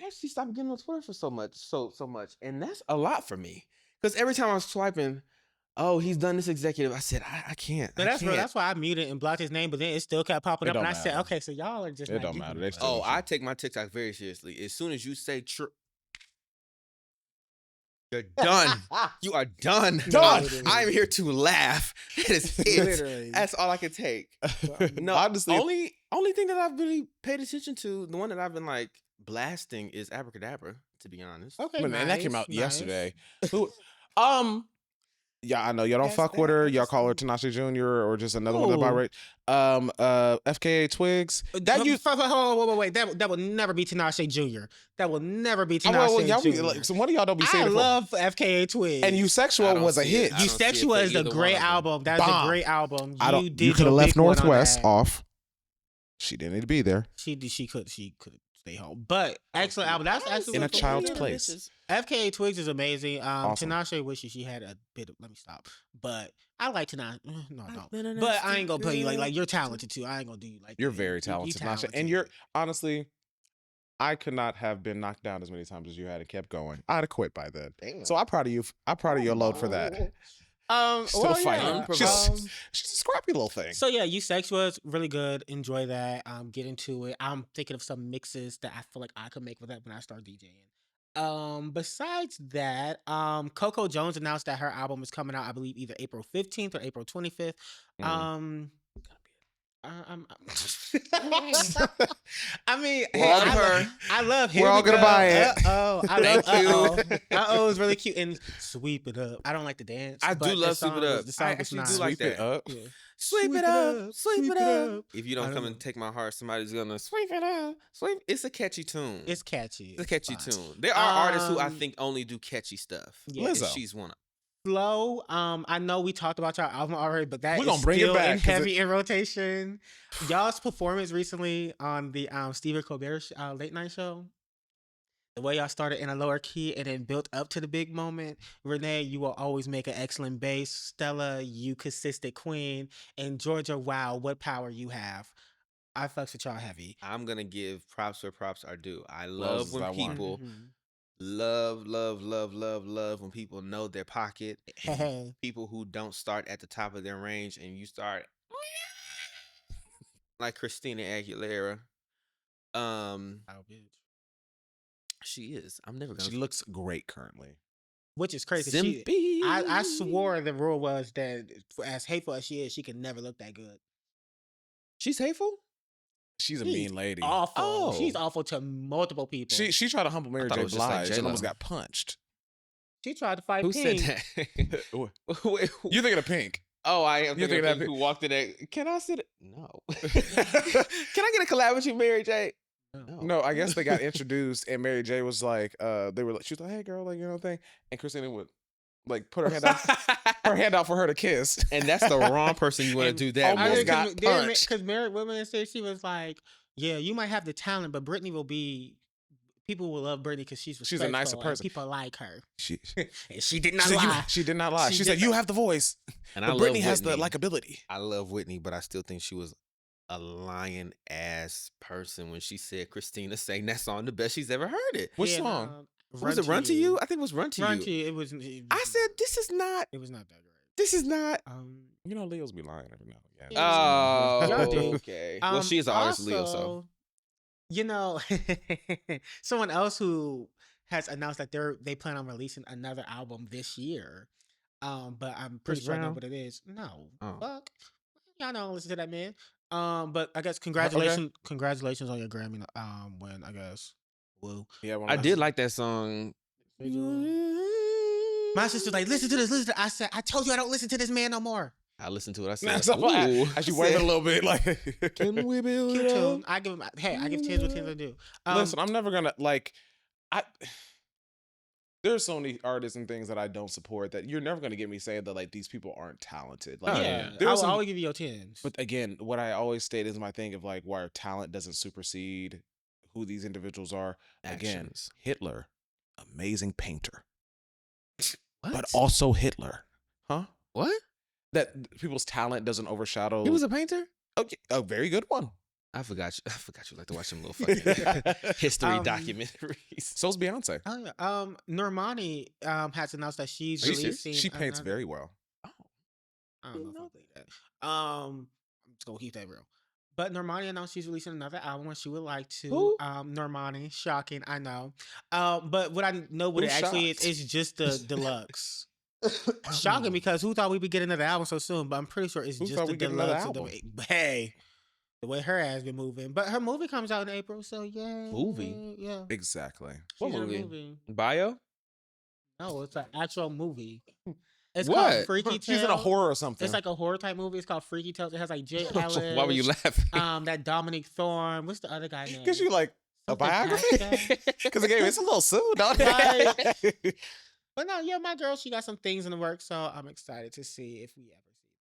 actually stopped getting on Twitter for so much, and that's a lot for me. Because every time I was swiping, oh, he's done this executive. I said, I can't. So that's real. That's why I muted and blocked his name, but then it still kept popping It up, and don't I said, matter. okay, so y'all are just. It not don't giving matter. a They fuck. still- I take my TikTok very seriously. As soon as you say you're done. You are done. Done. I'm here to laugh. That is it. Literally. That's all I can take. No, Honestly, only thing that I've really paid attention to, the one that I've been like blasting is Abracadabra, to be honest. Okay, man, that came nice, out nice. yesterday. Who? Yeah, I know y'all don't Yes, fuck that with her. was Y'all call her just- Tinashe Jr. or just another one Who? about right. FKA Twigs. That you. Wait. That will never be Tinashe Jr. That will never be Oh, Tinashe y'all be, Jr. like, so one of y'all don't be saying I it. love FKA Twigs. And You Sexual I don't was a see hit. it. I You don't see it Sexual for is a either great one of them. album. That's Bomb. a great album. I don't. did You could have your left big one on Northwest that. off. She didn't need to be there. She could stay home. But excellent album. That's actually In a what- child's place. FKA Twigs is amazing. Awesome. Tinashe wishes she had a bit of. Let me stop. But I like Tinashe. No, I don't. But I ain't gonna play you like you're talented too. I ain't gonna do you like You're that. very You talented, Nasha. And talented. you're honestly, I could not have been knocked down as many times as you had and kept going. I'd have quit by then. Damn. So I'm proud of you. I'm proud of your load for that. Still well, fighting. yeah. She's a scrappy little thing. So yeah, You Sex was really good. Enjoy that. Get into it. I'm thinking of some mixes that I feel like I could make with that when I start DJing. Besides that, Coco Jones announced that her album is coming out, I believe, either April 15th or April 25th. I mean, I love Here We're all We gonna Go. buy it. I love Thank you. Uh-oh is really cute. And Sweep It Up. I don't like the dance. I but do the love Sweep It song Up. was- The song I was actually nice. do like Sweep it that. up. Yeah. Sweep it up, sweep it up. If you I don't don't come know. and take my heart, somebody's gonna sweep it up. Sweep. It's a catchy tune. It's catchy. It's a catchy fine. tune. There are artists who I Um, think only do catchy stuff. Yeah. And Lizzo. she's one of Flow. I know we talked about y'all album already, but that We're is gonna bring it still back, in 'cause heavy in rotation. Y'all's performance recently on the Stephen Colbert late night show. The way y'all started in a lower key and then built up to the big moment. Renee, you will always make an excellent bass. Stella, you consistent queen. And Georgia, wow, what power you have. I fucks with y'all heavy. I'm gonna give props where props are due. I Loves love is when that one. people Mhm. love when people know their pocket. Hey. People who don't start at the top of their range and you start like Christina Aguilera. Oh, bitch. She is. I'm never gonna. She looks great currently. Which is crazy. Simpy. I swore the rule was that as hateful as she is, she can never look that good. She's hateful. She's a She's mean lady. Awful. Oh. She's awful to multiple people. She tried to humble Mary thought J. it was just like Blige and J-Lo. almost got punched. She tried to fight Who Pink. said that? Wait, who- You're thinking of Pink. Oh, I am You're thinking thinking of that who walked in there. Can I sit? No. Can I get a collab with you, Mary J? No, I guess they got introduced and Mary J was like, they were like, she was like, hey girl, like, you know, thing. And Christina would like put her hand out for her to kiss. And that's the wrong person you want to And do that almost with. got punched. Because Married Women said she was like, yeah, you might have the talent, but Brittany will be people will love Britney because she's respectful. She's a nicer person. People like her. She And she did not lie. She did not lie. She said, "You have the voice," and but Britney has the likability. I love Whitney, but I still think she was a lying ass person when she said Christina sang that song the best she's ever heard it. Which song? Was it Run to You? I think it was Run to You. Run to You. It was. I said this is not. It was not that great. This is not. You know, Leos be lying every now and again. Oh, okay. Well, she is an artist, Leo. So you know, someone else who has announced that they plan on releasing another album this year. But I'm pretty sure I know what it is. No, fuck, y'all don't listen to that man. But I guess congratulations on your Grammy. When I guess, woo. Yeah, I did like that song. My sister's like, listen to this. I said, I told you I don't listen to this man no more. I listened to it. I said, I should wave it a little bit. Like, can we build cute it tune. up? I give 10s what 10s I do. Listen, I'm never gonna there's so many artists and things that I don't support that you're never gonna get me saying that like these people aren't talented. Like, I will always give you your 10s. But again, what I always state is my thing of like where talent doesn't supersede who these individuals are. Again, Hitler, amazing painter. What? But also Hitler. Huh? What? That people's talent doesn't overshadow. He was a painter? Okay, a very good one. I forgot you like to watch some little fucking history documentaries. So's Beyonce. Oh yeah. Normani has announced that she's releasing. She paints very well. Oh, I don't know if I believe that. I'm just gonna keep that real. But Normani announced she's releasing another album and she would like to. Who? Normani, shocking, I know. But what I know what it actually is just the deluxe. Shocking because who thought we'd be getting another album so soon? But I'm pretty sure it's just the deluxe. Hey, the way her ass been moving. But her movie comes out in April, so yeah. Movie? Yeah. Exactly. What movie? Bio? No, it's an actual movie. It's what? Called Freaky Tales. She's in a horror or something. It's like a horror type movie. It's called Freaky Tales. It has like Jay Ellis. Why were you laughing? That Dominic Thorne. What's the other guy name? Because you like Something a biography? Because again, it's a little soon, don't it? But no, yeah, my girl, she got some things in the works, so I'm excited to see if we ever see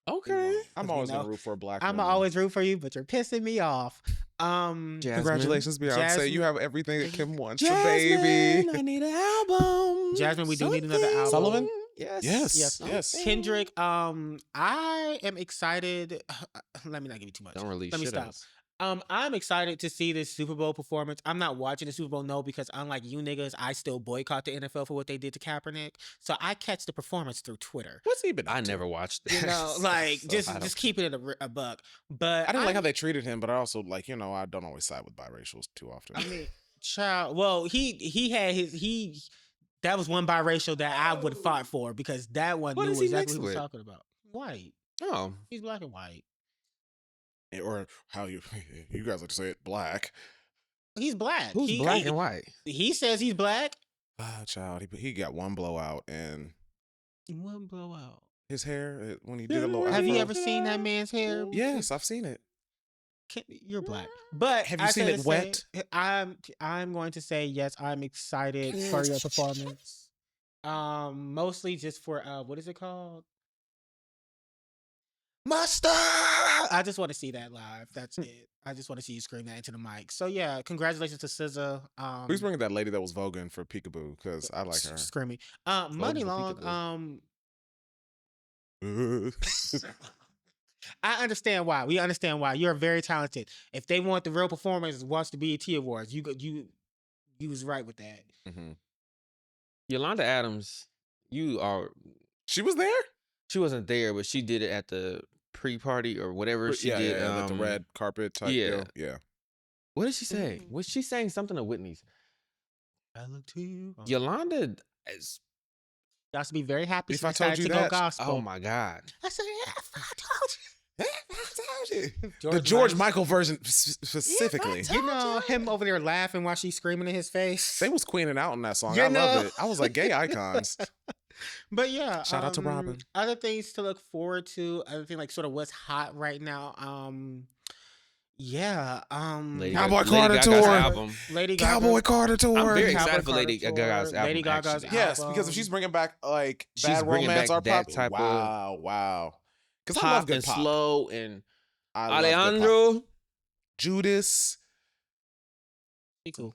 them. Okay. I'm always gonna root for a black I'm woman. always root for you, but you're pissing me off. Congratulations, Beyonce. Jasmine. You have everything that Kim wants, Jasmine, baby. I need an album. Jasmine, we do need another album. Sullivan? Yes. Kendrick, I am excited. Let me not give you too much. Don't release. Let me stop. Us. I'm excited to see this Super Bowl performance. I'm not watching the Super Bowl, no, because unlike you niggas, I still boycott the NFL for what they did to Kaepernick. So I catch the performance through Twitter. What's he been up I to? never watched that. You know, like just keeping it a buck. But I didn't like how they treated him, but I also like, you know, I don't always side with biracials too often. I mean, child. Well, he had that was one biracial that I would have fought for because that one knew exactly what he was talking about. White. Oh, He's black and white. Or how you guys like to say it, black. He's black. Who's black and white? He says he's black. Child, he got one blowout and one blowout. His hair when he did a little. Have afro. you ever seen that man's hair? Yes, I've seen it. You're black, but have you seen it wet? I'm going to say yes. I'm excited for your performance. Mostly just for what is it called? Mustard. I just want to see that live. That's it. I just want to see you scream that into the mic. So yeah, congratulations to SZA. Who's bringing that lady that was voguing for Peekaboo? Because I like her. Screaming. Money Long. I understand why. We understand why. You're very talented. If they want the real performance, watch the BET Awards. You was right with that. Mm-hmm. Yolanda Adams, She was there? She wasn't there, but she did it at the pre-party or whatever she did. Yeah, the red carpet type deal. Yeah. What did she say? Was she saying something to Whitney's? I look to you. Yolanda is... Y'all should be very happy if I told you to that, go gospel. Oh my God. I said, I told you. The George Michael version specifically. You know him over there laughing while she's screaming in his face. They was queening out on that song. I love it. I was like, gay icons. But yeah, shout out to Robin. Other things to look forward to. Other thing like sort of what's hot right now. Cowboy Carter tour. Lady Gaga. Cowboy Carter tour. I'm very excited for Lady Gaga's album. Lady Gaga's album. Yes, because if she's bringing back like Bad Romance or pop, type wow. Because I love good and pop. slow and I Alejandro, Judas. She cool.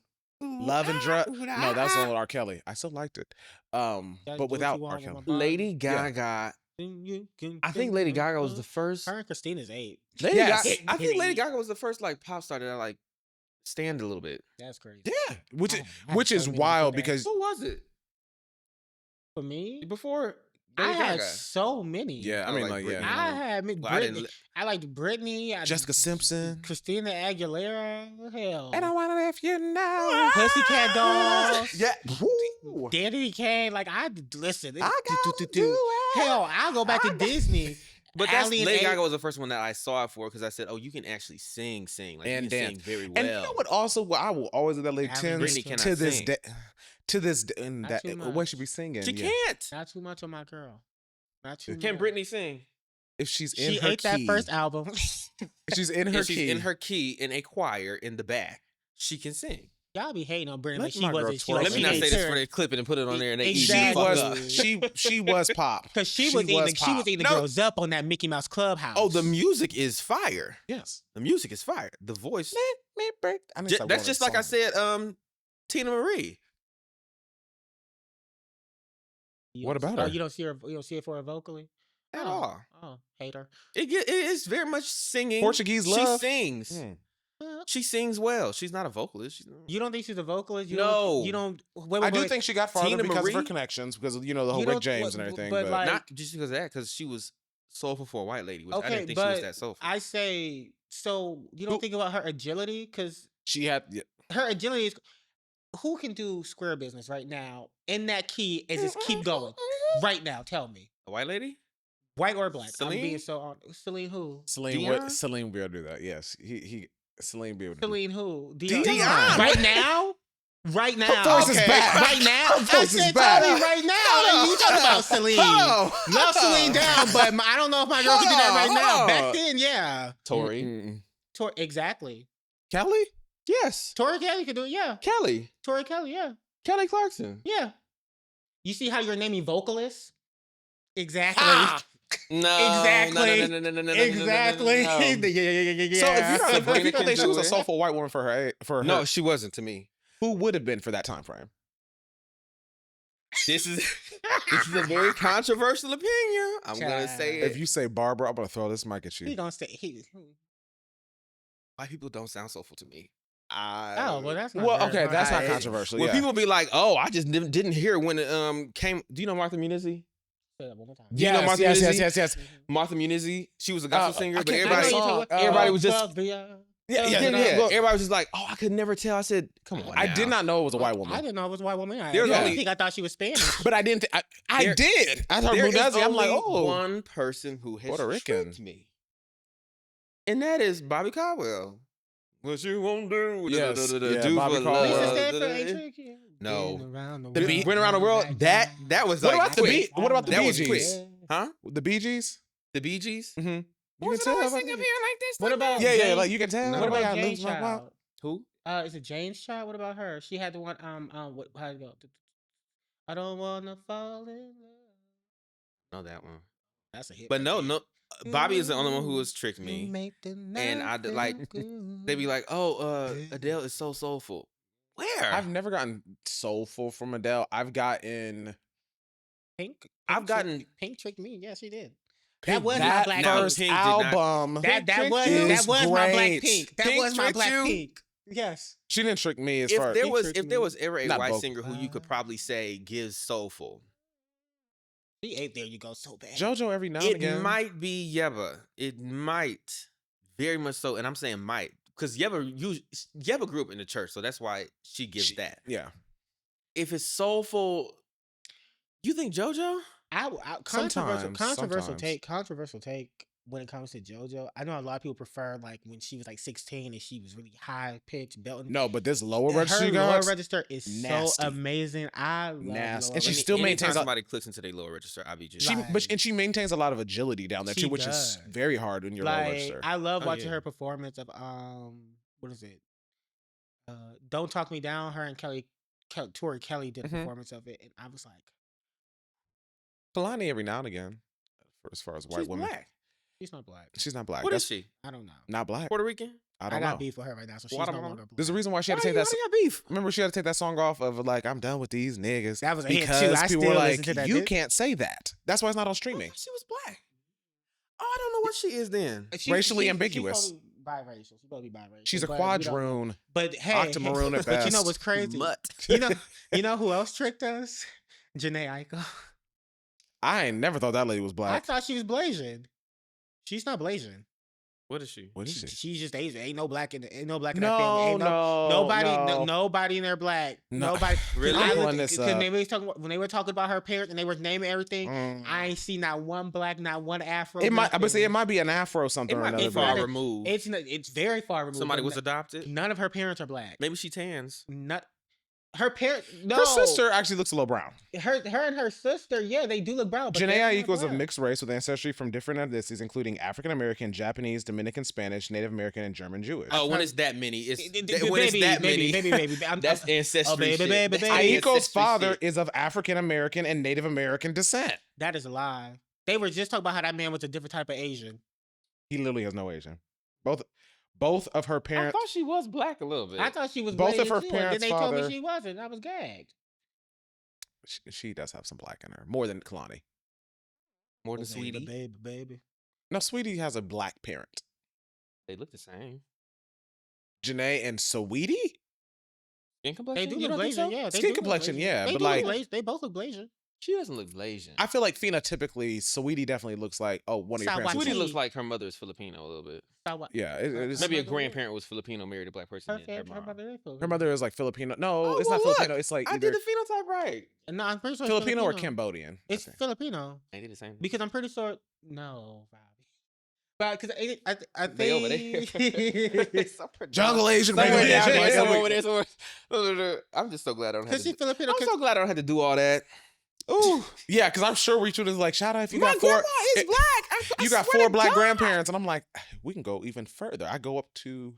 Love and Drug. No, that was on R. Kelly. I still liked it. But without R. Kelly. Lady Gaga. I think Lady Gaga was the first. Her and Christina's 8. Lady Yes. Gaga, I think Lady Gaga was the first like pop star that I like stand a little bit. That's crazy. Yeah, which I is had so many wild before that. because Who was it For me, before I Lady had Gaga? so many. yeah, I Oh, mean like like Britney. yeah, I had Well, I didn't Britney. li- I liked Britney. Jessica Simpson. Christina Aguilera. Hell. And I wanna let you know. Pussycat Dolls. Yeah. Woo. Danny Kane. Like listen. I gotta do it. Hell, I'll go back to Disney. But that's Alien Lady Eight- Gaga was the first one that I saw it for because I said, "Oh, you can actually sing, like And you can dance. sing very well." And you know what? Also, what I will always let lady Alan tends Britney cannot to this sing. day. To this day, and Not that too what much. should be singing? She yeah. can't. Not too much on my girl. Not too Can much. Britney sing? If she's in She her ate key, that first album. if she's in her If she's key, in her key in a choir in the back, she can sing. Y'all be hating on Britney Let like she my girl wasn't. She twerk. like Let me she not ain't say this turn. for they clip it and put it on there and they eat she it. Exactly. was she was pop Because she She was eating. was She was pop. eating the No. girls up on that Mickey Mouse Clubhouse. Oh, the music is fire. Yes. The music is fire. The voice. Me break. I need to start That's one just of like I the songs. said. Tina Marie. You What don't- about oh, her? You don't see her. You don't see it for her vocally At Oh. all. Oh, hater. It is very much singing. Portuguese love? She sings. Mm. She sings well. She's not a vocalist. She's You don't think she's a vocalist? You No. Don't, you don't. Wait, I wait, do wait. think she got farther Tina because of her Marie? connections, because you know the whole You Rick don't- James what- and everything. but, But, like- not just because of that, because she was soulful for a white lady. Which I Okay, didn't think she was but that soulful. I say so. You don't Who- think about her agility because she had yeah, her agility is. Who can do square business right now in that key and just keep going right now? Tell me, A white lady? white or black? I'm Celine? being so on. Celine who? Celine. Dion? Celine be able to do that. Yes, he Celine be able to. do Celine who? Dion. Right now. Right now. Her voice is back. Right now. Her I voice is said back. tell me right now. Like, you talking about Celine? Love Celine down, but I don't know if my girl can do that right now. Back then, yeah. Tori. Mm-mm. Exactly. Kelly? Yes. Tori Kelly could do it. Yeah. Kelly. Tori Kelly. Yeah. Kelly Clarkson. Yeah. You see how you're naming vocalists? Exactly. Ah! No. Exactly. No. Exactly. No. Yeah. So if you Sabrina don't think can she was do a it. soulful white woman for her, No, she wasn't to me. who would have been for that time frame? This is a very controversial opinion. I'm gonna say it. If you say Barbara, I'm gonna throw this mic at He you. gonna stay. White people don't sound soulful to me. Oh well, that's not Well, very okay, hard. that's not I- controversial. When Yeah. people be like, "Oh, I just didn't hear when it came." Do you know Martha Munizzi? Say that one more time. Do you know Martha yes, Munizzi? yes. Martha Munizzi. She was a gospel singer, I but can't- everybody, I know you everybody was just Yeah. Look, everybody was just like, "Oh, I could never tell." I said, "Come on." I now." did not know it was a white I woman, didn't know it was a white woman. There's I only- think I thought she was Spanish. but I didn't. I There- did. I thought There is Munezzi. I'm like, only oh, one person who has Puerto Rican. tricked me, and that is Bobby Caldwell. What you won't do? Yes, Do yeah, for Bobby love. Caldwell. Lisa Stanford ain't tricky. No. Been around the The world, Bee- Went around the world. That was What like about the quick. Bee- what about the That Bee was quick. Gees? Huh? The Bee Gees. The Bee Gees. Mm-hmm. You can Wasn't tell. I about sing up the- here like this? What about Yeah, James, like you can tell. No. What What about I James lose my mind? Child? Who? Is it James Child? What about her? She had the one. What? How it go? I don't wanna fall in love. No, that one. That's a hit. But right no, there. no. Bobby is the only one who has tricked You me. make the And I night did, like, feel good. They be like, "Oh, Adele is so soulful." Where? I've never gotten soulful from Adele. I've gotten Pink. I've Pink gotten- tricked- Pink tricked me. Yeah, she did. Pink, That was my that Black first Pink. Pink did not- album. That was is my Black great. Pink. That Pink was my tricked Black you? Pink. Yes. She didn't trick me as if far. there He was tricked if there me. was ever a Not white vocal. singer who you could probably say gives soulful, She ate there you go so bad. JoJo every now and it again. might be Yeba. It might, very much so, and I'm saying might because Yeba grew up in the church, so that's why she gives that. Yeah. If it's soulful, you think JoJo? Controversial Sometimes. controversial take when it comes to JoJo. I know a lot of people prefer like when she was like 16 and she was really high pitched belting. No, but this lower her register lower guys, register is nasty. so amazing. I love Nasty. lower And she register. still Anytime maintains a- somebody clicks into their lower register. I be just she Like- but she maintains a lot of agility down there She too, which does. is very hard when you're lower Like register. I love Oh, watching yeah. her performance of what is it? Don't Talk Me Down. Her and Tori Kelly did a Mhm. performance of it, and I was like, Kalani every now and again, as far as white she's women. black. she's not black. She's not black. What is That's she? I don't know. not black. Puerto Rican? I I don't got know. beef with her right now, so she's Why no don't- longer black. There's a reason why she had to take Why that. you got beef? Remember, she had to take that song off of like, I'm done with these niggas. That was a hit, too. because I people still were listen like, to that, you dude. can't say that. That's why it's not on I streaming. thought she was black. Oh, I don't know what she is then. Racially ambiguous. She's probably biracial. She's supposed to be biracial. She's a but we don't know. quadroon. But hey, Octamaroon at but you know best. what's crazy? Mutt. You know who else tricked us? Janae Aiko. I ain't never thought that lady was I black. thought she was Blasian. She's not Blasian. What is she? What is she? She's just Asian. Ain't no black in that family. No, Ain't no, nobody, no. Nobody in there black. No. Nobody. Really? I Pulling looked- this 'cause up. when they were talking about her parents and they were naming everything, Mm. I ain't seen not one black, not one Afro. It might. I would nothing. say it might be an afro something It or might be another. far but- removed. It's very far removed. Somebody but was adopted. none of her parents are black. Maybe she tans. Not her parents. No, Her sister actually looks a little brown. Her and her sister. Yeah, they do look brown. But Janae they're not equals of black. mixed race with ancestry from different ethnicities, including African American, Japanese, Dominican, Spanish, Native American, and German Jewish. Oh, when her- it's that many, it's Baby, when it's that many. baby. That's ancestry. Oh, baby, shit. baby, That's baby. Aiko's ancestry father shit. is of African American and Native American descent. That is a lie. They were just talking about how that man was a different type of Asian. He literally has no Asian. Both of her I parents. thought she was black a little bit. I thought she was Both of Blasian her too, and parents' then they told father- me she wasn't. I was gagged. She does have some black in her, more than Kalani. more than Oh, Sweetie. baby. No, Sweetie has a black parent. They look the same. Janae and Sweetie? Skin They complexion. do You look don't think Blasian, so? yeah. They Skin do look complexion, Blasian. yeah, They but do look like- Blasian. They both look Blasian. She doesn't look Blasian. I feel like phenotypically, Sweetie definitely looks like one of your South parents. Sweetie is- looks like her mother is Filipino a little bit. So what? Yeah, it's, Maybe a mother is? grandparent was Filipino, married a black person. Her, then her her mom. mother is Filipino. her mother is like Filipino. No, Oh, it's well, not look, Filipino. It's like I either did the phenotype right. No, I'm pretty sure it's Filipino or Cambodian. I It's think. Filipino They did the same. because I'm pretty sure. No, Robbie. But because I They over think there. Jungle Asian, Somewhere regular there, Asian, like, somewhere every- over there, somewhere. I'm just so glad I don't have because to. she's Filipino. I'm so glad I don't have to do all that. Ooh, Yeah, because I'm sure Richard is like, shout out if you my got four. grandma is it- black. I You got swear four to black God. grandparents, and I'm like, we can go even further. I go up to,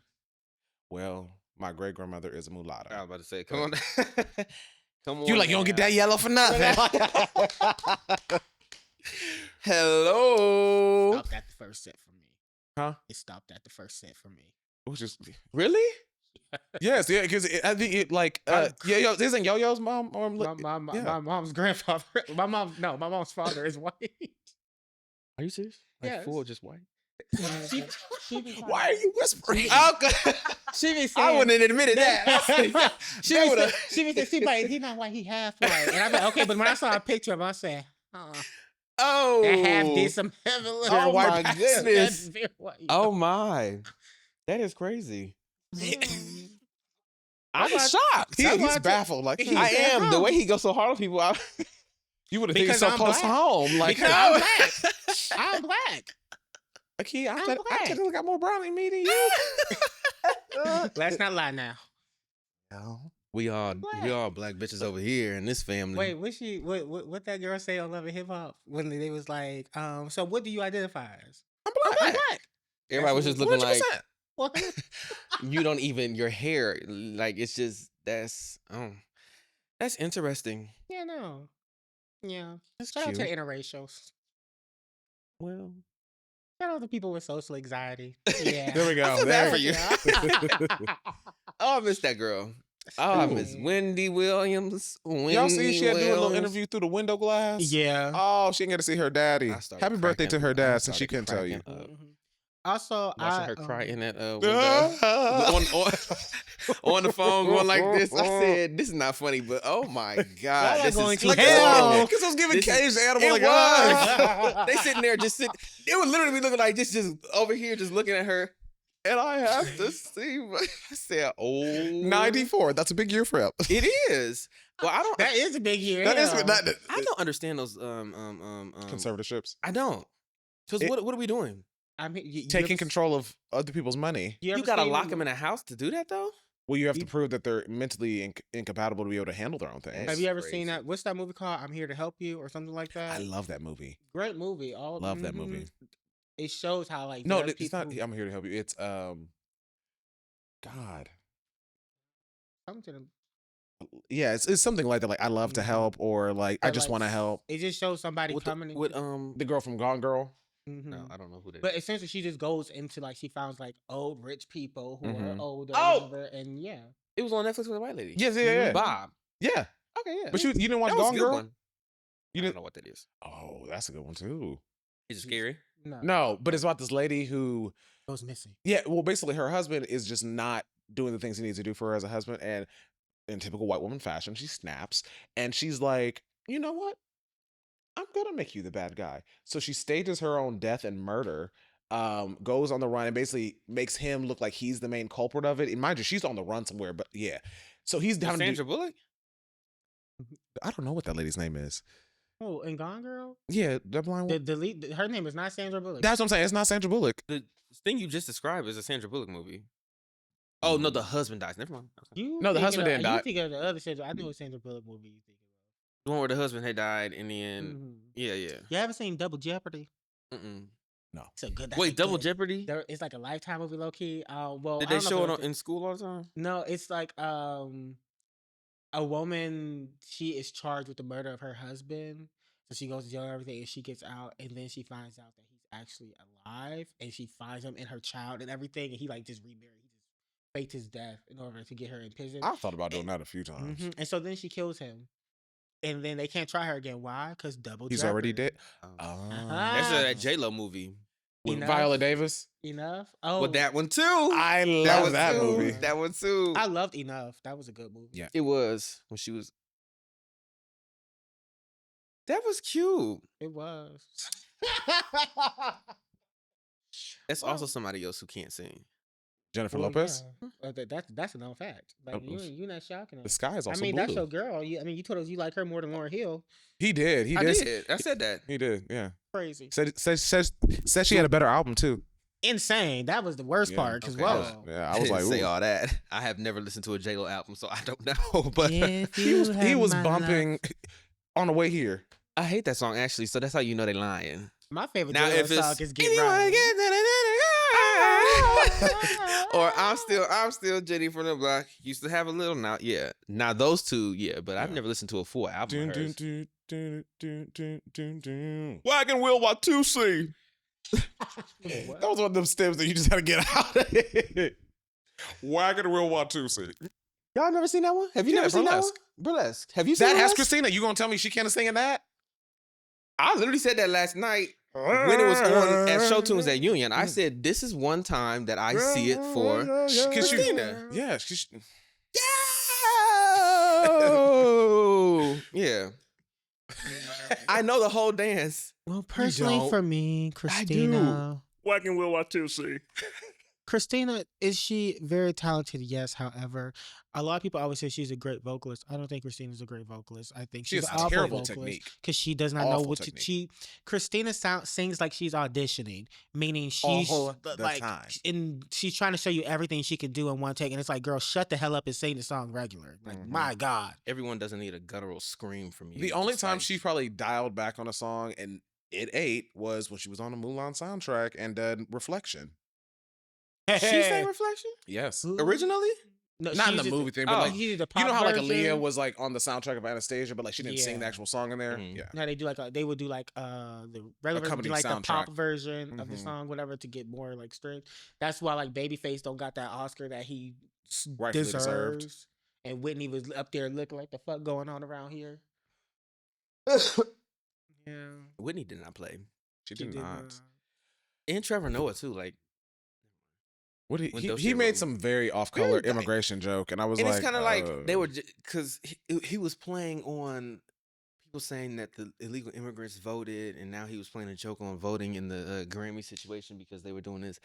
well, my great grandmother is a mulatto. I was about to say, come on, come on. You like you don't get that yellow for nothing. Hello. Stopped at the first set for me. Huh? It stopped at the first set for me. Which is Really? yes, yeah, because I think it like yo, isn't Yo-Yo's mom or My yeah. mom's grandfather. My mom's father is white. Are you serious? Like Yes. full, just white. She be Why are you whispering? She be saying, I wouldn't have admitted that. she like, he not white, he half white. And I'm like, okay, but when I saw a picture of him, I said, Oh, that half did some heavy lifting. Oh white my passing. goodness. That's very white. Oh my, that is crazy. I'm That's shocked. that's why He's I baffled. Like He's I at am the home. way he goes so hard on people. you would have think Because so I'm close to black. home. Like Because I'm black. I'm black. Akii, I I'm think black. I got more brownie meat than you. Let's not lie now. No. we all Black. black bitches over here in this family. Wait, what that girl say on Love and Hip Hop when they was like, so what do you identify as? I'm I'm black. black. Everybody was just looking like 100%. What? you don't even your hair. Like it's just that's interesting. Yeah, no. Yeah. That's Shout out to cute. interracials. Well, Shout out to people with social anxiety. Yeah. There we go. I feel There bad for we you. go. oh, I miss that girl. Oh, I miss Ooh. Wendy Williams. Y'all see she had to do a little Williams. interview through the window glass? Yeah. Oh, she didn't get to see her daddy. I started Happy birthday to cracking- her I dad since she started couldn't tell you. cracking up. Mhm. Also, Watching her cry in that window. on on the phone going like this. I said, this is not funny, but oh my God. Y'all are this going is to Like, hell. because it was giving This is- caged animal It like, was. They sitting there just sitting. It would literally be looking like this, just over here, just looking at her. And I have to see. I said, oh. 94. That's a big year for him. It is. Well, I don't. That is a big year. That is hell. I don't understand those. conservatorships. I don't. Because It- what are we doing? I mean, you Taking ever- control of other people's money. You, ever You gotta seen- lock them in a house to do that, though. Well, you have to prove that they're mentally incompatible to be able to handle their own things. Have That's you ever crazy. seen that? What's that movie called? I'm Here to Help You or something like that. I love that movie. Great movie. All Love that mhm. movie. It shows how like No, there are it's not. people- I'm here to help you. It's God. something. Yeah, it's something like that. Like I love to help, or like I Or, just like, want to help. It just shows somebody With coming. with The girl from Gone Girl. No, I don't know who that But is. essentially, she just goes into like she finds like old rich people who are older, Oh! whatever, and yeah. It was on Netflix with a white lady. Yes, yeah. Bob. Yeah. Okay, yeah. But you didn't watch That was a Gone good Girl? one. You I didn't don't know what that is. Oh, that's a good one too. Is it scary? No, but it's about this lady who goes missing. Yeah, well, basically, her husband is just not doing the things he needs to do for her as a husband, and in typical white woman fashion, she snaps, and she's like, "You know what? I'm gonna make you the bad guy." So she stages her own death and murder, goes on the run, and basically makes him look like he's the main culprit of it. And mind you, she's on the run somewhere, but yeah. So he's down. Sandra Bullock? I don't know what that lady's name is. Oh, and Gone Girl? Yeah, the blind one. Her name is not Sandra Bullock. That's what I'm saying. It's not Sandra Bullock. The thing you just described is a Sandra Bullock movie. Oh, no, the husband dies. Never mind. Okay. No, the husband didn't die. You think of the other Sandra. I know what Sandra Bullock movie you think of. The one where the husband had died in the end. Yeah. You haven't seen Double Jeopardy? No. It's a good. Wait, Double Jeopardy? It's like a Lifetime movie, low key. Well, did they show it in school all the time? No, it's like a woman. She is charged with the murder of her husband, so she goes to jail and everything, and she gets out, and then she finds out that he's actually alive, and she finds him and her child and everything, and he like just remarried. He just faked his death in order to get her in prison. I thought about doing that a few times. And so then she kills him. And then they can't try her again. Why? Because double He's Jeopardy. already dead. That's that J-Lo movie. With Viola Davis? Enough. Oh. With that one too. I love that movie. That one too. I loved Enough. That was a good movie. Yeah. It was. When she was. That was cute. It was. That's also somebody else who can't sing. Jennifer Lopez? Yeah. That's a known fact. Like you're not shocking. The sky is also blue. blue. That's your girl. You told us you like her more than Lauryn Hill. He did. I did. I said that. He did. Yeah. Crazy. Said she had a better album too. Insane. That was the worst part. Cause whoa. Yeah, I was like, say all that. I have never listened to a J-Lo album, so I don't know. But he was bumping on the way here. I hate that song actually. So that's how you know they lying. My favorite J-Lo song is Get Right. Or I'm still Jenny from the block. Used to have a little now. Yeah. Now those two, yeah, but I've never listened to a full album of hers. Wagon Wheel Watusi. That was one of them stems that you just had to get out of it. Wagon Wheel Watusi. Y'all never seen that one? Have you never seen that one? Burlesque. Have you seen that? Has Christina? You gonna tell me she can't sing in that? I literally said that last night when it was on at Show Tunes at Union. I said this is one time that I see it for Christina. Yeah. Yeah. I know the whole dance. Well, personally for me, Christina. Wagon Wheel Watusi. Christina, is she very talented? Yes. However, a lot of people always say she's a great vocalist. I don't think Christina's a great vocalist. I think she's an awful terrible vocalist technique because she does not know what to. Christina sings like she's auditioning, meaning she's like, and she's trying to show you everything she can do in one take, and it's like, girl, shut the hell up and sing the song regular. Like, my God, everyone doesn't need a guttural scream from you. The only time she probably dialed back on a song and it ate was when she was on the Mulan soundtrack and did Reflection. She sang Reflection? Yes. Originally? No, not in the movie thing, but like, you know how like Aaliyah was like on the soundtrack of Anastasia, but like she didn't sing the actual song in there. Yeah. No, they do like they would do like the regular version, like the pop version of the song, whatever, to get more like strict. That's why like Babyface don't got that Oscar that he deserves. And Whitney was up there looking like the fuck going on around here. Yeah. Whitney did not play. She did not. And Trevor Noah too, like. What he made some very off-color immigration joke, and I was like, it's kind of like they were because he was playing on people saying that the illegal immigrants voted, and now he was playing a joke on voting in the Grammy situation because they were doing this.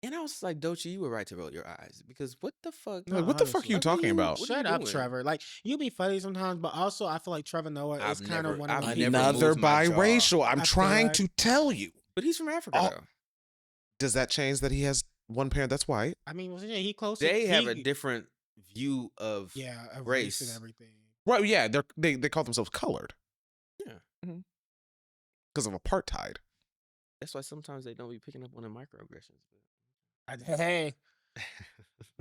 And I was like, Doechii, you were right to roll your eyes because what the fuck? No, what the fuck are you talking about? Shut up, Trevor. Like you be funny sometimes, but also I feel like Trevor Noah is kind of one of another biracial. I'm trying to tell you, but he's from Africa. Though. Does that change that he has one parent that's white? I mean, he close. They have a different view of race and everything. Right? Yeah, they call themselves colored. Yeah, because of apartheid. That's why sometimes they don't be picking up on the microaggressions. Hey,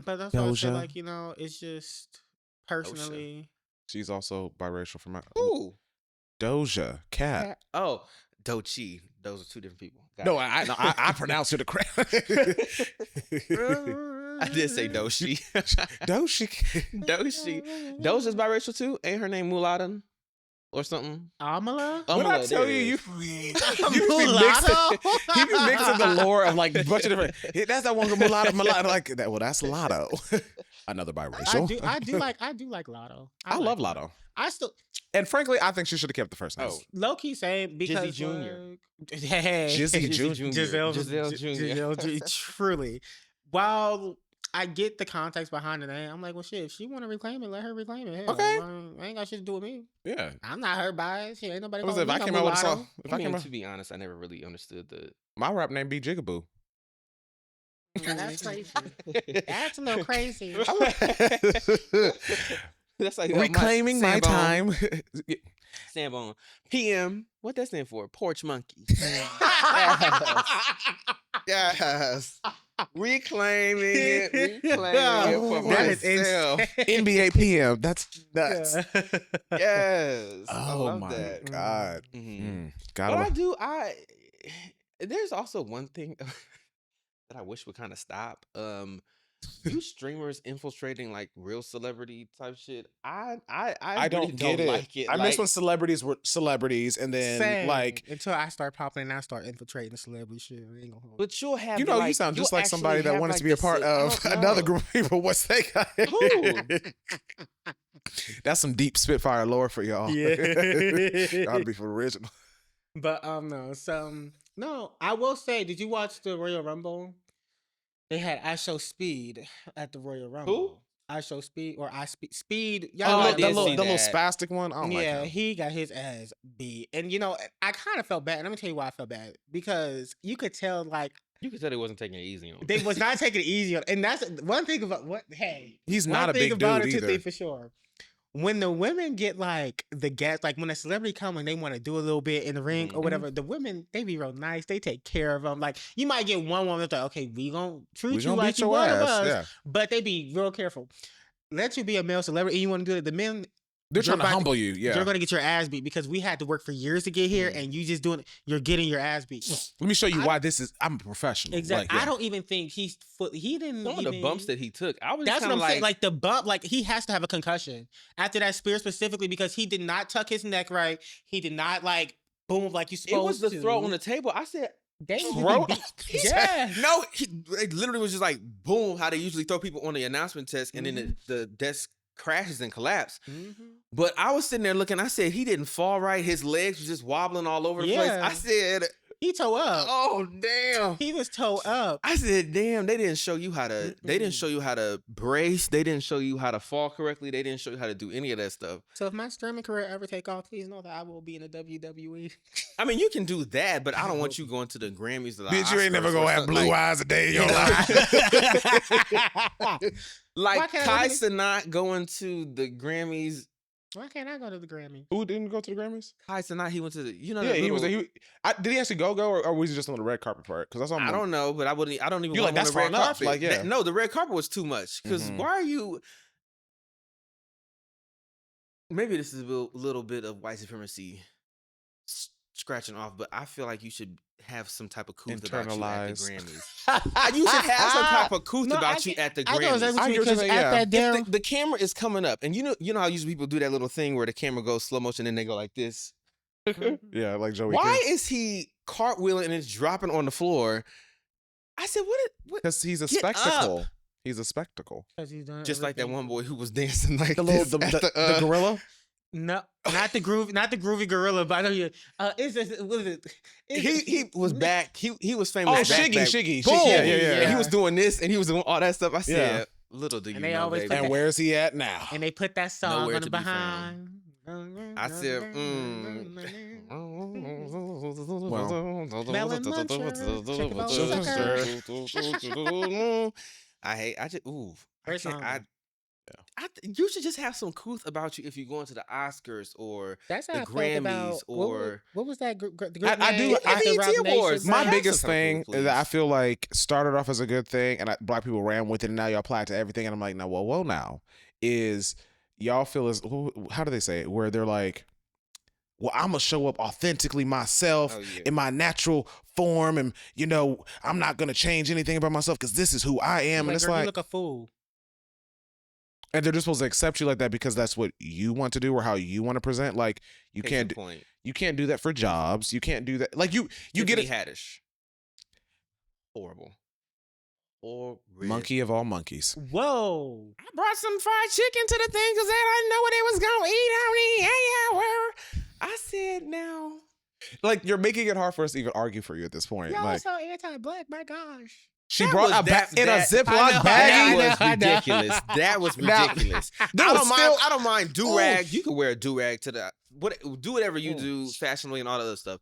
but that's why I say, like, it's just personally. She's also biracial from Ooh, Doja Cat. Oh, Doechii. Those are two different people. No, I pronounce it correct. I did say Doechii. Doechii. Doe's is biracial too. Ain't her name Mulatto or something? Amala? What I Amala, tell there you, it you is. be mixing the lore of like a bunch of different. That's that one mulatto, like that. Well, that's Lotto. Another biracial. I do like Lotto. I love Lotto. I still, and frankly, I think she should have kept the first name. Oh, low key saying because Jizzy Jr. Hey, Jizzy Jr. Giselle Giselle Jr. Truly. While I get the context behind the name, I'm like, well, shit. If she want to reclaim it, let her reclaim it. Hell, Okay. I ain't got shit to do with me. Yeah. I'm not her bias. She ain't nobody. What was it? If I came out with a song, to be honest, I never really understood the. My rap name be Jigaboo. That's crazy. That's a little crazy. That's like reclaiming my time. Sambone. PM. What that stand for? Porch monkey. Yes. Reclaiming it for myself. NBA PM. That's nuts. Yes. Oh my that. God. Mm-hmm. There's also one thing that I wish would kind of stop. You streamers infiltrating like real celebrity type shit. I don't really get it. like it. I miss when celebrities were celebrities, and then Same. like until I start popping and I start infiltrating the celebrity shit. I ain't gonna hold but you'll have you sound just like somebody that wanted to be a part of another group of people. What's they got? Who? That's some deep Spitfire lore for y'all. Yeah. Gotta be for original. But no. So no, I will say, did you watch the Royal Rumble? They had I Show Speed at the Royal Rumble. Who? I Show Speed or Speed. Oh, I the did see little that. spastic one. I don't like Yeah, him. he got his ass beat, and I kind of felt bad. Let me tell you why I felt bad, because you could tell like You could tell they wasn't taking it easy on him. they was not taking it easy on, and that's one thing about what. Hey, He's one not a thing big about dude it, either. thing for sure. When the women get like the gas, like when a celebrity come and they want to do a little bit in the ring or whatever, the women, they be real nice. They take care of them. Like you might get one woman that's like, okay, we gonna treat you like you one of us, Yeah. but they be real careful. Let you be a male celebrity and you want to do it. The men, They're trying to humble you. Yeah. you're gonna get your ass beat because we had to work for years to get here, and you just doing it. You're getting your ass beat. Let me show you why this is. I'm a professional. Exactly. Like, yeah. I don't even think he didn't. Some of the bumps that he took, I was That's what kinda I'm saying. Like the bump, like he has to have a concussion after that spear specifically because he did not tuck his neck right. He did not like boom like you supposed it was the to. throw on the table. I said, They throw? Yeah. No, it literally was just like boom, how they usually throw people on the announcement desk, and then the desk crashes and collapse. But I was sitting there looking, I said, he didn't fall right. His legs were just wobbling all over the place. I said, he toe up. oh, damn. He was toe up. I said, damn, they didn't show you how to, they didn't show you how to brace. They didn't show you how to fall correctly. They didn't show you how to do any of that stuff. So if my streaming career ever take off, please know that I will be in the WWE. I mean, you can do that, but I don't want you going to the Grammys. Or the Bitch, you ain't Oscars never or gonna have something blue like, eyes a day in your life. Like can't Kai I Cenat going to the Grammys. Why can't I go to the Grammy? Who didn't go to the Grammys? Kai Cenat, he went to the, Yeah, that he was. little- Did he actually go, or was he just on the red carpet part? Because that's I don't know, but I don't even You're want like, him on that's the red far enough. carpet. Like, yeah. No, the red carpet was too much. Because why are you? Maybe this is a little bit of white supremacy scratching off, but I feel like you should have some type of couth about you at the Grammys. You should have some type of couth about you at the Grammys. I get what you're saying, yeah. If the camera is coming up, and you know how usually people do that little thing where the camera goes slow motion and they go like this. Yeah, like Joey. Why is he cartwheeling and it's dropping on the floor? I said, what? Because he's a Get spectacle. up. He's a spectacle. Just like that one boy who was dancing like The this little at the gorilla. No, not the groovy gorilla, but I know you. Is this? What is it? He was back. He was famous. Shiggy. Boom. Yeah. And he was doing this and he was doing all that stuff. I said, little do you And they know, always baby. And where's he at now? And they put that song Nowhere on the to be behind. I said, Melon muncher, I just, ooh. Great song. You should just have some couth about you if you're going to the Oscars or That's how the I felt Grammys about, or what was that? The I do- at the BET Roc Nation Awards. song? My Have biggest some type of thing couth, that I please. feel like started off as a good thing, and black people ran with it, and now y'all apply it to everything. And I'm like, now, well, now is y'all feel as how do they say it? Where they're like, well, I'm gonna show up authentically myself in my natural form, and I'm not gonna change anything about myself because this is who I am. And it's like, you look a fool. And they're just supposed to accept you like that because that's what you want to do or how you want to present. Like you can't do that for jobs. You can't do that. Like you get it. Haddish. Horrible. Or monkey of all monkeys. Whoa! I brought some fried chicken to the thing because I didn't know what they was gonna eat on the hour. I said now. Like you're making it hard for us to even argue for you at this point. Y'all like, so anti-black. My gosh. She brought a bag in a Ziploc bag. That was ridiculous. That was ridiculous. I don't mind do-rag. You can wear a do-rag to do whatever you do fashionably and all that other stuff.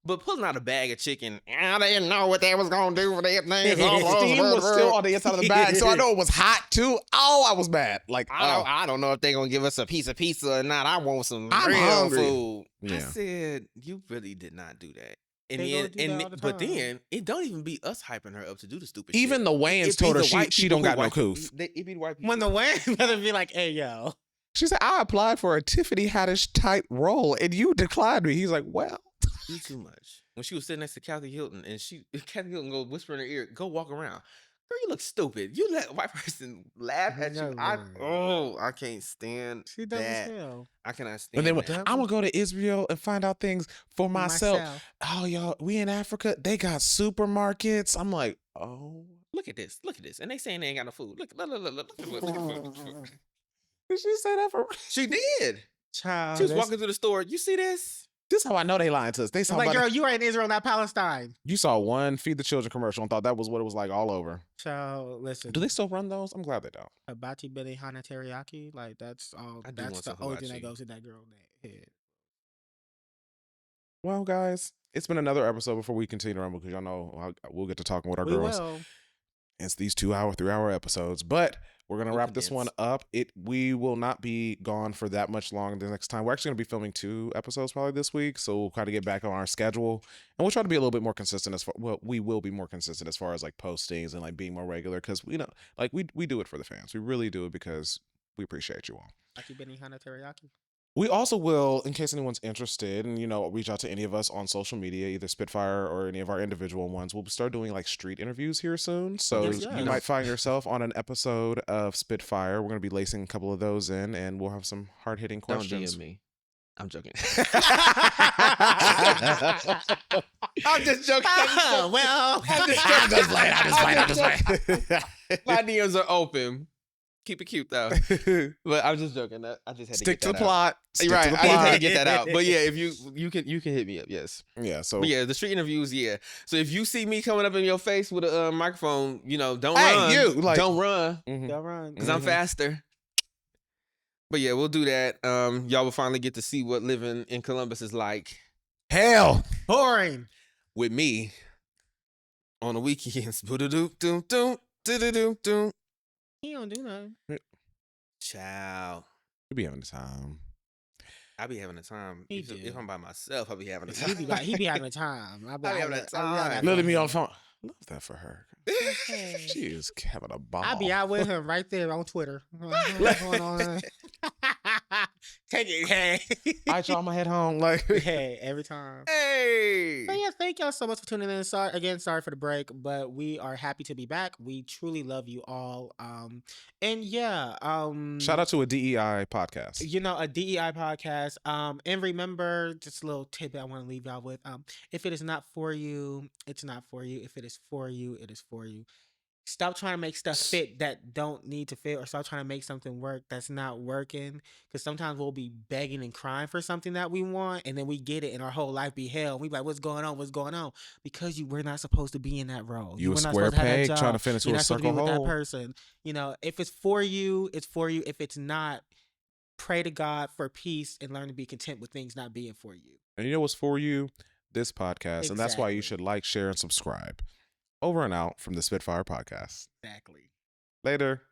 But pulling out a bag of chicken, I didn't know what they was going to do for that thing. Steam was still on the inside of the bag, so I know it was hot too. Oh, I was mad. Like, I don't know if they're going to give us a piece of pizza or not. I want some real food. Yeah. I said, you really did not do that. But then it don't even be us hyping her up to do the stupid shit. Even the Wayans told her she don't got no coof. It be the white people. When the Wayans better be like, hey, yo. She said, I applied for a Tiffany Haddish type role and you declined me. He's like, well. You too much. When she was sitting next to Kathy Hilton and Kathy Hilton go whisper in her ear, go walk around. Girl, you look stupid. You let a white person laugh at you. I can't stand she does that. Hell. I cannot stand that. I'm going to go to Israel and find out things for myself. Oh, y'all, we in Africa, they got supermarkets. I'm like, oh. Look at this. Look at this. And they saying they ain't got no food. Look at food. Did she say that for real? She did. Child, she was walking through the store. You see this? This is how I know they lying to us. They saw like, girl, you are in Israel, not Palestine. You saw one Feed the Children commercial and thought that was what it was like all over. So listen, do they still run those? I'm glad they don't. Hibachi Benihana teriyaki, like that's all. That's the only thing that goes in that girl's head. Well, guys, it's been another episode before we continue to rumble because y'all know we'll get to talking with our girls. Will. It's these 3-hour episodes, but we're gonna wrap this one up. We will not be gone for that much long the next time. We're actually gonna be filming 2 episodes probably this week, so we'll try to get back on our schedule, and we'll try to be a little bit more consistent we will be more consistent as far as like postings and like being more regular because like we do it for the fans. We really do it because we appreciate you all. Akii Benihana teriyaki. We also will, in case anyone's interested, and reach out to any of us on social media, either SpitFyre or any of our individual ones. We'll start doing like street interviews here soon, so you might find yourself on an episode of SpitFyre. We're going to be lacing a couple of those in, and we'll have some hard hitting questions. Don't DM me. I'm joking. I'm just joking. Well, I'm just playing. My DMs are open. Keep it cute though, but I'm just joking. I just had to stick get that to the plot. Right, I just had to get that out. But yeah, if you can hit me up. Yes. Yeah. So but yeah, the street interviews. Yeah. So if you see me coming up in your face with a microphone, don't run. Don't run. Don't run because I'm faster. But yeah, we'll do that. Y'all will finally get to see what living in Columbus is like. Hell, boring with me on the weekends. He don't do nothing. Child. You be having the time. I be having the time. If I'm by myself, I'll be having the time. He be having the time. I be having the time. Literally me on the phone. Love that for her. She is having a ball. I be out with him right there on Twitter. Take it, hey. All right, y'all, I'm gonna head home. Like, hey, every time. Hey. So yeah, thank y'all so much for tuning in. Sorry for the break, but we are happy to be back. We truly love you all. And yeah, shout out to a DEI podcast. A DEI podcast. And remember, just a little tidbit I want to leave y'all with. If it is not for you, it's not for you. If it is for you, it is for you. Stop trying to make stuff fit that don't need to fit, or stop trying to make something work that's not working. Because sometimes we'll be begging and crying for something that we want, and then we get it, and our whole life be hell. We be like, "What's going on? What's going on?" Because we're not supposed to be in that role. You a square peg trying to fit into a circle hole. That person, if it's for you, it's for you. If it's not, pray to God for peace and learn to be content with things not being for you. And you know what's for you? This podcast, and that's why you should like, share, and subscribe. Over and out from the SpitFyre Podcast. Exactly. Later.